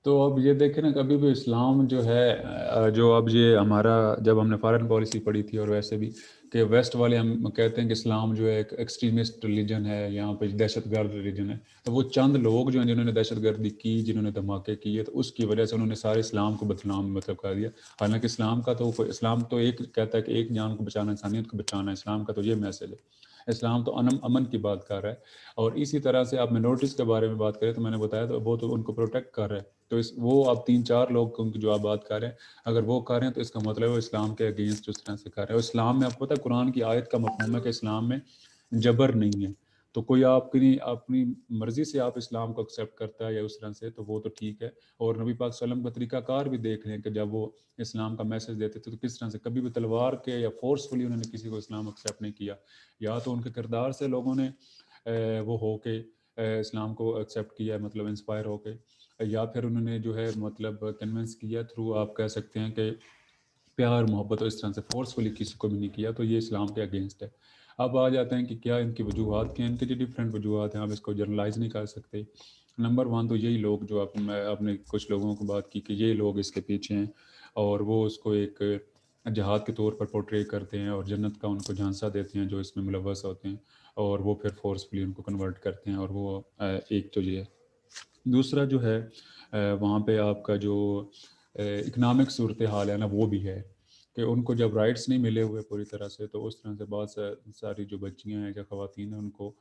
Speaker 3: تو اب یہ دیکھیں نا کبھی بھی اسلام جو ہے جو اب یہ ہمارا جب ہم نے فارن پالیسی پڑھی تھی اور ویسے بھی کہ ویسٹ والے ہم کہتے ہیں کہ اسلام جو ہے ایک ایکسٹریمسٹ ریلیجن ہے، یہاں پہ دہشت گرد ریلیجن ہے، تو وہ چند لوگ جو ہیں جنہوں نے دہشت گردی کی، جنہوں نے دھماکے کیے، تو اس کی وجہ سے انہوں نے سارے اسلام کو بدنام مطلب کر دیا. حالانکہ اسلام تو ایک کہتا ہے کہ ایک جان کو بچانا، انسانیت کو بچانا ہے. اسلام کا تو یہ میسج ہے. اسلام تو امن کی بات کر رہا ہے. اور اسی طرح سے آپ منورٹیز کے بارے میں بات کریں تو میں نے بتایا تو وہ تو ان کو پروٹیکٹ کر رہے ہیں. تو وہ اب 3-4 لوگ ان کی جو آپ بات کر رہے ہیں، اگر وہ کر رہے ہیں تو اس کا مطلب ہے وہ اسلام کے اگینسٹ اس طرح سے کر رہے ہیں. اور اسلام میں آپ کو پتہ ہے قرآن کی آیت کا مفہوم ہے کہ اسلام میں جبر نہیں ہے. تو کوئی آپ کی اپنی مرضی سے آپ اسلام کو ایکسیپٹ کرتا ہے یا اس طرح سے، تو وہ تو ٹھیک ہے. اور نبی پاک صلی اللہ علیہ وسلم کا طریقہ کار بھی دیکھ لیں کہ جب وہ اسلام کا میسج دیتے تھے تو کس طرح سے کبھی بھی تلوار کے یا فورسفلی انہوں نے کسی کو اسلام ایکسیپٹ نہیں کیا. یا تو ان کے کردار سے لوگوں نے وہ ہو کے اسلام کو ایکسیپٹ کیا، مطلب انسپائر ہو کے، یا پھر انہوں نے جو ہے مطلب کنونس کیا تھرو آپ کہہ سکتے ہیں کہ پیار محبت، اور اس طرح سے فورسفلی کسی کو بھی نہیں کیا. تو یہ اسلام کے اگینسٹ ہے. اب آ جاتے ہیں کہ کیا ان کی وجوہات کیا ہیں. ان کے جو ڈفرینٹ وجوہات ہیں، آپ اس کو جنرلائز نہیں کر سکتے. نمبر 1 تو یہی لوگ جو آپ نے کچھ لوگوں کو بات کی کہ یہ لوگ اس کے پیچھے ہیں اور وہ اس کو ایک جہاد کے طور پر پورٹری کرتے ہیں اور جنت کا ان کو جھانسا دیتے ہیں جو اس میں ملوث ہوتے ہیں، اور وہ پھر فورسفلی ان کو کنورٹ کرتے ہیں. اور وہ ایک تو یہ ہے. دوسرا جو ہے وہاں پہ آپ کا جو اکنامک صورتحال ہے نا، وہ بھی ہے کہ ان کو جب رائٹس نہیں ملے ہوئے پوری طرح سے، تو اس طرح سے بہت ساری جو بچیاں ہیں یا خواتین ہیں ان کو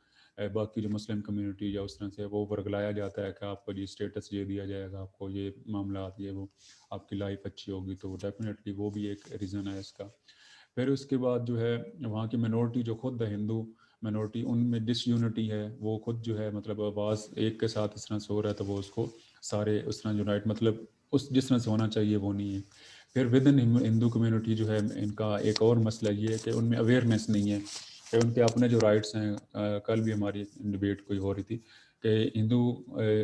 Speaker 3: باقی جو مسلم کمیونٹی یا اس طرح سے وہ ورگلایا جاتا ہے کہ آپ کو یہ اسٹیٹس یہ دیا جائے گا، آپ کو یہ معاملات، یہ وہ، آپ کی لائف اچھی ہوگی. تو ڈیفینیٹلی وہ بھی ایک ریزن ہے اس کا. پھر اس کے بعد جو ہے وہاں کی منورٹی جو خود ہندو منورٹی، ان میں ڈس یونٹی ہے. وہ خود جو ہے مطلب آواز ایک کے ساتھ اس طرح سے ہو رہا ہے تو وہ اس کو سارے اس طرح یونائٹ مطلب اس جس طرح سے ہونا چاہیے وہ نہیں ہے. پھر ود ان ہندو کمیونٹی جو ہے ان کا ایک اور مسئلہ یہ ہے کہ ان میں اویئرنیس نہیں ہے کہ ان کے اپنے جو رائٹس ہیں. کل بھی ہماری ڈبیٹ کوئی ہو رہی تھی کہ ہندو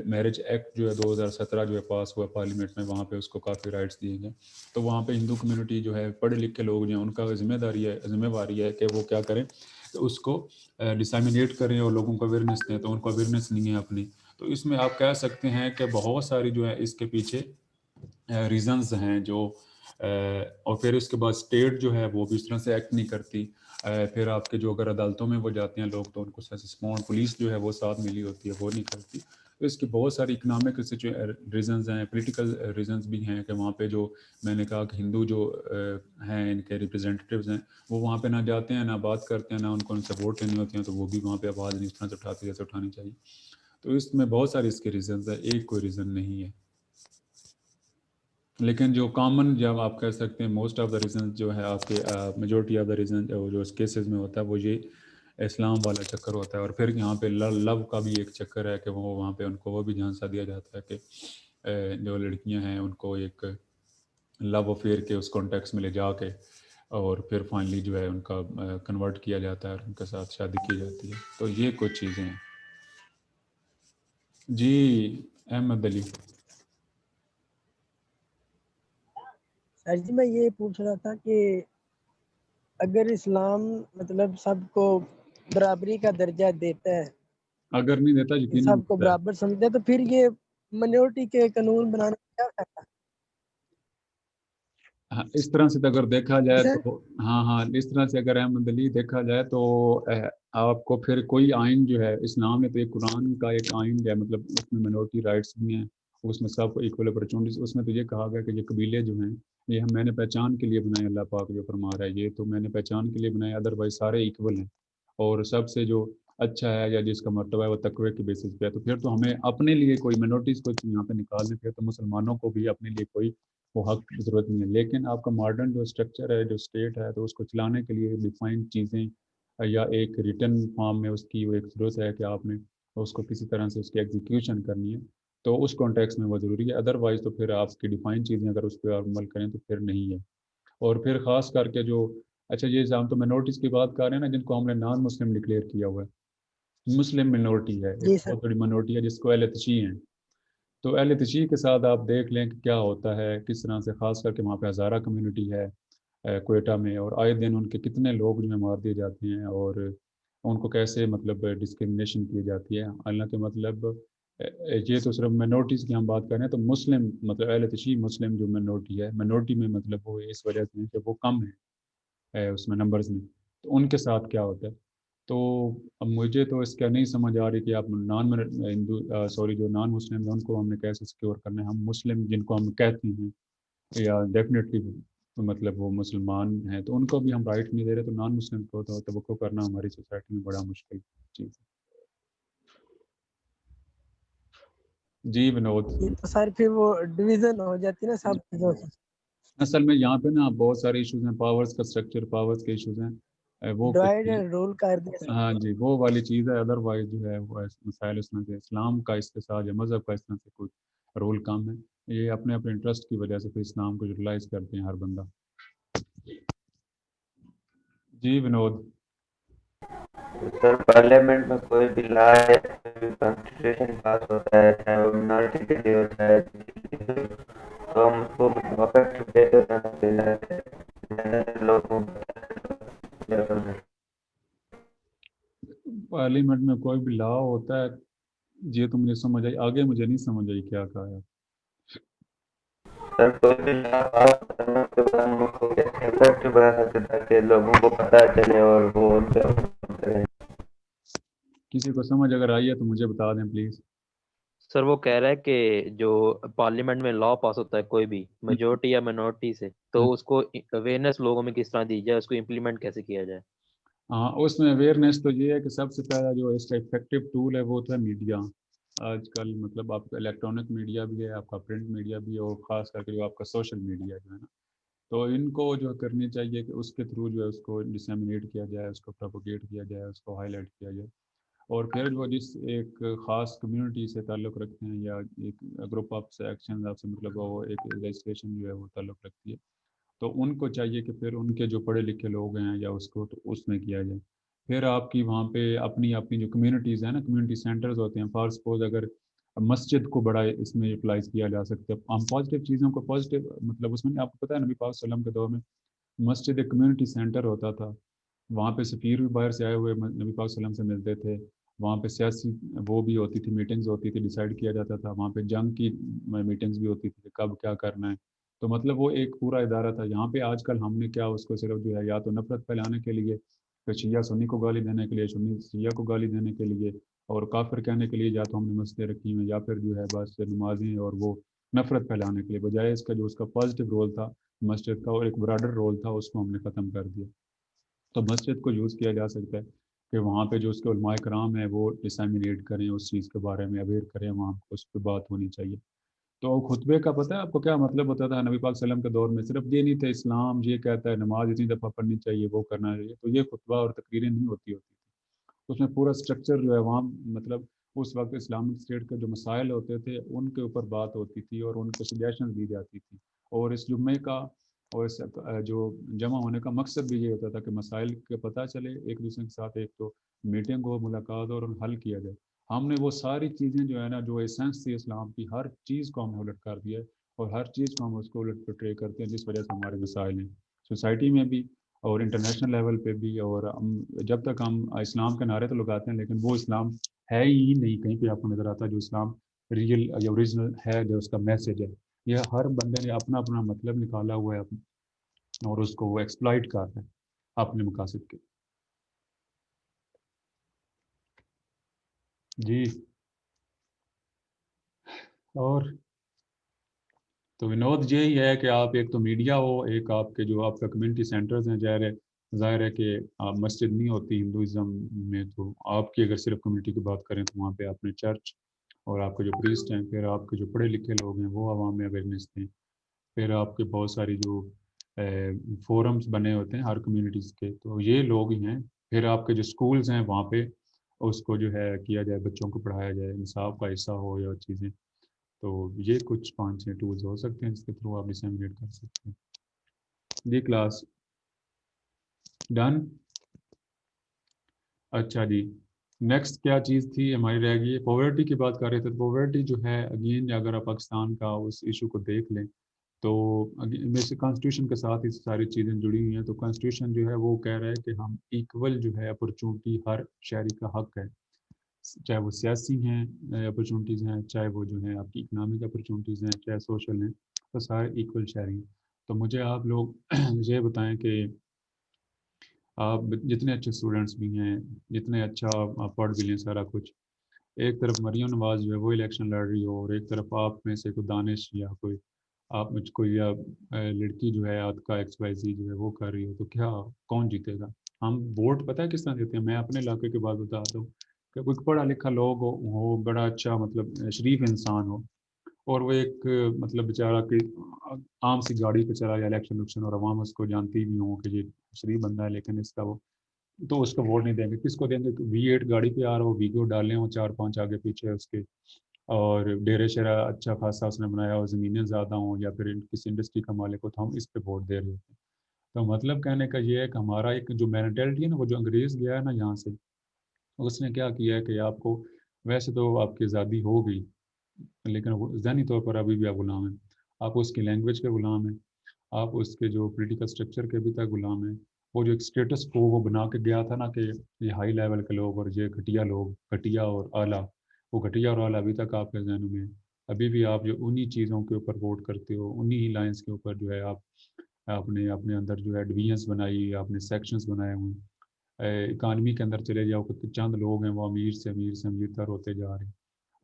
Speaker 3: میرج ایکٹ جو ہے 2017 جو ہے پاس ہوا پارلیمنٹ میں، وہاں پہ اس کو کافی رائٹس دیے گئے. تو وہاں پہ ہندو کمیونٹی جو ہے پڑھے لکھے لوگ جو ہیں ان کا ذمہ داری ہے کہ وہ کیا کریں کہ اس کو ڈسیمینیٹ کریں اور لوگوں کو اویئرنیس دیں. تو ان کو اویئرنیس نہیں ہے اپنی. تو اس میں آپ کہہ سکتے ہیں کہ بہت ساری جو ہے اس کے پیچھے ریزنز ہیں جو اور پھر اس کے بعد اسٹیٹ جو ہے وہ بھی اس طرح سے ایکٹ نہیں کرتی. پھر آپ کے جو اگر عدالتوں میں وہ جاتے ہیں لوگ تو ان کو سسپونڈ پولیس جو ہے وہ ساتھ ملی ہوتی ہے، وہ نہیں کرتی. تو اس کی بہت ساری اکنامک ریزنز ہیں، پولیٹیکل ریزنز بھی ہیں کہ وہاں پہ جو میں نے کہا کہ ہندو جو ہیں ان کے ریپرزینٹیوز ہیں وہ وہاں پہ نہ جاتے ہیں، نہ بات کرتے ہیں، نہ ان کو ان سے ووٹ لینی ہوتی ہیں. تو وہ بھی وہاں پہ آواز نہیں اس طرح سے اٹھاتے جیسے اٹھانی چاہیے. تو اس میں بہت ساری اس کے ریزنز ہیں، ایک کوئی ریزن نہیں ہے. لیکن جو کامن جب آپ کہہ سکتے ہیں موسٹ آف دا ریزن جو ہے آپ کے میجورٹی آف دا ریزن جو اس کیسز میں ہوتا ہے وہ یہ اسلام والا چکر ہوتا ہے. اور پھر یہاں پہ لو کا بھی ایک چکر ہے کہ وہ وہاں پہ ان کو وہ بھی جھانسا دیا جاتا ہے کہ جو لڑکیاں ہیں ان کو ایک لو افیئر کے اس کانٹیکس میں لے جا کے اور پھر فائنلی جو ہے ان کا کنورٹ کیا جاتا ہے اور ان کے ساتھ شادی کی جاتی ہے. تو یہ کچھ چیزیں ہیں. جی احمد علی.
Speaker 6: سر جی میں یہ پوچھ رہا تھا کہ اگر اسلام مطلب سب کو برابری کا درجہ دیتا ہے،
Speaker 3: اگر نہیں دیتا یقیناً
Speaker 6: سب کو برابر سمجھتے ہیں، تو پھر یہ منورٹی کے قانون بنانا کیا فائدہ؟
Speaker 3: اس طرح سے اگر دیکھا جائے تو ہاں اس طرح سے اگر احمد علی دیکھا جائے تو آپ کو پھر کوئی آئین جو ہے اسلام میں تو ایک قرآن کا ایک آئین ہے، مطلب اس میں منورٹی رائٹس بھی ہیں، اس میں سب کو ایکول اپرچونٹیز. اس میں تو یہ کہا گیا کہ یہ قبیلے جو ہیں یہ میں نے پہچان کے لیے بنائے. اللہ پاک جو فرما رہا ہے یہ تو میں نے پہچان کے لیے بنائے، ادروائز سارے ایکول ہیں. اور سب سے جو اچھا ہے یا جس کا مرتبہ ہے وہ تقوی کی بیسس پہ ہے. تو پھر تو ہمیں اپنے لیے کوئی منورٹیز کو یہاں پہ نکالنے پھر تو مسلمانوں کو بھی اپنے لیے کوئی وہ حق ضرورت نہیں ہے. لیکن آپ کا ماڈرن جو اسٹرکچر ہے جو اسٹیٹ ہے تو اس کو چلانے کے لیے ڈیفائنڈ چیزیں یا ایک ریٹن فارم میں اس کی وہ ایک ضرورت ہے کہ آپ نے اس کو کسی طرح سے اس کی ایگزیکیوشن کرنی ہے. تو اس کانٹیکس میں وہ ضروری ہے. ادروائز تو پھر آپ کی ڈیفائنڈ چیزیں اگر اس پہ عمل کریں تو پھر نہیں ہے. اور پھر خاص کر کے جو اچھا یہ ہم تو منورٹیز کی بات کر رہے ہیں نا جن کو ہم نے نان مسلم ڈکلیئر کیا ہوا ہے. مسلم منورٹی ہے ایک بہت بڑی منورٹی ہے جس کو اہل تشیع ہیں. تو اہل تشیع کے ساتھ آپ دیکھ لیں کہ کیا ہوتا ہے کس طرح سے، خاص کر کے وہاں پہ ہزارہ کمیونٹی ہے کوئٹہ میں، اور آئے دن ان کے کتنے لوگ جو ہیں مار دیے جاتے ہیں اور ان کو کیسے مطلب ڈسکرمنیشن کی جاتی ہے. حالانکہ مطلب یہ تو صرف minorities کی ہم بات کر رہے ہیں، تو مسلم مطلب اہل تشیع مسلم جو minority ہے، minority میں مطلب وہ اس وجہ سے کہ وہ کم ہے اس میں نمبرز میں، تو ان کے ساتھ کیا ہوتا ہے؟ تو اب مجھے تو اس کا نہیں سمجھ آ رہی کہ آپ جو نان مسلم ہیں ان کو ہم نے کیسے سیکیور کرنا ہے. ہم مسلم جن کو ہم کہتے ہیں یا ڈیفینیٹلی مطلب وہ مسلمان ہیں، تو ان کو بھی ہم رائٹ نہیں دے رہے، تو نان مسلم کو تو توقع کرنا ہماری سوسائٹی میں بڑا مشکل چیز ہے. جی ونود.
Speaker 6: یہ تو سر پھر وہ ڈویژن ہو جاتی ہے نا سب چیزوں کی.
Speaker 3: اصل میں یہاں پہ نا بہت سارے ایشوز ہیں، پاورز کا اسٹرکچر، پاورز کے ایشوز ہیں، وہ
Speaker 6: ڈیوائڈ اینڈ رول کر دیا.
Speaker 3: ہاں جی وہ والی چیز ہے. ادر وائز جو ہے وہ مسائل اس میں سے اسلام کا اس کے ساتھ یا مذہب کا اس طرح سے کوئی رول کم ہے. یہ اپنے اپنے انٹرسٹ کی وجہ سے پھر اسلام کو یوٹیلائز کرتے ہیں ہر بندہ. جی ونود.
Speaker 10: سر پارلیمنٹ میں کوئی بھی لا ہے، کانسٹیٹیوشن پاس ہوتا ہے، چاہے وہ منارٹی کے لیے ہوتا ہے، تو ہم اس کو افیکٹ دیتے ہیں لوگوں کو.
Speaker 3: پارلیمنٹ میں کوئی بھی لا ہوتا ہے، یہ تو مجھے سمجھ آئی، آگے مجھے نہیں سمجھ آئی کیا کہا ہے.
Speaker 10: سر کوئی بھی لا پاس کرنا کے بعد ہم اس کو کیسے افیکٹ بنا سکتے تاکہ لوگوں کو پتہ چلے اور وہ ان پہ عمل کریں.
Speaker 3: کسی کو سمجھ اگر آئی ہے تو مجھے بتا دیں پلیز.
Speaker 7: سر وہ کہہ رہا ہے کہ جو پارلیمنٹ میں لا پاس ہوتا ہے کوئی بھی میجورٹی یا مائنورٹی سے، تو اس کو اویئرنیس لوگوں میں کس طرح دی جائے، اس کو امپلیمنٹ کیسے کیا جائے.
Speaker 3: ہاں اس میں اویئرنیس تو یہ ہے کہ سب سے پہلا جو اس کا افیکٹو ٹول ہے وہ تو ہے میڈیا. آج کل مطلب آپ کا الیکٹرانک میڈیا بھی ہے، آپ کا پرنٹ میڈیا بھی ہے، اور خاص کر کے جو آپ کا سوشل میڈیا جو ہے نا، تو ان کو جو کرنی چاہیے کہ اس کے تھرو جو ہے اس کو ڈسیمینیٹ کیا جائے، اس کو پروپوگیٹ کیا جائے، اس کو ہائی لائٹ کیا جائے. اور پھر جو جس ایک خاص کمیونٹی سے تعلق رکھتے ہیں یا ایک گروپ آف سے ایکشن آپ سے مطلب وہ ایک رجسٹریشن جو ہے وہ تعلق رکھتی ہے، تو ان کو چاہیے کہ پھر ان کے جو پڑھے لکھے لوگ ہیں یا اس کو تو اس میں کیا جائے. پھر آپ کی وہاں پہ اپنی جو کمیونٹیز ہیں نا، کمیونٹی سینٹرز ہوتے ہیں، فار سپوز اگر مسجد کو بڑا اس میں یوٹیلائز کیا جا سکتا ہے. ہم پازیٹیو چیزوں کو پازیٹیو مطلب اس میں آپ کو پتہ ہے نبی پاک صلی اللہ علیہ وسلم کے دور میں مسجد ایک کمیونٹی سینٹر ہوتا تھا. وہاں پہ سفیر بھی باہر سے آئے ہوئے نبی پاک صلی اللہ علیہ وسلم سے ملتے تھے. وہاں پہ سیاسی وہ بھی ہوتی تھی، میٹنگز ہوتی تھی، ڈیسائیڈ کیا جاتا تھا. وہاں پہ جنگ کی میٹنگز بھی ہوتی تھی، کب کیا کرنا ہے. تو مطلب وہ ایک پورا ادارہ تھا. یہاں پہ آج کل ہم نے کیا اس کو صرف جو ہے یا تو نفرت پھیلانے کے لیے، شیعہ سنی کو گالی دینے کے لیے، سنی شیعہ کو گالی دینے کے لیے، اور کافر کہنے کے لیے یا تو ہم نے مسجدیں رکھی ہیں، یا پھر جو ہے بس نمازیں اور وہ نفرت پھیلانے کے لیے، بجائے اس کا جو اس کا پازیٹیو رول تھا مسجد کا اور ایک براڈر رول تھا، اس کو ہم نے ختم کر دیا. تو مسجد کو یوز کیا جا سکتا ہے کہ وہاں پہ جو اس کے علماء کرام ہیں وہ ڈسیمینیٹ کریں، اس چیز کے بارے میں اویئر کریں، وہاں اس پہ بات ہونی چاہیے. تو خطبے کا پتہ ہے آپ کو کیا مطلب ہوتا تھا نبی پاک صلی اللہ علیہ وسلم کے دور میں؟ صرف یہ نہیں تھا اسلام یہ کہتا ہے نماز اتنی دفعہ پڑھنی چاہیے، وہ کرنا چاہیے، تو یہ خطبہ اور تقریریں نہیں ہوتی تھی. اس میں پورا سٹرکچر جو ہے وہاں مطلب اس وقت اسلامک اسٹیٹ کے جو مسائل ہوتے تھے ان کے اوپر بات ہوتی تھی اور ان کو سجیشن دی جاتی تھی. اور اس جمعے کا اور اس جو جمع ہونے کا مقصد بھی یہ ہوتا تھا کہ مسائل کے پتہ چلے ایک دوسرے کے ساتھ، ایک تو میٹنگ ہو، ملاقات اور حل کیا جائے. ہم نے وہ ساری چیزیں جو ہے نا جو ایسنس تھی اسلام کی، ہر چیز کو ہم نے الٹ کر دیا ہے، اور ہر چیز کو ہم اس کو الٹ پٹرے کرتے ہیں، جس وجہ سے ہمارے مسائل ہیں سوسائٹی میں بھی اور انٹرنیشنل لیول پہ بھی. اور جب تک ہم اسلام کے نعرے تو لگاتے ہیں لیکن وہ اسلام ہے ہی نہیں کہیں پہ آپ کو نظر آتا جو اسلام ریئل یا اوریجنل ہے، جو اس کا میسج ہے. یہ ہر بندے نے اپنا اپنا مطلب نکالا ہوا ہے اور اس کو وہ ایکسپلائٹ کر رہے ہیں اپنے مقاصد کے. جی اور تو ونود یہی ہے کہ آپ ایک تو میڈیا ہو، ایک آپ کے جو آپ کا کمیونٹی سینٹرز ہیں. ظاہر ہے کہ مسجد نہیں ہوتی ہندوازم میں، تو آپ کی اگر صرف کمیونٹی کی بات کریں تو وہاں پہ آپ نے چرچ اور آپ کے جو پریسٹ ہیں، پھر آپ کے جو پڑھے لکھے لوگ ہیں وہ عوام میں اویئرنیس دیں. پھر آپ کے بہت ساری جو فورمز بنے ہوتے ہیں ہر کمیونٹیز کے، تو یہ لوگ ہی ہیں. پھر آپ کے جو سکولز ہیں وہاں پہ اس کو جو ہے کیا جائے، بچوں کو پڑھایا جائے، انصاف کا حصہ ہو یا چیزیں. تو یہ کچھ 5-6 ٹولز ہو سکتے ہیں جس کے تھرو آپ ڈسیمینیٹ کر سکتے ہیں. جی کلاس ڈن. اچھا جی نیکسٹ کیا چیز تھی ہماری رہ گئی؟ پاورٹی کی بات کر رہے تھے. پاورٹی جو ہے اگین اگر آپ پاکستان کا اس ایشو کو دیکھ لیں تو ویسے کانسٹیٹیوشن کے ساتھ ہی ساری چیزیں جڑی ہوئی ہیں. تو کانسٹیٹیوشن جو ہے وہ کہہ رہا ہے کہ ہم ایکول جو ہے اپرچونٹی ہر شہری کا حق ہے. چاہے وہ سیاسی ہیں اپرچونٹیز ہیں، چاہے وہ جو ہیں آپ کی اکنامک اپرچونٹیز ہیں، چاہے سوشل ہیں، تو سارے ایکول شیئرنگ. تو مجھے آپ لوگ یہ بتائیں کہ آپ جتنے اچھے اسٹوڈنٹس بھی ہیں، جتنے اچھا آپ پڑھ بھی لیں سارا کچھ، ایک طرف مریم نواز جو ہے وہ الیکشن لڑ رہی ہو، اور ایک طرف آپ میں سے کوئی دانش یا کوئی آپ مجھ کوئی یا لڑکی جو ہے آپ کا ایکس وائی زی جو ہے وہ کر رہی ہو، تو کیا کون جیتے گا؟ ہم ووٹ پتہ ہے کس طرح دیتے ہیں؟ میں اپنے علاقے کی بات بتاتا ہوں کہ کوئی پڑھا لکھا لوگ ہو بڑا اچھا مطلب شریف انسان ہو، اور وہ ایک مطلب بیچارہ کہ عام سی گاڑی پہ چلا جائے الیکشن اور عوام اس کو جانتی بھی ہوں کہ یہ شریف بندہ ہے، لیکن اس کا وہ تو اس کو ووٹ نہیں دیں گے. کس کو دیں گے؟ V8 گاڑی پہ آ رہا ہو، ویگو ڈالے ہوں 4-5 آگے پیچھے اس کے، اور ڈیرے شیرا اچھا خاصا اس نے بنایا ہو، زمینیں زیادہ ہوں، یا پھر کسی انڈسٹری کا مالک ہو، تو ہم اس پہ ووٹ دے رہے ہوتے ہیں. تو مطلب کہنے کا یہ ہے کہ ہمارا ایک جو مینٹلٹی ہے نا، وہ جو انگریز گیا ہے نا یہاں سے، اس نے کیا کیا ہے کہ آپ کو ویسے تو آپ کی آزادی ہو گئی، لیکن وہ ذہنی طور پر ابھی بھی آپ غلام ہیں. آپ اس کی لینگویج کے غلام ہیں، آپ اس کے جو پولیٹیکل سٹرکچر کے بھی تک غلام ہیں. وہ جو ایک اسٹیٹس کو وہ بنا کے گیا تھا نا کہ یہ ہائی لیول کے لوگ اور یہ گھٹیا لوگ، گھٹیا اور اعلیٰ، وہ گھٹیا اور اعلیٰ ابھی تک آپ کے ذہنوں میں ہے. ابھی بھی آپ جو انہی چیزوں کے اوپر ووٹ کرتے ہو، انہی ہی لائنس کے اوپر جو ہے آپ نے اپنے اندر جو ہے ڈویژنس بنائی، آپ نے سیکشنز بنائے ہوئے ہیں. اکانومی کے اندر چلے جاؤ کہ چند لوگ ہیں وہ امیر سے امیر تر ہوتے جا رہے ہیں،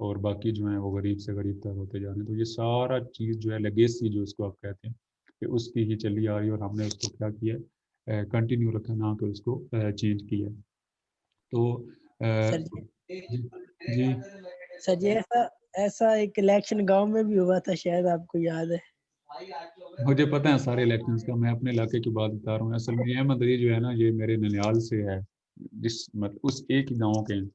Speaker 3: اور باقی جو ہیں وہ غریب سے غریب تر ہوتے جا رہے ہیں. تو یہ سارا چیز جو ہے لیگیسی جو اس کو آپ کہتے ہیں کہ اس کی ہی چلی آ رہی ہے، اور ہم نے اس کو کیا کیا ہے کنٹینیو رکھا، نہ کہ اس کو چینج کیا. تو
Speaker 6: سر
Speaker 3: جی
Speaker 6: سر جی ایسا ایک الیکشن گاؤں میں بھی ہوا تھا، شاید آپ کو یاد ہے.
Speaker 3: مجھے پتہ ہے سارے الیکشنز کا، میں اپنے علاقے کی بات بتا رہا ہوں. اصل میں احمد علی جو ہے نا، یہ میرے ننیال سے ہے، جس مطلب اس ایک ہی گاؤں کے ہیں،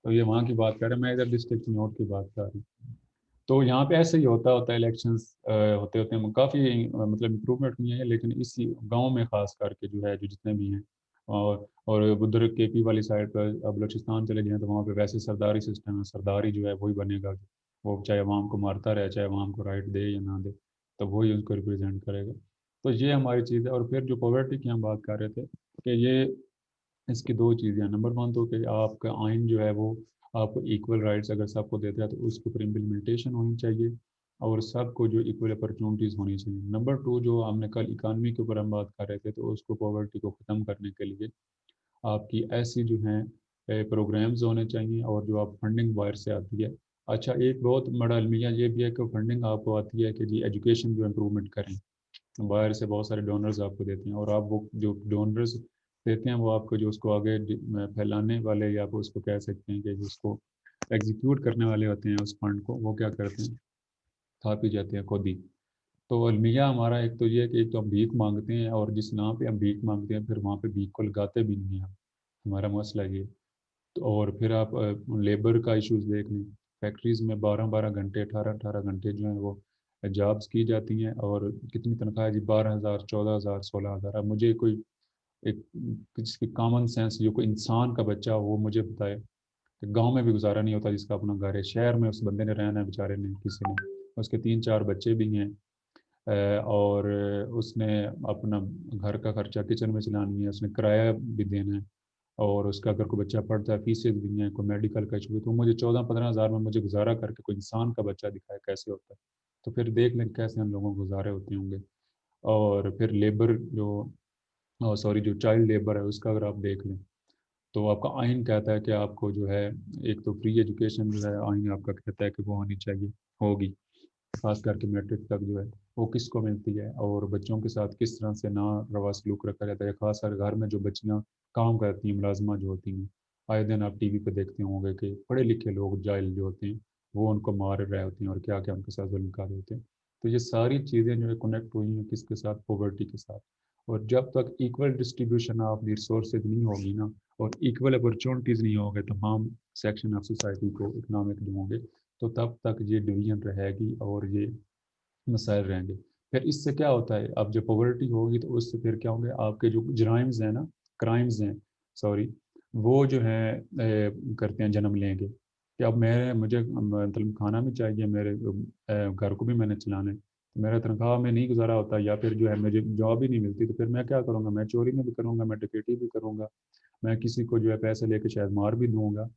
Speaker 3: تو یہ وہاں کی بات کر رہے ہیں، میں ادھر ڈسٹرکٹ نوٹ کی بات کر رہا ہوں. تو یہاں پہ ایسے ہی ہوتا ہے الیکشنز ہوتے ہیں، کافی مطلب امپرومنٹ نہیں ہے، لیکن اسی گاؤں میں خاص کر کے جو ہے جو جتنے بھی ہیں، اور ادھر کے پی والی سائڈ پہ اب بلوچستان چلے جائیں تو وہاں پہ ویسے سرداری سسٹم ہے، سرداری جو ہے وہی بنے گا، وہ چاہے عوام کو مارتا رہے، چاہے عوام کو رائٹ دے یا نہ دے، تو وہی ان کو ریپرزینٹ کرے گا. تو یہ ہماری چیز ہے. اور پھر جو پاورٹی کی ہم بات کر رہے تھے کہ یہ اس کی دو چیزیں ہیں. نمبر 1 تو کہ آپ کا آئین جو ہے وہ آپ کو ایکول رائٹس اگر سب کو دیتا ہے تو اس کے اوپر امپلیمنٹیشن ہونی چاہیے، اور سب کو جو ایکول اپرچونٹیز ہونی چاہیے. نمبر 2 جو ہم نے کل اکانومی کے اوپر ہم بات کر رہے تھے، تو اس کو پاورٹی کو ختم کرنے کے لیے آپ کی ایسی جو ہیں پروگرامز ہونے چاہیے، اور جو آپ فنڈنگ باہر سے آتی ہے. اچھا، ایک بہت بڑا المیہ یہ بھی ہے کہ فنڈنگ آپ کو آتی ہے کہ جی ایجوکیشن جو امپرومنٹ کریں، باہر سے بہت سارے ڈونرز آپ کو دیتے ہیں، اور آپ وہ جو ڈونرز دیتے ہیں وہ آپ کو جو اس کو آگے پھیلانے والے، یا آپ اس کو کہہ سکتے ہیں کہ جو اس کو ایگزیکیوٹ کرنے والے ہوتے ہیں اس فنڈ کو، وہ کیا کرتے ہیں، کھا پی جاتے ہیں خود ہی. تو المیہ ہمارا ایک تو یہ ہے کہ ایک تو ہم بھیک مانگتے ہیں، اور جس نام پہ ہم بھیک مانگتے ہیں پھر وہاں پہ بھیک کو لگاتے بھی نہیں ہیں. ہمارا مسئلہ یہ. اور پھر آپ لیبر کا ایشوز دیکھ لیں، فیکٹریز میں 12 گھنٹے 18 گھنٹے جو ہیں وہ جابس کی جاتی ہیں، اور کتنی تنخواہ جی 12,000 14,000 16,000. اب مجھے کوئی ایک جس کی کامن سینس جو کوئی انسان کا بچہ وہ مجھے بتائے کہ گاؤں میں بھی گزارا نہیں ہوتا جس کا اپنا گھر ہے، شہر میں اس بندے نے رہنا ہے بیچارے نے، کسی نے، اس کے 3-4 بچے بھی ہیں، اور اس نے اپنا گھر کا خرچہ کچن میں چلانی ہے، اس نے کرایہ بھی دینا ہے، اور اس کا اگر کوئی بچہ پڑھتا ہے فیسیں بھی ہیں، کوئی میڈیکل کا ایشو، تو مجھے 14-15 ہزار میں مجھے گزارا کر کے کوئی انسان کا بچہ دکھائے کیسے ہوتا ہے. تو پھر دیکھ لیں کیسے ہم لوگوں کو گزارے ہوتے ہوں گے. اور پھر لیبر جو چائلڈ لیبر ہے اس کا اگر آپ دیکھ لیں تو آپ کا آئین کہتا ہے کہ آپ کو جو ہے ایک تو فری ایجوکیشن جو ہے آئین آپ کا کہتا ہے کہ وہ ہونی چاہیے، ہوگی، خاص کر کے میٹرک تک جو ہے وہ کس کو ملتی ہے، اور بچوں کے ساتھ کس طرح سے روا سلوک رکھا جاتا ہے. خاص کر گھر میں جو بچیاں کام کرتی ہیں، ملازمہ جو ہوتی ہیں، آئے دن آپ ٹی وی پہ دیکھتے ہوں گے کہ پڑھے لکھے لوگ جاہل جو ہوتے ہیں وہ ان کو مار رہے ہوتے ہیں، اور کیا کیا ان کے ساتھ ظلم کر رہے ہوتے ہیں. تو یہ ساری چیزیں جو ہے کنیکٹ ہوئی ہیں کس کے ساتھ، پاورٹی کے ساتھ. اور جب تک ایکول ڈسٹریبیوشن آف ریسورسز نہیں ہوگی نا، اور ایکول اپرچونٹیز نہیں ہوں گے تمام سیکشن آف سوسائٹی کو اکنامک جو ہوں گے، تو تب تک یہ ڈویژن رہے گی اور یہ مسائل رہیں گے. پھر اس سے کیا ہوتا ہے، اب جب پاورٹی ہوگی تو اس سے پھر کیا ہوں گے، آپ کے جو جرائمز ہیں نا، کرائمز ہیں سوری، وہ جو ہیں کرتے ہیں جنم لیں گے کہ اب مجھے مطلب کھانا بھی چاہیے، میرے گھر کو بھی میں نے چلانا ہے، میرا تنخواہ میں نہیں گزارا ہوتا، یا پھر جو ہے مجھے جاب ہی نہیں ملتی، تو پھر میں کیا کروں گا، میں چوری میں بھی کروں گا، میں ڈکیٹی بھی کروں گا، میں کسی کو جو ہے پیسے لے کے شاید مار بھی دوں گا.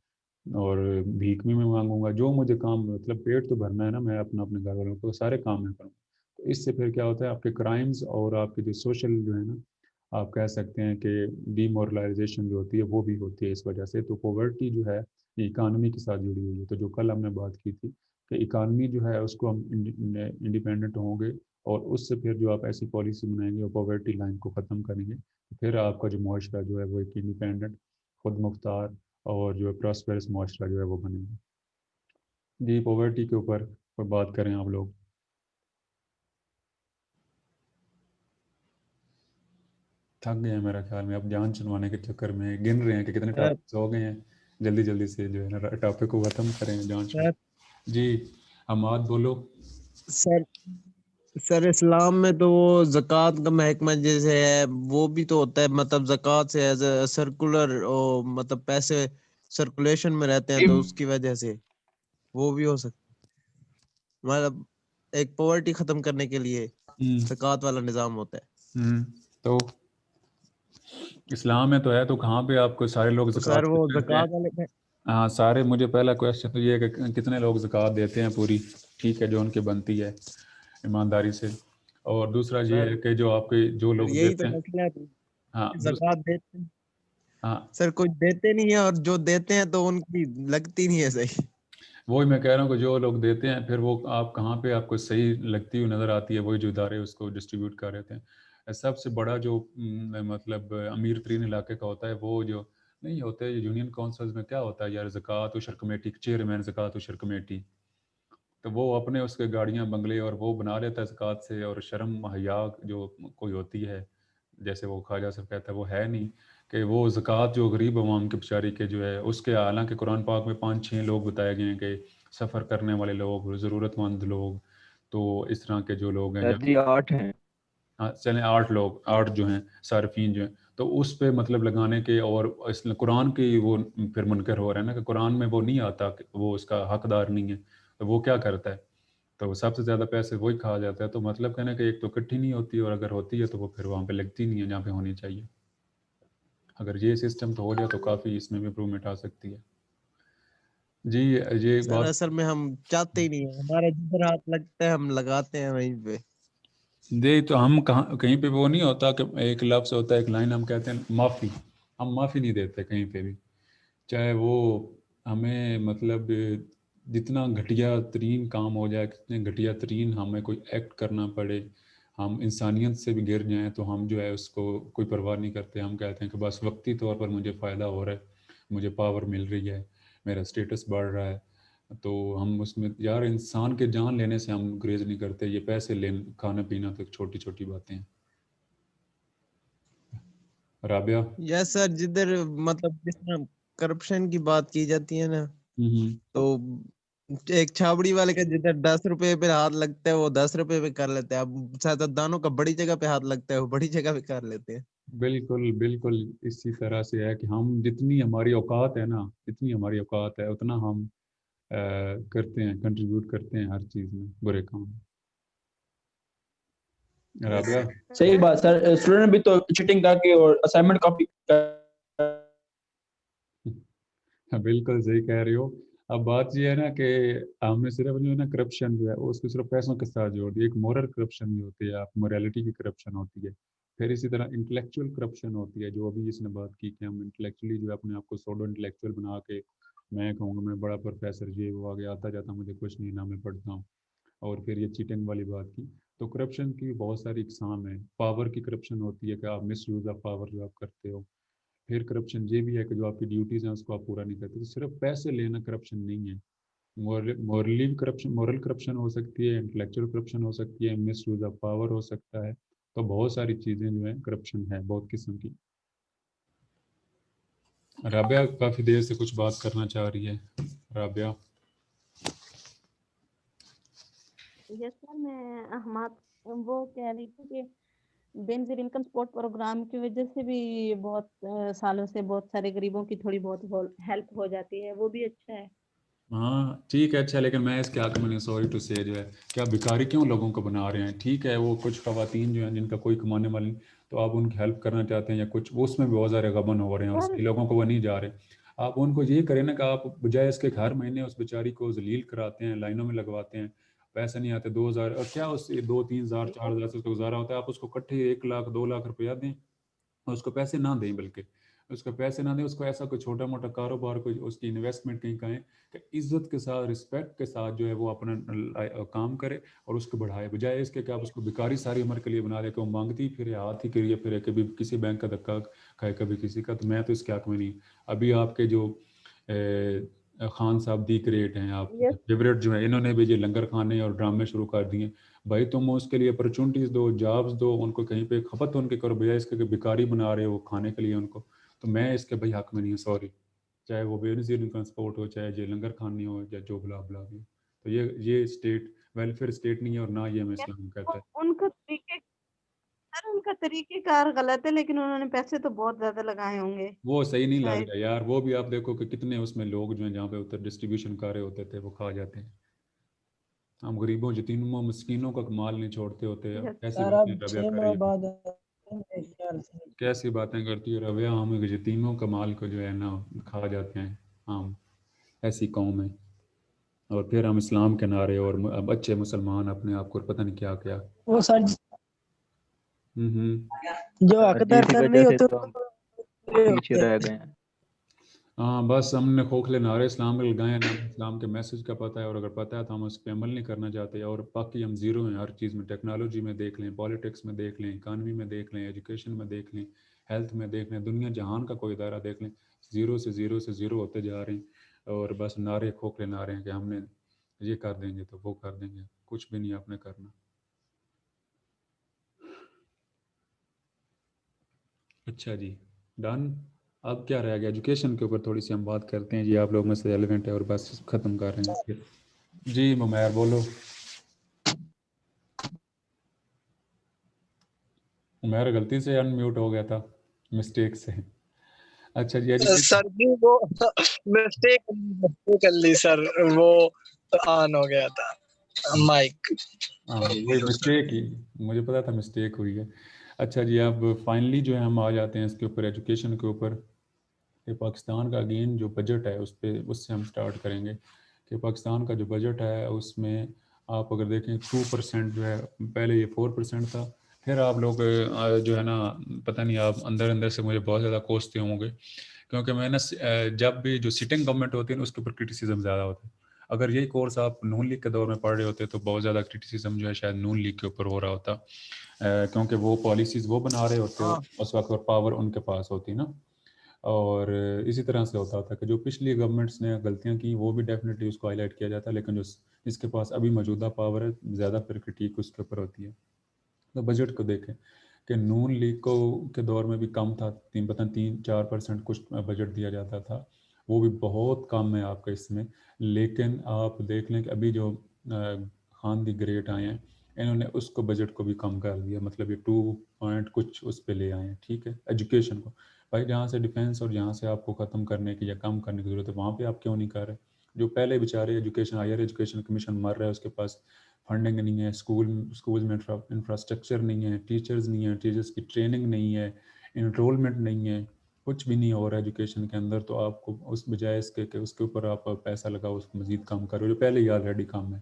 Speaker 3: اور بھیک میں مانگوں گا. جو مجھے کام مطلب پیٹ تو بھرنا ہے نا, میں اپنے گھر والوں کو سارے کام میں کروں. تو اس سے پھر کیا ہوتا ہے, آپ کے کرائمز اور آپ کے جو سوشل جو ہے نا, آپ کہہ سکتے ہیں کہ ڈی مورلائزیشن جو ہوتی ہے وہ بھی ہوتی ہے اس وجہ سے. تو پاورٹی جو ہے یہ اکانومی کے ساتھ جڑی ہوئی ہے. تو جو کل ہم نے بات کی تھی کہ اکانومی جو ہے اس کو ہم انڈیپینڈنٹ ہوں گے, اور اس سے پھر جو آپ ایسی پالیسی بنائیں گے اور پاورٹی لائن کو ختم کریں گے, پھر آپ کا جو معاشرہ جو ہے وہ ایک انڈیپینڈنٹ, خود مختار اور جو ہے پراسپیرس معاشرہ جو ہے وہ بنے گا. جی پاورٹی کے اوپر بات کریں آپ لوگ. تھک گئے ہیں میرا خیال میں, اب جان چنوانے کے چکر میں گن رہے ہیں کہ کتنے ٹاپکس ہو گئے ہیں. جلدی جلدی سے جو ہے نا ٹاپک کو ختم کریں, جان چن. جی حماد بولو.
Speaker 11: سر اسلام میں تو وہ زکوٰۃ کا محکمہ جیسے ہے وہ بھی تو ہوتا ہے, مطلب زکوٰۃ سے ایز اے سرکولر مطلب پیسے سرکولیشن میں رہتے ہیں, تو اس کی وجہ سے وہ بھی ہو سکتا ہے. مطلب ایک پاورٹی ختم کرنے کے لیے زکوٰۃ والا نظام ہوتا ہے.
Speaker 3: تو اسلام میں تو ہے, تو کہاں پہ آپ کو سارے لوگ
Speaker 11: تو سر وہ زکوٰۃ والے میں
Speaker 3: ہاں سارے. مجھے پہلا کویشچن تو یہ ہے کہ کتنے لوگ زکوٰۃ دیتے ہیں پوری, ٹھیک ہے, جو ان کی بنتی ہے ایمانداری سے. اور دوسرا یہ ہے کہ جو آپ کے جو لوگ
Speaker 11: یہی
Speaker 3: دیتے
Speaker 11: تو
Speaker 3: ہیں,
Speaker 11: مسئلہ ہے,
Speaker 3: ہاں
Speaker 11: زکوٰۃ دیتے ہیں
Speaker 3: ہاں
Speaker 11: سر, کچھ دیتے نہیں ہیں, اور جو دیتے ہیں تو ان کی لگتی نہیں ہے صحیح.
Speaker 3: وہی میں کہہ رہا ہوں کہ جو لوگ دیتے ہیں پھر وہ آپ کہاں پہ آپ کو صحیح لگتی ہوئی نظر آتی ہے, وہی جو ادارے اس کو ڈسٹریبیوٹ کر رہے تھے. سب سے بڑا جو مطلب امیر ترین علاقے کا ہوتا ہے وہ جو نہیں ہوتا ہے یونین کونسلز میں, کیا ہوتا ہے یار, زکوٰۃ وشر کمیٹی چیئرمین زکوٰۃ وشر کمیٹی, تو وہ اپنے اس کے گاڑیاں بنگلے اور وہ بنا لیتا ہے زکوٰۃ سے. اور شرم حیا جو کوئی ہوتی ہے, جیسے وہ خواجہ صاحب کہتا ہے, وہ ہے نہیں کہ وہ زکوٰۃ جو غریب عوام کے بیچاری کے جو ہے اس کے, حالانکہ قرآن پاک میں 5-6 لوگ بتائے گئے ہیں کہ سفر کرنے والے لوگ, ضرورت مند لوگ, تو اس طرح کے جو لوگ ہیں.
Speaker 1: سر جی 8 ہیں.
Speaker 3: ہاں چلیں 8 لوگ, 8 جو ہیں صارفین جو ہیں, تو اس پہ مطلب لگانے کے. اور اس قرآن کی وہ پھر منکر ہو رہا ہے نا کہ قرآن میں وہ نہیں آتا کہ وہ اس کا حقدار نہیں ہے, تو وہ کیا کرتا ہے, تو سب سے زیادہ پیسے وہی کھا جاتا ہے. تو مطلب کہنا کہ ایک تو اکٹھی نہیں ہوتی, اور اگر ہوتی ہے تو وہ پھر وہاں پہ لگتی نہیں ہے جہاں پہ ہونی چاہیے. اگر یہ سسٹم تو ہو جائے تو کافی اس میں بھی امپرومنٹ آ سکتی ہے. جی یہ
Speaker 11: سر
Speaker 3: بات
Speaker 11: اصل میں ہم چاہتے ہی نہیں ہیں, ہمارا جدھر ہاتھ لگتا ہے ہم لگاتے ہیں وہیں پہ.
Speaker 3: دے تو ہم کہیں پہ وہ نہیں ہوتا کہ ایک لفظ ہوتا ہے, ایک لائن ہم کہتے ہیں معافی, ہم معافی نہیں دیتے کہیں پہ بھی, چاہے وہ ہمیں مطلب جتنا گھٹیا ترین کام ہو جائے, کتنے گھٹیا ترین ہمیں کوئی ایکٹ کرنا پڑے, ہم انسانیت سے بھی گر جائیں تو ہم جو ہے اس کو کوئی پرواہ نہیں کرتے. ہم کہتے ہیں کہ بس وقتی طور پر مجھے فائدہ ہو رہا ہے, مجھے پاور مل رہی ہے, میرا اسٹیٹس بڑھ رہا ہے, تو ہم اس میں یار انسان کے جان لینے سے ہم گریز نہیں کرتے. یہ پیسے کھانا پینا تو چھوٹی چھوٹی باتیں ہیں. رابعہ.
Speaker 11: یس سر, جدھر مطلب جس طرح کرپشن کی بات کی جاتی ہے نا, تو ایک چھابڑی والے کا جدھر 10 روپے پہ ہاتھ لگتا ہے وہ 10 روپے پہ کر لیتے ہیں. اب سیاستدانوں کا بڑی جگہ پہ ہاتھ لگتا ہے وہ بڑی جگہ پہ کر لیتے ہیں.
Speaker 3: بالکل بالکل اسی طرح سے ہے کہ ہم جتنی ہماری اوقات ہے نا, جتنی ہماری اوقات ہے اتنا ہم کرتے ہیں, کنٹریبیوٹ کرتے ہیں ہر چیز میں, برے کام. رابعہ.
Speaker 2: صحیح بات سر, اسٹوڈنٹ بھی تو چیٹنگ کر کے اور اسائنمنٹ کاپی
Speaker 3: بالکل صحیح کہہ رہے ہو. اب بات یہ ہے نا کہ ہم نے صرف جو ہے نا کرپشن جو ہے اس کو صرف پیسوں کے ساتھ جوڑ دیا. ایک مورل کرپشن بھی ہوتی ہے, آپ موریلٹی کی کرپشن ہوتی ہے. پھر اسی طرح انٹلیکچوئل کرپشن ہوتی ہے, جو ابھی اس نے بات کی کہ ہم انٹلیکچولی جو ہے اپنے آپ کو سوڈو انٹلیکچوئل بنا کے, میں کہوں گا میں بڑا پروفیسر, یہ وہ آگے آتا جاتا مجھے کچھ نہیں نا, میں پڑھتا ہوں. اور پھر یہ چیٹنگ والی بات کی, تو کرپشن کی بہت ساری اقسام ہیں. پاور کی کرپشن ہوتی ہے کہ آپ مس یوز آف پاور جو آپ کرتے ہو. پھر کرپشن یہ بھی ہے کہ جو آپ کی ڈیوٹیز ہیں اس کو آپ پورا نہیں کرتے. تو صرف پیسے لینا کرپشن نہیں ہے. مورلی کرپشن, مورل کرپشن ہو سکتی ہے, انٹلیکچوئل کرپشن ہو سکتی ہے, مس یوز آف پاور ہو سکتا ہے. تو بہت ساری چیزیں جو ہیں کرپشن ہے بہت قسم کی. رابعہ کافی دیر سے کچھ بات کرنا چاہ رہی ہے. رابعہ.
Speaker 12: یس سر, میں احمد وہ کہہ رہی تھی کہ بے نظیر انکم سپورٹ پروگرام کی وجہ سے بھی بہت سالوں سے بہت سارے غریبوں کی تھوڑی بہت ہیلپ ہو جاتی ہے, وہ بھی اچھا ہے.
Speaker 3: ہاں ٹھیک ہے, اچھا, لیکن میں اس کے حق میں سوری ٹو سے جو ہے کیا بھکاری کیوں لوگوں کو بنا رہے ہیں. ٹھیک ہے وہ کچھ خواتین جو ہیں جن کا کوئی کمانے والی, تو آپ ان کی ہیلپ کرنا چاہتے ہیں یا کچھ, وہ اس میں بھی بہت سارے غبن ہو رہے ہیں اور
Speaker 12: سر
Speaker 3: صحیح لوگوں کو وہ نہیں جا رہے. آپ ان کو یہ کریں نا کہ آپ بجائے اس کے ہر مہینے اس بیچاری کو ذلیل کراتے ہیں، لائنوں میں لگواتے ہیں، پیسے نہیں آتے 2000 اور کیا اس 2-3 ہزار 4000 سے اس کو گزارا ہوتا ہے، آپ اس کو کٹھے 1 لاکھ 2 لاکھ روپیہ دیں اور اس کو پیسے نہ دیں، بلکہ اس کو پیسے نہ دیں، اس کو ایسا کوئی چھوٹا موٹا کاروبار کوئی اس کی انویسٹمنٹ کہیں کہیں کہ عزت کے ساتھ رسپیکٹ کے ساتھ جو ہے وہ اپنا کام کرے اور اس کو بڑھائے، بجائے اس کے کہ آپ اس کو بیکاری ساری عمر کے لیے بنا لے کہ وہ مانگتی پھر ہاتھ ہی کریے پھر کبھی کسی بینک کا دھکا کھائے کبھی کسی کا. تو میں تو اس کے حق میں نہیں. ابھی آپ کے جو خان صاحب دی کریٹ ہیں، آپ فیوریٹ جو ہیں، انہوں نے بھی یہ لنگر کھانے اور ڈرامے شروع کر دیے. بھائی تم اس کے لیے اپرچونٹیز دو، جابس دو، ان کو کہیں پہ کھپت ان کے کرو، بجائے اس کے کہ بیکاری بنا رہے ہو کھانے کے لیے ان کو. تو میں اس کے بھائی حق میں نہیں ہوں، سوری، چاہے وہ بے نظیر ٹرانسپورٹ ہو، چاہے یہ لنگر کھانی ہو، یا جو بلا بلا بھی ہو. تو یہ اسٹیٹ ویلفیئر اسٹیٹ نہیں ہے اور نہ یہ ہمیں اسلام کہتا ہے.
Speaker 12: ان کا طریقے سر ان کا طریقہ کار غلط ہے، لیکن انہوں نے پیسے تو بہت زیادہ لگائے ہوں گے.
Speaker 3: وہ صحیح نہیں لگ
Speaker 12: شاید
Speaker 3: رہا یار. وہ بھی آپ دیکھو کہ کتنے اس میں لوگ جو ہیں جہاں پہ اتر ڈسٹریبیوشن کر رہے ہوتے تھے وہ کھا جاتے ہیں. ہم غریبوں یتیموں مسکینوں کا مال نہیں چھوڑتے ہوتے. کیسی
Speaker 6: سر اب
Speaker 3: باتیں ربیہ
Speaker 6: 6
Speaker 3: کر
Speaker 6: ماہ
Speaker 3: رہی ہے،
Speaker 6: بعد میرے خیال سے.
Speaker 3: کیسی باتیں کرتی ہے ربیہ. ہم یتیموں کا مال کو جو ہے نا کھا جاتے ہیں. ہم ایسی قوم ہے اور پھر ہم اسلام کے نعرے اور بچے مسلمان اپنے آپ کو پتہ نہیں کیا کیا.
Speaker 6: وہ سر جو
Speaker 1: سر جی
Speaker 6: حقدار
Speaker 1: اسی
Speaker 6: سر نہیں
Speaker 1: وجہ سے
Speaker 6: ہوتے
Speaker 1: تو ہم
Speaker 6: ہوتے
Speaker 1: پیچھے رہ گئے ہیں.
Speaker 3: ہاں بس ہم نے کھوکھلے نعرے اسلام میں لگائے ہیں، نا اسلام کے میسج کا پتہ ہے، اور اگر پتہ ہے تو ہم اس پہ عمل نہیں کرنا چاہتے. اور باقی ہم زیرو ہیں ہر چیز میں. ٹیکنالوجی میں دیکھ لیں، پالیٹکس میں دیکھ لیں، اکانومی میں دیکھ لیں، ایجوکیشن میں دیکھ لیں، ہیلتھ میں دیکھ لیں، دنیا جہان کا کوئی ادارہ دیکھ لیں، زیرو سے زیرو ہوتے جا رہے ہیں. اور بس نعرے کھوکھلے نعرے ہیں کہ ہم نے یہ کر دیں گے تو وہ کر دیں گے. کچھ بھی نہیں آپ نے کرنا. اچھا جی ڈن. اب کیا رہ گیا؟ ایجوکیشن کے اوپر تھوڑی سی ہم بات کرتے ہیں جی. آپ لوگ میں سے ریلیونٹ ہے اور بس ختم کر رہے ہیں. جی ممیر بولو. ممیر غلطی سے ان میوٹ ہو گیا تھا مسٹیک سے. اچھا جی
Speaker 13: سر جی وہ مسٹیک کر لی سر، وہ آن ہو گیا تھا مائک.
Speaker 3: ہاں وہی مسٹیک ہی، مجھے پتا تھا مسٹیک ہوئی ہے. اچھا جی اب فائنلی جو ہے ہم آ جاتے ہیں اس کے اوپر، ایجوکیشن کے اوپر. کہ پاکستان کا اگین جو بجٹ ہے اس سے ہم سٹارٹ کریں گے. کہ پاکستان کا جو بجٹ ہے اس میں آپ اگر دیکھیں 2% جو ہے، پہلے یہ 4% تھا. پھر آپ لوگ جو ہے نا پتہ نہیں آپ اندر سے مجھے بہت زیادہ کوستے ہوں گے، کیونکہ میں نا جب بھی جو سٹنگ گورنمنٹ ہوتی ہے نا اس کے اوپر کرٹیسزم زیادہ ہوتا ہے. اگر یہی کورس آپ نون لیگ کے دور میں پڑھ رہے ہوتے تو بہت زیادہ کرٹیسزم جو ہے شاید نون لیگ کے اوپر ہو رہا ہوتا، کیونکہ وہ پالیسیز وہ بنا رہے ہوتے اس وقت اور پاور ان کے پاس ہوتی نا. اور اسی طرح سے ہوتا تھا کہ جو پچھلی گورنمنٹس نے غلطیاں کی وہ بھی ڈیفینیٹلی اس کو ہائی لائٹ کیا جاتا ہے، لیکن جو اس کے پاس ابھی موجودہ پاور ہے زیادہ پھر کرٹیک اس کے اوپر ہوتی ہے. تو بجٹ کو دیکھیں کہ نون لیگ کو کے دور میں بھی کم تھا، 3-4% کچھ بجٹ دیا جاتا تھا. وہ بھی بہت کم ہے آپ کا اس میں. لیکن آپ دیکھ لیں کہ ابھی جو خان دی گریٹ آئے ہیں انہوں نے اس کو بجٹ کو بھی کم کر دیا، مطلب یہ 2 کچھ اس پہ لے آئے ہیں. ٹھیک ہے ایجوکیشن کو. بھائی جہاں سے ڈیفینس اور جہاں سے آپ کو ختم کرنے کی یا کم کرنے کی ضرورت ہے وہاں پہ آپ کیوں نہیں کر رہے؟ جو پہلے بیچارے ایجوکیشن ہائر ایجوکیشن کمیشن مر رہا ہے، اس کے پاس فنڈنگ نہیں ہے، اسکول میں انفراسٹرکچر نہیں ہے، ٹیچرز نہیں ہیں، ٹیچرز کی ٹریننگ نہیں ہے، انرولمنٹ نہیں ہے، کچھ بھی نہیں ہو رہا ہے ایجوکیشن کے اندر. تو آپ کو اس بجائے اس کے کہ اس کے اوپر آپ پیسہ لگاؤ، اس کو مزید کم کرو جو پہلے ہی آلریڈی کم ہے.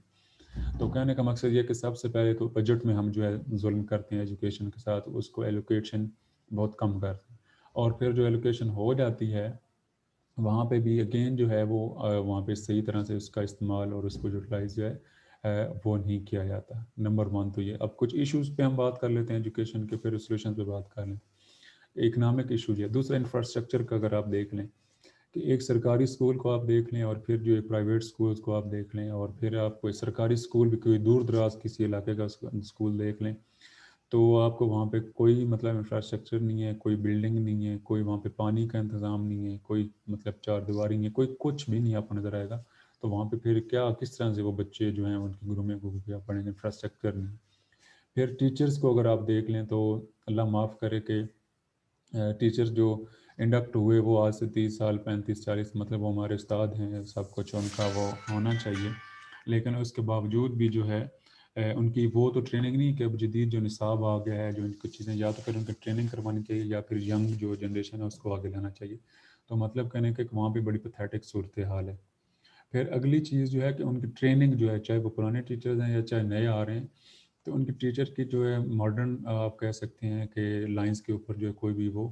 Speaker 3: تو کہنے کا مقصد یہ کہ سب سے پہلے تو بجٹ میں ہم جو ہے ظلم کرتے ہیں ایجوکیشن کے ساتھ، اس کو ایلوکیشن بہت کم کرتے ہیں. اور پھر جو ایلوکیشن ہو جاتی ہے وہاں پہ بھی اگین جو ہے وہ وہاں پہ صحیح طرح سے اس کا استعمال اور اس کو یوٹیلائز جو ہے وہ نہیں کیا جاتا. نمبر 1 تو یہ. اب کچھ ایشوز پہ ہم بات کر لیتے ہیں ایجوکیشن کے، پھر سولوشن پہ بات کر لیں. اکنامک ایشو ہے. دوسرا انفراسٹرکچر کا اگر آپ دیکھ لیں کہ ایک سرکاری اسکول کو آپ دیکھ لیں اور پھر جو ایک پرائیویٹ اسکولس کو آپ دیکھ لیں، اور پھر آپ کوئی سرکاری اسکول بھی کوئی دور دراز کسی علاقے کا اسکول دیکھ لیں تو آپ کو وہاں پہ کوئی مطلب انفراسٹرکچر نہیں ہے، کوئی بلڈنگ نہیں ہے، کوئی وہاں پہ پانی کا انتظام نہیں ہے، کوئی مطلب چار دیواری نہیں ہے، کوئی کچھ بھی نہیں آپ کو نظر آئے گا. تو وہاں پہ پھر کیا کس طرح سے وہ بچے جو ہیں ان کی گرومنگ کو کیا پڑھیں گے؟ انفراسٹرکچر نہیں. پھر ٹیچرز کو اگر آپ دیکھ لیں تو اللہ معاف کرے کہ ٹیچر جو انڈکٹ ہوئے وہ آج سے 30 سال 35-40 مطلب وہ ہمارے استاد ہیں، سب کچھ ان کا وہ ہونا چاہیے. لیکن اس کے باوجود بھی جو ہے ان کی وہ تو ٹریننگ نہیں کہ اب جدید جو نصاب آ گیا ہے جو ان کی چیزیں یا تو پھر ان کی ٹریننگ کروانی چاہیے یا پھر ینگ جو جنریشن ہے اس کو آگے لانا چاہیے. تو مطلب کہنے کہ وہاں پہ بڑی پتھیٹک صورتحال ہے. پھر اگلی چیز جو ہے کہ ان کی ٹریننگ جو ہے، چاہے وہ پرانے ٹیچرز ہیں یا چاہے نئے آ رہے ہیں، تو ان کی ٹیچر کی جو ہے ماڈرن آپ کہہ سکتے ہیں کہ لائنس کے اوپر جو ہے کوئی بھی وہ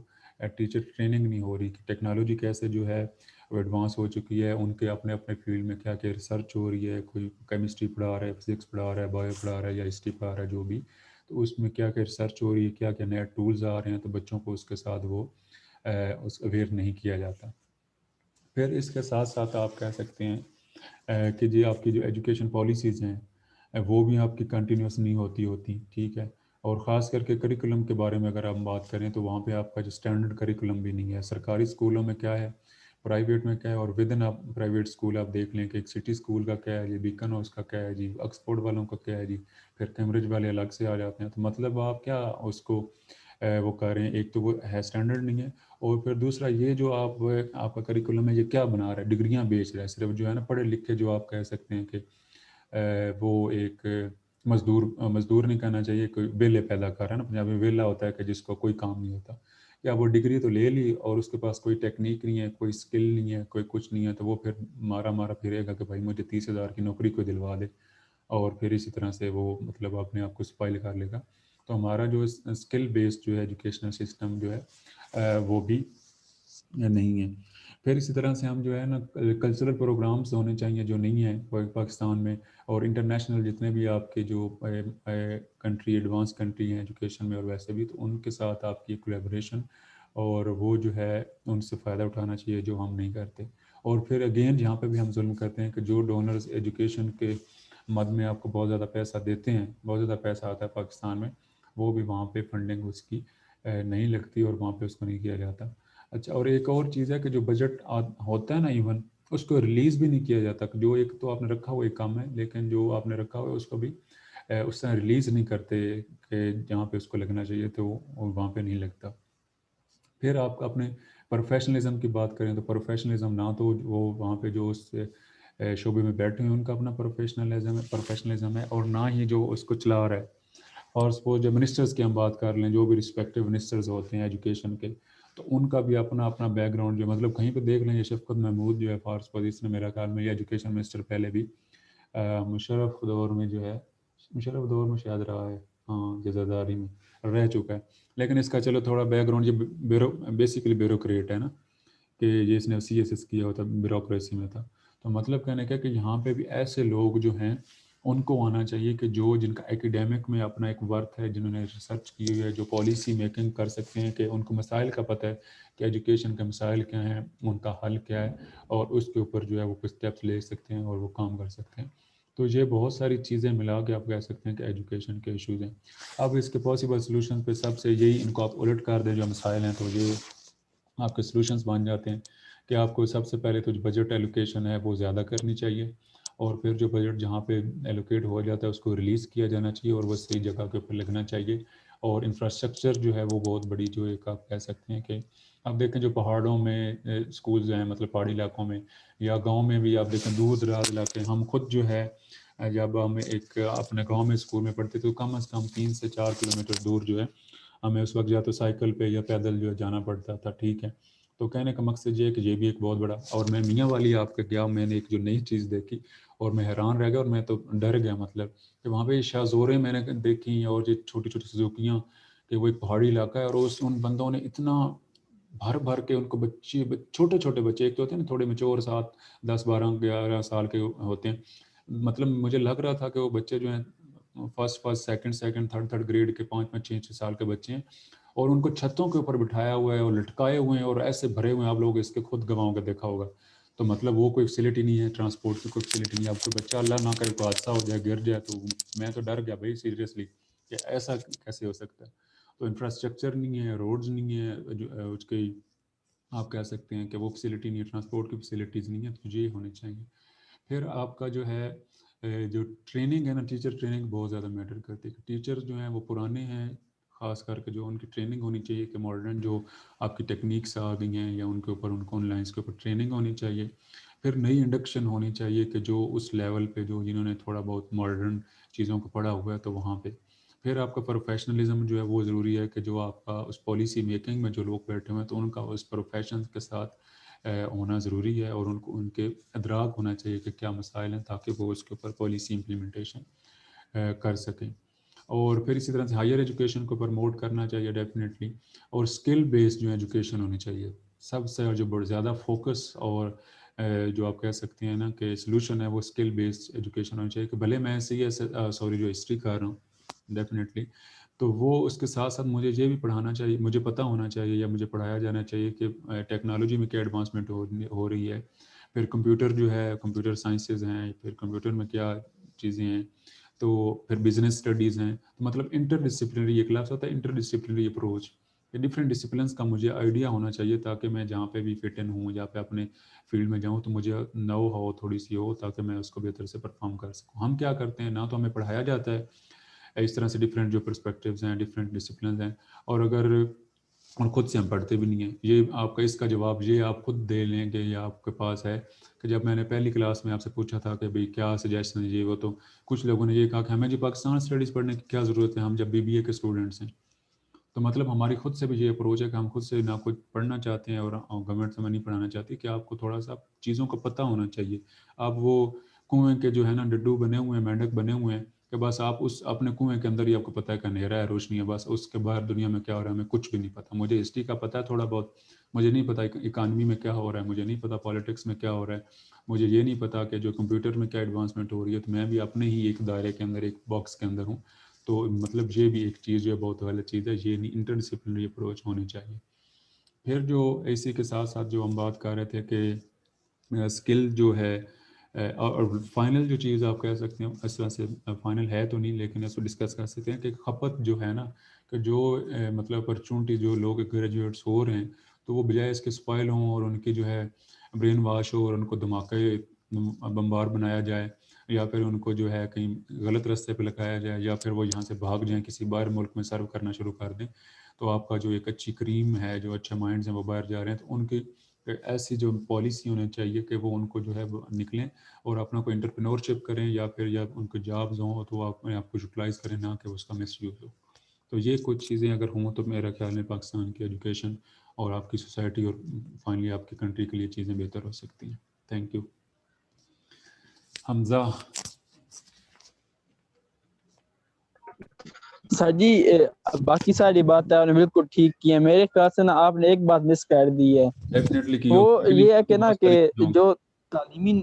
Speaker 3: ٹیچر ٹریننگ نہیں ہو رہی کہ ٹیکنالوجی کیسے جو ہے وہ ایڈوانس ہو چکی ہے، ان کے اپنے اپنے فیلڈ میں کیا کیا ریسرچ ہو رہی ہے، کوئی کیمسٹری پڑھا رہا ہے، فزکس پڑھا رہا ہے، بایو پڑھا رہا ہے یا ہسٹری پڑھا رہا ہے، جو بھی، تو اس میں کیا کیا ریسرچ ہو رہی ہے، کیا کیا نئے ٹولز آ رہے ہیں، تو بچوں کو اس کے ساتھ وہ اس اویئر نہیں کیا جاتا. پھر اس کے ساتھ ساتھ آپ کہہ سکتے ہیں کہ جی آپ کی جو ایجوکیشن پالیسیز ہیں وہ بھی آپ کی کنٹینیوس نہیں ہوتی، ٹھیک ہے. اور خاص کر کے کریکولم کے بارے میں اگر ہم بات کریں تو وہاں پہ آپ کا جو اسٹینڈرڈ کریکولم بھی نہیں ہے. سرکاری اسکولوں میں کیا ہے، پرائیویٹ میں کیا ہے، اور ود ان آپ پرائیویٹ اسکول آپ دیکھ لیں کہ ایک سٹی اسکول کا کیا ہے جی، بیکن ہاؤس کا کیا ہے جی، آکسفورڈ والوں کا کیا ہے جی، پھر کیمبرج والے الگ سے آ جاتے ہیں. تو مطلب آپ کیا اس کو وہ کر رہے ہیں، ایک تو وہ ہے اسٹینڈرڈ نہیں ہے، اور پھر دوسرا یہ جو آپ کا کریکولم ہے یہ کیا بنا رہا ہے، ڈگریاں بیچ رہا ہے صرف، جو ہے نا پڑھے لکھے جو آپ کہہ سکتے ہیں کہ وہ ایک مزدور نہیں کہنا چاہیے، کوئی ویلے پیدا کر رہا ہے نا، پنجابی میں ویلا ہوتا ہے کہ جس کو کوئی کام نہیں ہوتا، یا وہ ڈگری تو لے لی اور اس کے پاس کوئی ٹیکنیک نہیں ہے، کوئی اسکل نہیں ہے، کوئی کچھ نہیں ہے، تو وہ پھر مارا پھرے گا کہ بھائی مجھے 30,000 کی نوکری کو دلوا دے، اور پھر اسی طرح سے وہ مطلب اپنے آپ کو اسپائل کر لے گا. تو ہمارا جو اسکل بیسڈ جو ہے ایجوکیشنل سسٹم جو ہے وہ بھی نہیں ہے. پھر اسی طرح سے ہم جو ہے نا کلچرل پروگرامز ہونے چاہیے جو نہیں ہیں پاکستان میں، اور انٹرنیشنل جتنے بھی آپ کے جو کنٹری ایڈوانس کنٹری ہیں ایجوکیشن میں اور ویسے بھی، تو ان کے ساتھ آپ کی کولیبریشن اور وہ جو ہے ان سے فائدہ اٹھانا چاہیے جو ہم نہیں کرتے. اور پھر اگین جہاں پہ بھی ہم ظلم کرتے ہیں کہ جو ڈونرز ایجوکیشن کے مد میں آپ کو بہت زیادہ پیسہ دیتے ہیں، بہت زیادہ پیسہ آتا ہے پاکستان میں، وہ بھی وہاں پہ فنڈنگ اس کی نہیں لگتی اور وہاں پہ اس کو نہیں کیا جاتا. اچھا، اور ایک اور چیز ہے کہ جو بجٹ ہوتا ہے نا ایون، اس کو ریلیز بھی نہیں کیا جاتا. جو ایک تو آپ نے رکھا ہوا ایک کام ہے، لیکن جو آپ نے رکھا ہوا ہے اس کو بھی اس طرح ریلیز نہیں کرتے کہ جہاں پہ اس کو لگنا چاہیے تو وہاں پہ نہیں لگتا. پھر آپ اپنے پروفیشنلزم کی بات کریں تو پروفیشنلزم نہ تو وہ وہاں پہ جو اس شعبے میں بیٹھے ہیں ان کا اپنا پروفیشنلزم ہے، اور نہ ہی جو اس کو چلا رہا ہے. اور سپوز جو منسٹرز کی ہم بات کر لیں، جو بھی رسپیکٹیو منسٹرز ہوتے ہیں ایجوکیشن کے، تو ان کا بھی اپنا بیک گراؤنڈ جو مطلب کہیں پہ دیکھ لیں. یہ شفقت محمود جو ہے فارس پوزیشن نے میرا خیال میں یہ ایجوکیشن منسٹر پہلے بھی مشرف دور میں جو ہے، مشرف دور میں شاید رہا ہے، ہاں جزاداری میں رہ چکا ہے. لیکن اس کا چلو تھوڑا بیک گراؤنڈ یہ بیسیکلی بیوروکریٹ ہے نا، کہ یہ اس نے CSS کیا ہوتا بیوروکریسی میں تھا. تو مطلب کہنے کا کہ یہاں پہ بھی ایسے لوگ جو ہیں ان کو آنا چاہیے کہ جن کا ایکیڈیمک میں اپنا ایک ورتھ ہے، جنہوں نے ریسرچ کی ہوئی ہے، جو پالیسی میکنگ کر سکتے ہیں، کہ ان کو مسائل کا پتہ ہے کہ ایجوکیشن کے مسائل کیا ہیں، ان کا حل کیا ہے، اور اس کے اوپر جو ہے وہ کچھ اسٹیپس لے سکتے ہیں اور وہ کام کر سکتے ہیں. تو یہ بہت ساری چیزیں ملا کے آپ کہہ سکتے ہیں کہ ایجوکیشن کے ایشوز ہیں. اب اس کے پاسبل سلوشن پہ سب سے یہی، ان کو آپ الٹ کر دیں جو مسائل ہیں، تو یہ آپ کے سلوشنز بن جاتے ہیں کہ آپ کو سب سے پہلے تو جو بجٹ ایلوکیشن ہے وہ زیادہ کرنی چاہیے، اور پھر جو بجٹ جہاں پہ ایلوکیٹ ہو جاتا ہے اس کو ریلیز کیا جانا چاہیے اور وہ صحیح جگہ کے اوپر لگنا چاہیے. اور انفراسٹرکچر جو ہے وہ بہت بڑی جو ایک آپ کہہ سکتے ہیں کہ آپ دیکھیں جو پہاڑوں میں اسکولز ہیں، مطلب پہاڑی علاقوں میں یا گاؤں میں بھی آپ دیکھیں دور دراز علاقے، ہم خود جو ہے جب ہم ایک اپنے گاؤں میں اسکول میں پڑھتے تو کم از کم 3 سے 4 کلومیٹر دور جو ہے ہمیں اس وقت یا تو سائیکل پہ یا پیدل جو ہے جانا پڑتا تھا، ٹھیک ہے. تو کہنے کا مقصد یہ ہے کہ یہ بھی ایک بہت بڑا، اور میں میاں والی آپ کے گیا، میں نے ایک جو نئی چیز دیکھی اور میں حیران رہ گیا اور میں تو ڈر گیا، مطلب کہ وہاں پہ شاہ زوریں میں نے دیکھی اور یہ چھوٹی چھوٹی سزوکیاں، کہ وہ ایک پہاڑی علاقہ ہے اور ان بندوں نے اتنا بھر کے ان کو بچے، چھوٹے چھوٹے بچے، ایک تو ہوتے ہیں نا تھوڑے میچور 7 10 12 11 سال کے ہوتے ہیں، مطلب مجھے لگ رہا تھا کہ وہ بچے جو ہیں فرسٹ سیکنڈ تھرڈ گریڈ کے 5 5 6 6 سال کے بچے ہیں، اور ان کو چھتوں کے اوپر بٹھایا ہوا ہے اور لٹکائے ہوئے ہیں اور ایسے بھرے ہوئے ہیں. آپ لوگ اس کے خود گواہوں کا دیکھا ہوگا. تو مطلب وہ کوئی فیسلٹی نہیں ہے، ٹرانسپورٹ کی کوئی فیسلٹی نہیں ہے. اب کوئی بچہ اللہ نہ کرے کوئی حادثہ ہو جائے، گر جائے، تو میں تو ڈر گیا بھائی سیریسلی کہ ایسا کیسے ہو سکتا ہے. تو انفراسٹرکچر نہیں ہے، روڈز نہیں ہے، اس کے آپ کہہ سکتے ہیں کہ وہ فیسلٹی نہیں ہے، ٹرانسپورٹ کی فیسلٹیز نہیں ہے، تو یہ ہونے چاہیے. پھر آپ کا جو ہے جو ٹریننگ ہے نا، ٹیچر ٹریننگ بہت زیادہ میٹر کرتی ہے. ٹیچر جو ہیں وہ پرانے ہیں، خاص کر کے جو ان کی ٹریننگ ہونی چاہیے کہ ماڈرن جو آپ کی ٹیکنیکس آ گئی ہیں یا ان کے اوپر ان کو آن لائنس کے اوپر ٹریننگ ہونی چاہیے. پھر نئی انڈکشن ہونی چاہیے کہ جو اس لیول پہ جو جنہوں نے تھوڑا بہت ماڈرن چیزوں کو پڑھا ہوا ہے تو وہاں پہ. پھر آپ کا پروفیشنلزم جو ہے وہ ضروری ہے کہ جو آپ کا اس پالیسی میکنگ میں جو لوگ بیٹھے ہوئے ہیں تو ان کا اس پروفیشن کے ساتھ ہونا ضروری ہے، اور ان کو ان کے ادراک ہونا چاہیے کہ کیا مسائل ہیں، تاکہ وہ اس کے اوپر پالیسی امپلیمنٹیشن کر سکیں. اور پھر اسی طرح سے ہائر ایجوکیشن کو پروموٹ کرنا چاہیے ڈیفینیٹلی، اور اسکل بیسڈ جو ایجوکیشن ہونی چاہیے. سب سے جو بہت زیادہ فوکس اور جو آپ کہہ سکتے ہیں نا کہ سلوشن ہے وہ اسکل بیسڈ ایجوکیشن ہونی چاہیے. کہ بھلے میں ایسے ہی جو ہسٹری کر رہا ہوں ڈیفینیٹلی، تو وہ اس کے ساتھ ساتھ مجھے یہ بھی پڑھانا چاہیے، مجھے پتہ ہونا چاہیے یا مجھے پڑھایا جانا چاہیے کہ ٹیکنالوجی میں کیا ایڈوانسمنٹ ہو رہی ہے. پھر کمپیوٹر جو ہے، کمپیوٹر سائنسز ہیں، پھر کمپیوٹر میں کیا چیزیں ہیں، تو پھر بزنس اسٹڈیز ہیں. تو مطلب انٹر ڈسپلنری ایک لفظ ہوتا ہے انٹر ڈسپلنری اپروچ، کہ ڈفرینٹ ڈسپلنس کا مجھے آئیڈیا ہونا چاہیے، تاکہ میں جہاں پہ بھی فٹ ان ہوں یا پہ اپنے فیلڈ میں جاؤں تو مجھے نو ہو تھوڑی سی ہو، تاکہ میں اس کو بہتر سے پرفارم کر سکوں. ہم کیا کرتے ہیں، نہ تو ہمیں پڑھایا جاتا ہے اس طرح سے ڈفرینٹ جو پرسپیکٹیوز ہیں، ڈفرینٹ ڈسپلنز ہیں، اور خود سے ہم پڑھتے بھی نہیں ہیں. یہ آپ کا اس کا جواب یہ آپ خود دے لیں گے یا آپ کے پاس ہے کہ جب میں نے پہلی کلاس میں آپ سے پوچھا تھا کہ بھئی کیا سجیشن ہے وہ، تو کچھ لوگوں نے یہ کہا کہ ہمیں جی پاکستان اسٹڈیز پڑھنے کی کیا ضرورت ہے، ہم جب BBA کے اسٹوڈنٹس ہیں. تو مطلب ہماری خود سے بھی یہ اپروچ ہے کہ ہم خود سے نہ کچھ پڑھنا چاہتے ہیں، اور گورنمنٹ سے میں نہیں پڑھانا چاہتی، کہ آپ کو تھوڑا سا چیزوں کا پتہ ہونا چاہیے. آپ وہ کنویں کے جو ہے نا ڈڈو بنے ہوئے ہیں، مینڈک بنے ہوئے ہیں، کہ بس آپ اس اپنے کنویں کے اندر ہی آپ کو پتہ ہے کہ اندھیرا ہے، روشنی ہے، بس اس کے باہر دنیا میں کیا ہو رہا ہے ہمیں کچھ بھی نہیں پتہ. مجھے ہسٹری کا پتہ ہے تھوڑا بہت، مجھے نہیں پتہ اکانومی میں کیا ہو رہا ہے، مجھے نہیں پتہ پالیٹکس میں کیا ہو رہا ہے، مجھے یہ نہیں پتہ کہ جو کمپیوٹر میں کیا ایڈوانسمنٹ ہو رہی ہے. تو میں بھی اپنے ہی ایک دائرے کے اندر، ایک باکس کے اندر ہوں. تو مطلب یہ بھی ایک چیز جو ہے بہت غلط چیز ہے، یہ نہیں، انٹر ڈسپلنری اپروچ ہونی چاہیے. پھر جو اسی کے ساتھ ساتھ جو ہم بات کر رہے تھے کہ اسکل جو ہے، اور فائنل جو چیز آپ کہہ سکتے ہیں اس طرح سے فائنل ہے تو نہیں، لیکن اس کو ڈسکس کر سکتے ہیں کہ کھپت جو ہے نا، کہ جو مطلب اپرچونٹی جو لوگ گریجویٹس ہو رہے ہیں، تو وہ بجائے اس کے اسپائل ہوں اور ان کی جو ہے برین واش ہو اور ان کو دھماکے بمبار بنایا جائے، یا پھر ان کو جو ہے کہیں غلط راستے پہ لگایا جائے، یا پھر وہ یہاں سے بھاگ جائیں کسی باہر ملک میں سرو کرنا شروع کر دیں، تو آپ کا جو ایک اچھی کریم ہے، جو اچھے مائنڈز ہیں وہ باہر جا رہے ہیں. تو ان کی ایسی جو پالیسی ہونی چاہیے کہ وہ ان کو جو ہے نکلیں اور اپنا کوئی انٹرپرینورشپ کریں، یا پھر یا ان کو جابز ہوں تو آپ اپنے آپ کو یوٹیلائز کریں، نہ کہ اس کا مس یوز ہو. تو یہ کچھ چیزیں اگر ہوں تو میرا خیال ہے پاکستان کی ایجوکیشن اور آپ کی سوسائٹی اور فائنلی آپ کی کنٹری کے لیے چیزیں بہتر ہو سکتی ہیں. Thank you. حمزہ.
Speaker 2: سر جی باقی ساری باتیں آپ نے بالکل ٹھیک کی ہیں. میرے خیال سے نا آپ نے ایک بات مس کر دی ہے،
Speaker 3: ڈیفینیٹلی کی
Speaker 2: وہ
Speaker 3: ہوگی،
Speaker 2: یہ ہے کہ نا کہ جو تعلیمی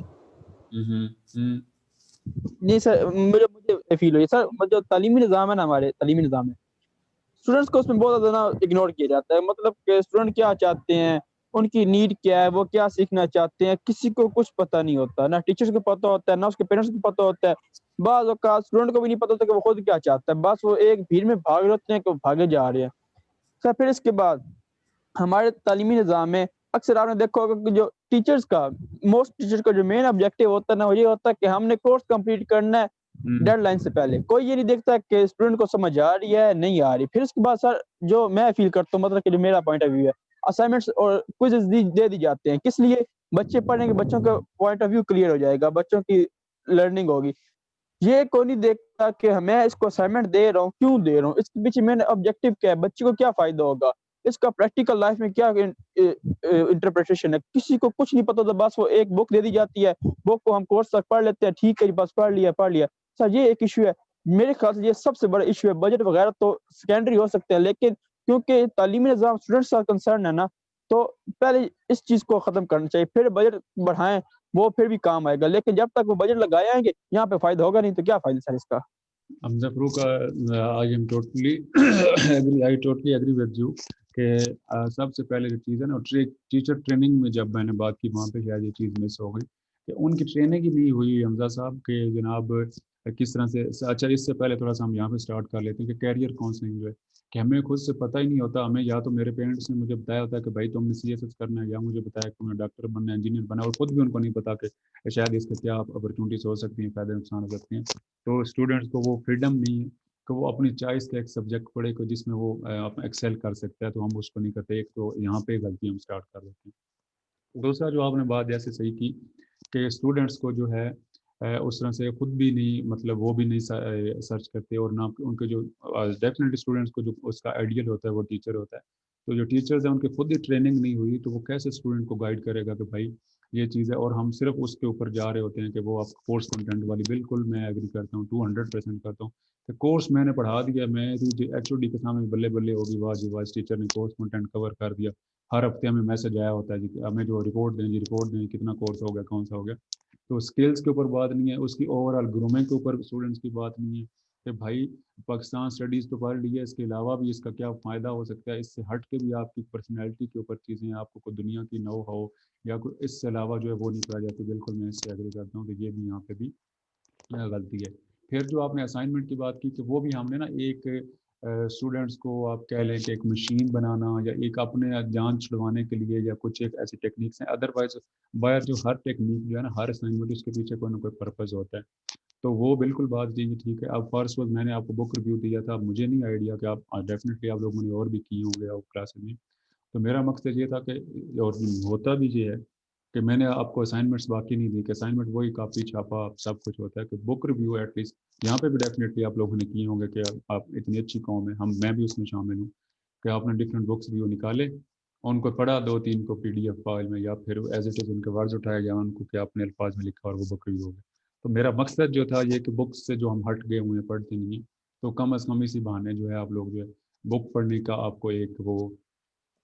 Speaker 2: نہیں سر، مجھے فیل ہوئی سر، جو تعلیمی نظام ہے نا، ہمارے تعلیمی نظام ہے، اسٹوڈنٹس کو اس میں بہت زیادہ اگنور کیا جاتا ہے. مطلب کہ اسٹوڈنٹ کیا چاہتے ہیں، ان کی نیڈ کیا ہے، وہ کیا سیکھنا چاہتے ہیں، کسی کو کچھ پتہ نہیں ہوتا، نہ ٹیچرس کو پتہ ہوتا ہے، نہ اس کے پیرنٹس کو پتہ ہوتا ہے. بعض اوقات اسٹوڈنٹ کو بھی نہیں پتہ ہوتا کہ وہ خود کیا چاہتا ہے، بس وہ ایک بھیڑ میں بھاگ رہتے ہیں کہ وہ بھاگے جا رہے ہیں. سر پھر اس کے بعد ہمارے تعلیمی نظام میں اکثر آپ نے دیکھا ہوگا کہ جو ٹیچرس کا موسٹ ٹیچر کا جو مین آبجیکٹیو ہوتا ہے نا، وہ یہ ہوتا ہے کہ ہم نے کورس کمپلیٹ کرنا ہے ڈیڈ لائن سے پہلے. کوئی یہ نہیں دیکھتا کہ اسٹوڈنٹ کو سمجھ آ رہی ہے نہیں آ رہی. پھر اس کے بعد سر جو میں فیل کرتا ہوں، مطلب کہ جو میرا پوائنٹ آف ویو ہے، اسائنمنٹس اور کوئزز دے دی جاتے ہیں. کس لیے؟ بچے پڑھیں گے، بچوں کا پوائنٹ آف ویو کلیئر ہو جائے گا، بچوں کی لرننگ ہوگی. یہ کوئی نہیں دیکھتا کہ میں اس کو اسائنمنٹ دے رہا ہوں، کیوں دے رہا ہوں، اس کے پیچھے میں نے آبجیکٹیو کیا ہے، بچے کو کیا فائدہ ہوگا، اس کا پریکٹیکل لائف میں کیا انٹرپریٹیشن ہے. کسی کو کچھ نہیں پتا ہوتا، بس وہ ایک بک دے دی جاتی ہے، بک کو ہم کورس تک پڑھ لیتے ہیں، ٹھیک ہے بس پڑھ لیا. سر یہ ایک ایشو ہے میرے خیال سے، یہ سب سے بڑا ایشو ہے. بجٹ وغیرہ تو سیکنڈری ہو سکتے ہیں، لیکن کیونکہ تعلیمی نظام اسٹوڈنٹس کا کنسرن ہے نا، تو پہلے اس چیز کو ختم کرنا چاہیے، پھر بجٹ بڑھائیں، وہ پھر بھی کام آئے گا. لیکن جب تک وہ بجٹ لگائے آئیں گے یہاں پہ فائدہ ہوگا نہیں، تو کیا فائدہ سر اس کا.
Speaker 3: حمزہ Farooq, I am totally agree with you کہ سب سے پہلے جو چیز ہے نا، ٹیچر ٹریننگ میں جب میں نے بات کی وہاں پہ شاید یہ چیز مس ہو گئی کہ ان کی ٹریننگ ہی نہیں ہوئی حمزہ صاحب، کہ جناب کس طرح سے. اچھا اس سے پہلے تھوڑا سا ہم یہاں پہ اسٹارٹ کر لیتے ہیں کہ کیریئر کاؤنسلنگ جو ہے، کہ ہمیں خود سے پتہ ہی نہیں ہوتا. ہمیں یا تو میرے پیرنٹس نے مجھے بتایا ہوتا ہے کہ بھائی تم نے CSS کرنا ہے، یا مجھے بتایا کہ تمہیں ڈاکٹر بننا ہے، انجینئر بننا ہے، اور خود بھی ان کو نہیں پتا کہ شاید اس کے کیا اپرچونیٹیز ہو سکتی ہیں، فائدے نقصان ہو سکتے ہیں. تو اسٹوڈنٹس کو وہ فریڈم نہیں ہے کہ وہ اپنی چوائس کا ایک سبجیکٹ پڑھے کو جس میں وہ ایکسیل کر سکتا ہے. تو ہم اس کو نہیں کرتے. ایک تو یہاں پہ غلطی ہم اسٹارٹ کر دیتے ہیں. دوسرا جو آپ نے بات جیسے صحیح کی کہ اسٹوڈنٹس کو جو ہے اس طرح سے خود بھی نہیں، مطلب وہ بھی نہیں سرچ کرتے، اور نہ ان کے جو ڈیفینیٹلی اسٹوڈنٹس کو جو اس کا آئیڈیل ہوتا ہے وہ ٹیچر ہوتا ہے. تو جو ٹیچرز ہیں ان کی خود ہی ٹریننگ نہیں ہوئی تو وہ کیسے اسٹوڈنٹ کو گائیڈ کرے گا کہ بھائی یہ چیز ہے. اور ہم صرف اس کے اوپر جا رہے ہوتے ہیں کہ وہ آپ کورس کنٹینٹ والی. بالکل میں ایگری کرتا ہوں 200% کرتا ہوں کہ کورس میں نے پڑھا دیا, میں ایچ او ڈی کے سامنے بلے بلے ہوگی, واہ جی واہ ٹیچر نے کورس کنٹینٹ کور کر دیا. ہر ہفتے ہمیں میسج آیا ہوتا ہے جی ہمیں جو رپورٹ دیں جی رپورٹ دیں کتنا کورس ہو گیا کون سا ہو گیا. تو اسکلس کے اوپر بات نہیں ہے, اس کی اوور آل گرومنگ کے اوپر اسٹوڈنٹس کی بات نہیں ہے کہ بھائی پاکستان اسٹڈیز تو پڑھ لی ہے, اس کے علاوہ بھی اس کا کیا فائدہ ہو سکتا ہے, اس سے ہٹ کے بھی آپ کی پرسنالٹی کے اوپر چیزیں آپ کو کوئی دنیا کی نو ہو یا کوئی اس سے علاوہ جو ہے وہ نہیں پڑھائی جاتی. بالکل میں اس سے ایگری کرتا ہوں کہ یہ بھی یہاں پہ بھی غلطی ہے. پھر جو آپ نے اسائنمنٹ کی بات کی کہ وہ بھی ہم نے نا ایک اسٹوڈنٹس کو آپ کہہ لیں کہ ایک مشین بنانا یا ایک اپنے جان چھڑوانے کے لیے یا کچھ ایک ایسی ٹیکنیکس ہیں. ادروائز باہر جو ہر ٹیکنیک جو ہے نا ہر اسائنمنٹ اس کے پیچھے کوئی نہ کوئی پرپز ہوتا ہے. تو وہ بالکل بات یہ ٹھیک ہے. اب فرسٹ میں نے آپ کو بک ریویو دیا تھا, مجھے نہیں آئیڈیا کہ آپ ڈیفینیٹلی آپ لوگوں نے اور بھی کی ہوں گے آپ کلاسز میں. تو میرا مقصد یہ تھا کہ اور ہوتا بھی یہ ہے کہ میں نے آپ کو اسائنمنٹس باقی نہیں دی کہ اسائنمنٹ وہی کاپی چھاپا سب کچھ ہوتا ہے کہ بک ریویو ایٹ لیسٹ یہاں پہ بھی ڈیفینیٹلی آپ لوگوں نے کیے ہوں گے کہ آپ اتنی اچھی قوم ہے, میں بھی اس میں شامل ہوں کہ آپ نے ڈفرینٹ بکس ریویو نکالے ان کو پڑھا 2-3 کو PDF فائل میں یا پھر ایز اٹ از ان کے ورڈز اٹھائے یا ان کو کہ اپنے الفاظ میں لکھا اور وہ بک ریویو ہو گیا. تو میرا مقصد جو تھا یہ کہ بکس سے جو ہم ہٹ گئے ہوئے ہیں پڑھتے نہیں تو کم از کم اسی بہانے جو ہے آپ لوگ جو ہے بک پڑھنے کا آپ کو ایک وہ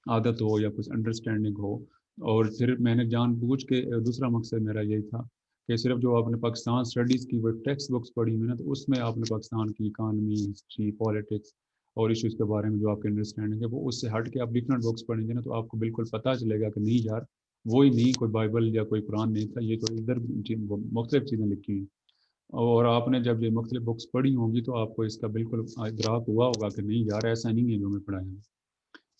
Speaker 3: عادت ہو یا کچھ انڈرسٹینڈنگ ہو. اور پھر میں نے جان بوجھ کے دوسرا مقصد میرا یہی تھا کہ صرف جو آپ نے پاکستان اسٹڈیز کی وہ ٹیکسٹ بکس پڑھی ہوئی نا تو اس میں آپ نے پاکستان کی اکانومی ہسٹری پالیٹکس اور ایشوز کے بارے میں جو آپ کی انڈرسٹینڈنگ ہے وہ اس سے ہٹ کے آپ ڈفرینٹ بکس پڑھیں گے نا تو آپ کو بالکل پتہ چلے گا کہ نہیں یار وہی نہیں کوئی بائبل یا کوئی قرآن نہیں تھا, یہ تو ادھر مختلف چیزیں لکھی ہیں. اور آپ نے جب یہ مختلف بکس پڑھی ہوں گی تو آپ کو اس کا بالکل ادراک ہوا ہوگا کہ نہیں یار ایسا نہیں ہے جو ہمیں پڑھایا ہے.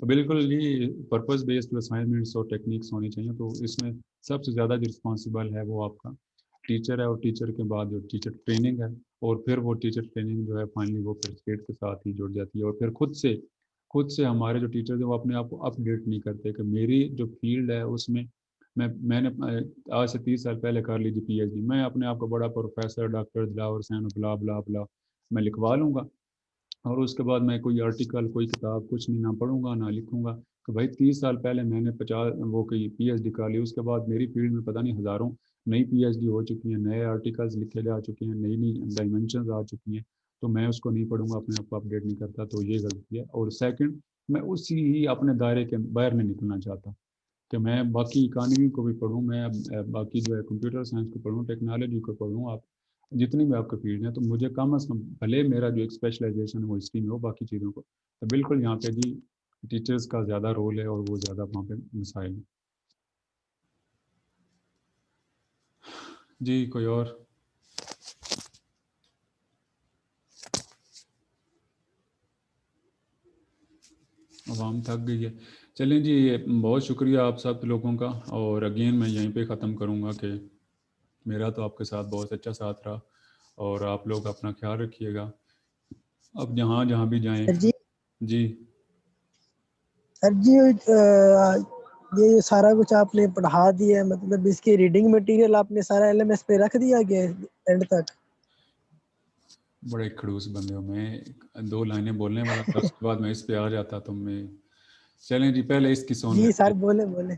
Speaker 3: تو بالکل یہ پرپز بیسڈ اسائنمنٹس اور ٹیکنیکس ہونی چاہیے. تو اس میں سب سے زیادہ جو رسپانسبل ہے وہ آپ کا ٹیچر ہے, اور ٹیچر کے بعد جو ٹیچر ٹریننگ ہے, اور پھر وہ ٹیچر ٹریننگ جو ہے فائنلی وہ پھر اسٹیٹ کے ساتھ ہی جڑ جاتی ہے. اور پھر خود سے ہمارے جو ٹیچرز ہیں وہ اپنے آپ کو اپ ڈیٹ نہیں کرتے کہ میری جو فیلڈ ہے اس میں میں نے آج سے 30 سال پہلے کر لی تھی PhD, میں اپنے آپ کو بڑا پروفیسر ڈاکٹر دلاور حسین بلا بلا بلا میں لکھوا لوں گا اور اس کے بعد میں کوئی آرٹیکل کوئی کتاب کچھ نہیں نہ پڑھوں گا نہ لکھوں گا کہ بھائی 30 سال پہلے میں نے 50 وہ کوئی PhD کر لی, اس کے بعد میری فیلڈ میں پتہ نہیں ہزاروں نئی PhD ہو چکی ہیں, نئے آرٹیکلز لکھے جا چکے ہیں, نئی ڈائمینشنز آ چکی ہیں, تو میں اس کو نہیں پڑھوں گا, اپنے آپ کو اپڈیٹ نہیں کرتا. تو یہ غلطی ہے. اور سیکنڈ میں اسی ہی اپنے دائرے کے باہر نہیں نکلنا چاہتا کہ میں باقی اکانومی کو بھی پڑھوں, میں باقی جو ہے کمپیوٹر سائنس کو پڑھوں, ٹیکنالوجی کو پڑھوں, آپ جتنی بھی آپ کے فیلڈ ہیں. تو مجھے کم از کم بھلے میرا جو ایک اسپیشلائزیشن ہے وہ ہسٹری میں ہو, باقی چیزوں کو تو بالکل یہاں پہ جی ٹیچرز کا زیادہ رول ہے اور وہ زیادہ وہاں پہ مسائل ہیں. جی کوئی اور؟ عوام تھک گئی ہے. چلیں جی بہت شکریہ آپ سب لوگوں کا, اور اگین میں یہیں پہ ختم کروں گا کہ میرا تو آپ کے ساتھ بہت اچھا ساتھ رہا, اور آپ لوگ اپنا خیال رکھیے گا. اب جہاں بھی جائیں. جی
Speaker 6: سر جی یہ سارا کچھ آپ نے پڑھا دیا ہے, مطلب اس کی ریڈنگ مٹیریل آپ نے سارا LMS پہ رکھ دیا گیا اینڈ تک؟
Speaker 3: بڑے کھڑوس بندے ہو, میں 2 لائنیں بولنے والا تھا اس کے بعد میں اس پہ آ جاتا تو میں. چلیں جی پہلے اس کی سن
Speaker 6: جی
Speaker 3: لیتے
Speaker 6: سر
Speaker 3: ہیں,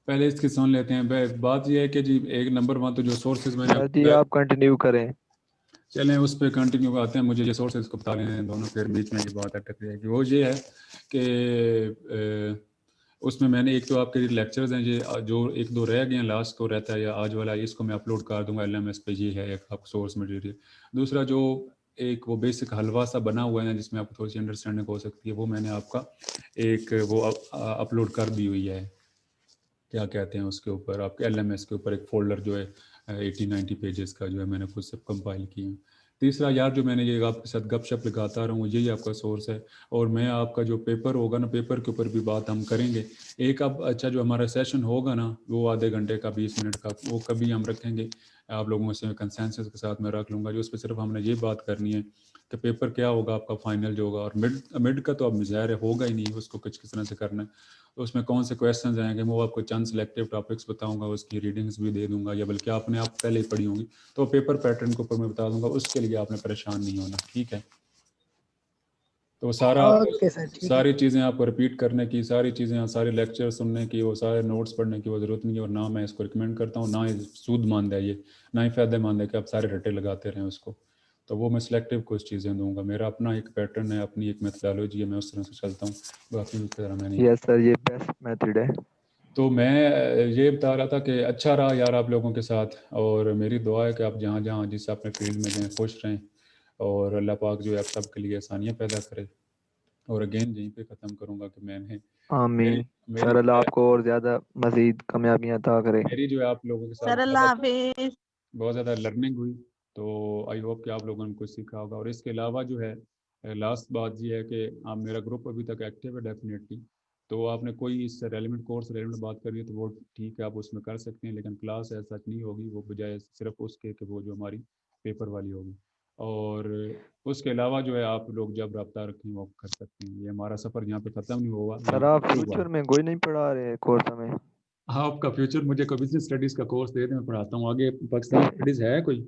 Speaker 3: پہلے اس کی سن لیتے ہیں. بات یہ ہے کہ جی ایک نمبر 1 تو جو سورسز میں نے
Speaker 1: سر جی آپ کنٹینیو کریں.
Speaker 3: چلیں اس پہ کنٹینیو آتے ہیں. مجھے یہ سورسز کو بتا رہے ہیں دونوں, پھر بیچ میں یہ بات اٹک رہی ہے کہ وہ یہ ہے کہ اس میں نے ایک تو آپ کے لیکچرز ہیں یہ جو 1-2 رہ گئے ہیں, لاسٹ کو رہتا ہے یا آج والا, اس کو میں اپلوڈ کر دوں گا LMS پہ. یہ ہے ایک آپ سورس مٹیریل. دوسرا جو ایک وہ بیسک حلوہ سا بنا ہوا ہے جس میں آپ کو تھوڑی سی انڈرسٹینڈنگ ہو سکتی ہے, وہ میں نے آپ کا ایک وہ اپلوڈ کر دی ہوئی ہے. کیا کہتے ہیں اس کے اوپر آپ کے LMS کے اوپر ایک فولڈر جو ہے 80-90 پیجز کا جو ہے میں نے خود سے کمپائل کی ہیں. تیسرا یار جو میں نے یہ آپ کے ساتھ گپ شپ لگاتا رہا ہوں یہی آپ کا سورس ہے. اور میں آپ کا جو پیپر ہوگا نا, پیپر کے اوپر بھی بات ہم کریں گے. ایک اب اچھا جو ہمارا سیشن ہوگا نا وہ آدھے گھنٹے کا 20 منٹ کا, وہ کبھی ہم رکھیں گے آپ لوگوں سے کنسنسس کے ساتھ میں رکھ لوں گا. جو اس پہ صرف ہم نے یہ بات کرنی ہے کہ پیپر کیا ہوگا آپ کا فائنل جو ہوگا, اور مڈ کا تو اب ظاہر ہوگا ہی نہیں, اس کو کس طرح سے کرنا ہے. تو اس میں کون سے کویشچنز آئیں گے وہ آپ کو چند سلیکٹیو ٹاپکس بتاؤں گا, اس کی ریڈنگز بھی دے دوں گا, یا بلکہ آپ نے پہلے ہی پڑھی ہوں گی تو پیپر پیٹرن کے اوپر میں بتا دوں گا. اس کے لیے آپ نے پریشان نہیں ہونا, ٹھیک ہے. تو سارا
Speaker 6: اوکے سر ٹھیک ہے.
Speaker 3: ساری چیزیں آپ کو رپیٹ کرنے کی، ساری چیزیں سارے لیکچر سننے کی، وہ سارے نوٹس پڑھنے کی وہ ضرورت نہیں ہے، اور نہ میں اس کو ریکمینڈ کرتا ہوں، نہ ہی سود مند ہے یہ، نہ ہی فائدہ مند ہے کہ آپ سارے رٹے لگاتے رہیں اس کو. تو وہ میں سلیکٹیو کچھ چیزیں دوں گا. میرا اپنا ایک پیٹرن ہے، اپنی ایک میتھڈالوجی ہے، میں اس طرح سے چلتا ہوں، باقی اس طرح میں نہیں.
Speaker 1: یس سر، یہ بیسٹ میتھڈ ہے.
Speaker 3: تو میں یہ بتا رہا تھا کہ اچھا رہا یار آپ لوگوں کے ساتھ، اور میری دعا ہے کہ آپ جہاں جہاں جس اپنے فیلڈ میں جائیں خوش رہیں، اور اللہ پاک جو ہے آپ سب کے لیے آسانیاں پیدا کرے. اور اگین یہیں پہ ختم کروں گا کہ میں نے
Speaker 1: آمین. سر اللہ آپ کو اور زیادہ مزید کامیابیاں عطا کرے.
Speaker 3: میری جو ہے آپ لوگوں کے
Speaker 12: سر
Speaker 3: ساتھ
Speaker 12: اللہ حافظ.
Speaker 3: بہت زیادہ لرننگ ہوئی، تو آئی ہوپ کہ آپ لوگوں نے کچھ سیکھا ہوگا. اور اس کے علاوہ جو ہے لاسٹ بات یہ ہے کہ آپ میرا گروپ ابھی تک ایکٹیو ہے ڈیفینیٹلی، تو آپ نے کوئی اس سے ریلیونٹ کورس ریلیونٹ بات کری ہے تو وہ ٹھیک ہے، آپ اس میں کر سکتے ہیں، لیکن کلاس ایسا نہیں ہوگی، وہ بجائے صرف اس کے کہ وہ جو ہماری پیپر والی ہوگی. اور اس کے علاوہ جو ہے آپ لوگ جب رابطہ رکھیں وہ کر سکتے ہیں. یہ ہمارا سفر یہاں پہ ختم نہیں ہوا.
Speaker 1: سر آپ فیوچر میں کوئی نہیں پڑھا رہے کورس ہمیں؟
Speaker 3: آپ کا فیوچر مجھے کوئی بزنس اسٹڈیز کا کورس دے دیں، میں پڑھاتا ہوں. آگے پاکستان اسٹڈیز ہے کوئی،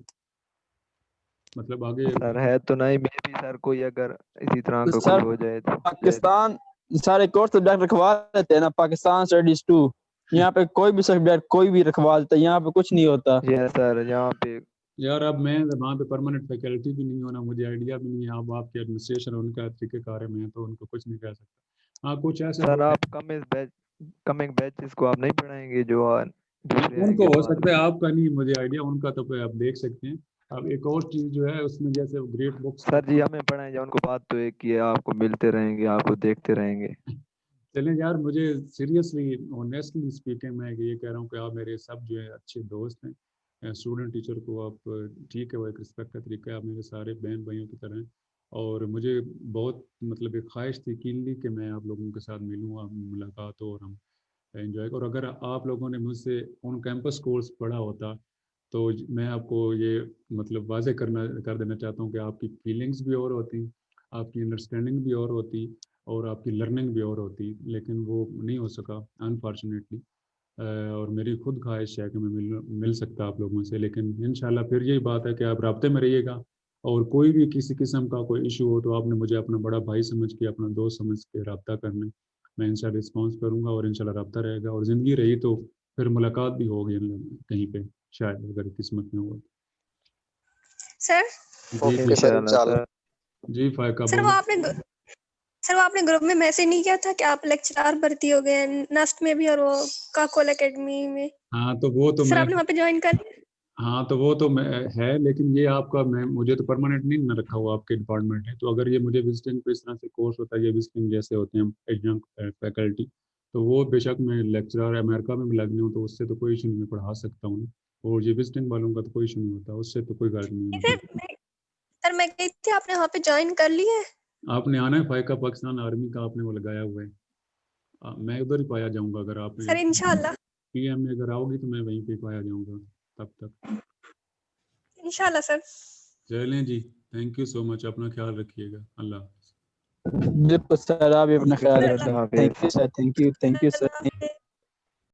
Speaker 3: مطلب آگے
Speaker 1: سر ہے تو نہیں، میں بھی سر کوئی اگر اسی طرح کا
Speaker 2: سر
Speaker 1: کوئی ہو جائے تو.
Speaker 2: پاکستان سارے کورس سبجیکٹ رکھوا لیتے ہیں نا، پاکستان اسٹڈیز 2. یہاں پہ کوئی بھی سبجیکٹ کوئی بھی رکھوا دیتا ہے، یہاں پہ کچھ نہیں ہوتا.
Speaker 1: یس سر، یہاں پہ
Speaker 3: یار اب میں وہاں پہ پرماننٹ فیکلٹی بھی نہیں ہونا، مجھے آئیڈیا بھی نہیں ہے. اب آپ کے ایڈمنسٹریشن ان کا طریقہ کار ہے، میں تو ان کو کچھ نہیں کہہ سکتا. ہاں کچھ ایسے
Speaker 1: سر آپ کمنگ بیچز کو آپ نہیں پڑھائیں گے جو دوسرے
Speaker 3: ان
Speaker 1: آئیں
Speaker 3: کو
Speaker 1: گے
Speaker 3: ہو
Speaker 1: بعد
Speaker 3: سکتا ہے،
Speaker 1: میں؟
Speaker 3: آپ کا نہیں مجھے آئیڈیا، ان کا تو آپ دیکھ سکتے ہیں. اب ایک اور چیز جو ہے اس میں جیسے گریٹ بکس.
Speaker 1: سر جی ہمیں پڑھائیں جا، ان کو بات تو ایک ہی ہے، آپ کو ملتے رہیں گے، آپ کو دیکھتے رہیں گے.
Speaker 3: چلیں یار، مجھے سیریسلی آنیسٹلی اسپیکنگ میں یہ کہہ رہا ہوں کہ آپ میرے سب جو ہے اچھے دوست ہیں. اسٹوڈنٹ ٹیچر کو آپ ٹھیک ہے، وہ ایک رسپیکٹ کا طریقہ ہے، آپ میرے سارے بہن بھائیوں کی طرح ہیں. اور مجھے بہت مطلب ایک خواہش تھی کینلی کہ میں آپ لوگوں کے ساتھ ملوں، ملاقات ہو اور ہم انجوائے. اور اگر آپ لوگوں نے مجھ سے آن کیمپس کورس پڑھا ہوتا تو میں آپ کو یہ مطلب واضح کر دینا چاہتا ہوں کہ آپ کی فیلنگس بھی اور ہوتی، آپ کی انڈرسٹینڈنگ بھی اور ہوتی، اور آپ کی لرننگ بھی اور ہوتی، لیکن وہ نہیں ہو سکا انفارچونیٹلی. اور میری خود خواہش ہے کہ میں مل سکتا آپ لوگوں سے، لیکن انشاءاللہ پھر یہی بات ہے کہ آپ رابطے میں رہیے گا. اور کوئی بھی کسی قسم کا کوئی ایشو ہو تو آپ نے مجھے اپنا بڑا بھائی سمجھ کے، اپنا دوست سمجھ کے رابطہ کرنا. میں انشاءاللہ رسپانس کروں گا، اور انشاءاللہ رابطہ رہے گا، اور زندگی رہی تو پھر ملاقات بھی ہوگی کہیں پہ شاید، اگر قسمت میں ہوا.
Speaker 4: سر
Speaker 8: اوکے سر انشاءاللہ.
Speaker 3: جی فائقہ
Speaker 4: سر وہ آپ نے گروپ میں میسج نہیں کیا تھا کہ آپ لیکچرار بھرتی ہو گئے ہیں نسٹ میں بھی اور وہ کاکول اکیڈمی میں؟
Speaker 3: ہاں تو وہ تو
Speaker 4: سر
Speaker 3: میں
Speaker 4: آپ نے وہاں پہ جوائن کر لیا؟
Speaker 3: ہاں تو وہ تو ہے، لیکن یہ آپ کا مجھے تو پرماننٹ نہیں نہ رکھا ہوا آپ کے ڈپارٹمنٹ ہے. تو اگر یہ مجھے وزٹنگ پہ اس طرح سے کورس ہوتا ہے، یہ وزٹنگ جیسے ہوتے ہیں ایڈجنکٹ فیکلٹی، تو وہ بے شک میں لیکچرار امریکہ میں بھی لگنے ہوں تو اس سے تو کوئی ایشو نہیں، میں پڑھا سکتا ہوں. اور یہ وزٹنگ والوں کا تو کوئی ایشو نہیں ہوتا، اس سے تو کوئی غرض نہیں ہے.
Speaker 4: سر میں کہی تھی آپ نے وہاں پہ جوائن کر لی ہے؟
Speaker 3: آپ نے آنا ہے فائقہ پاکستان آرمی کا، آپ نے وہ لگایا ہوا ہے. میں ادھر ہی پایا جاؤں گا، اگر آپ
Speaker 4: سر انشاءاللہ
Speaker 3: پی ایم میں اگر آؤ گی تو میں وہیں پہ پایا جاؤں گا تب تک.
Speaker 4: انشاءاللہ سر.
Speaker 3: چلیں جی، تھینک یو سو مچ، اپنا خیال رکھیے گا. اللہ حافظ.
Speaker 2: بالکل سر، آپ بھی اپنا خیال رکھیں. Thank you sir, thank you sir.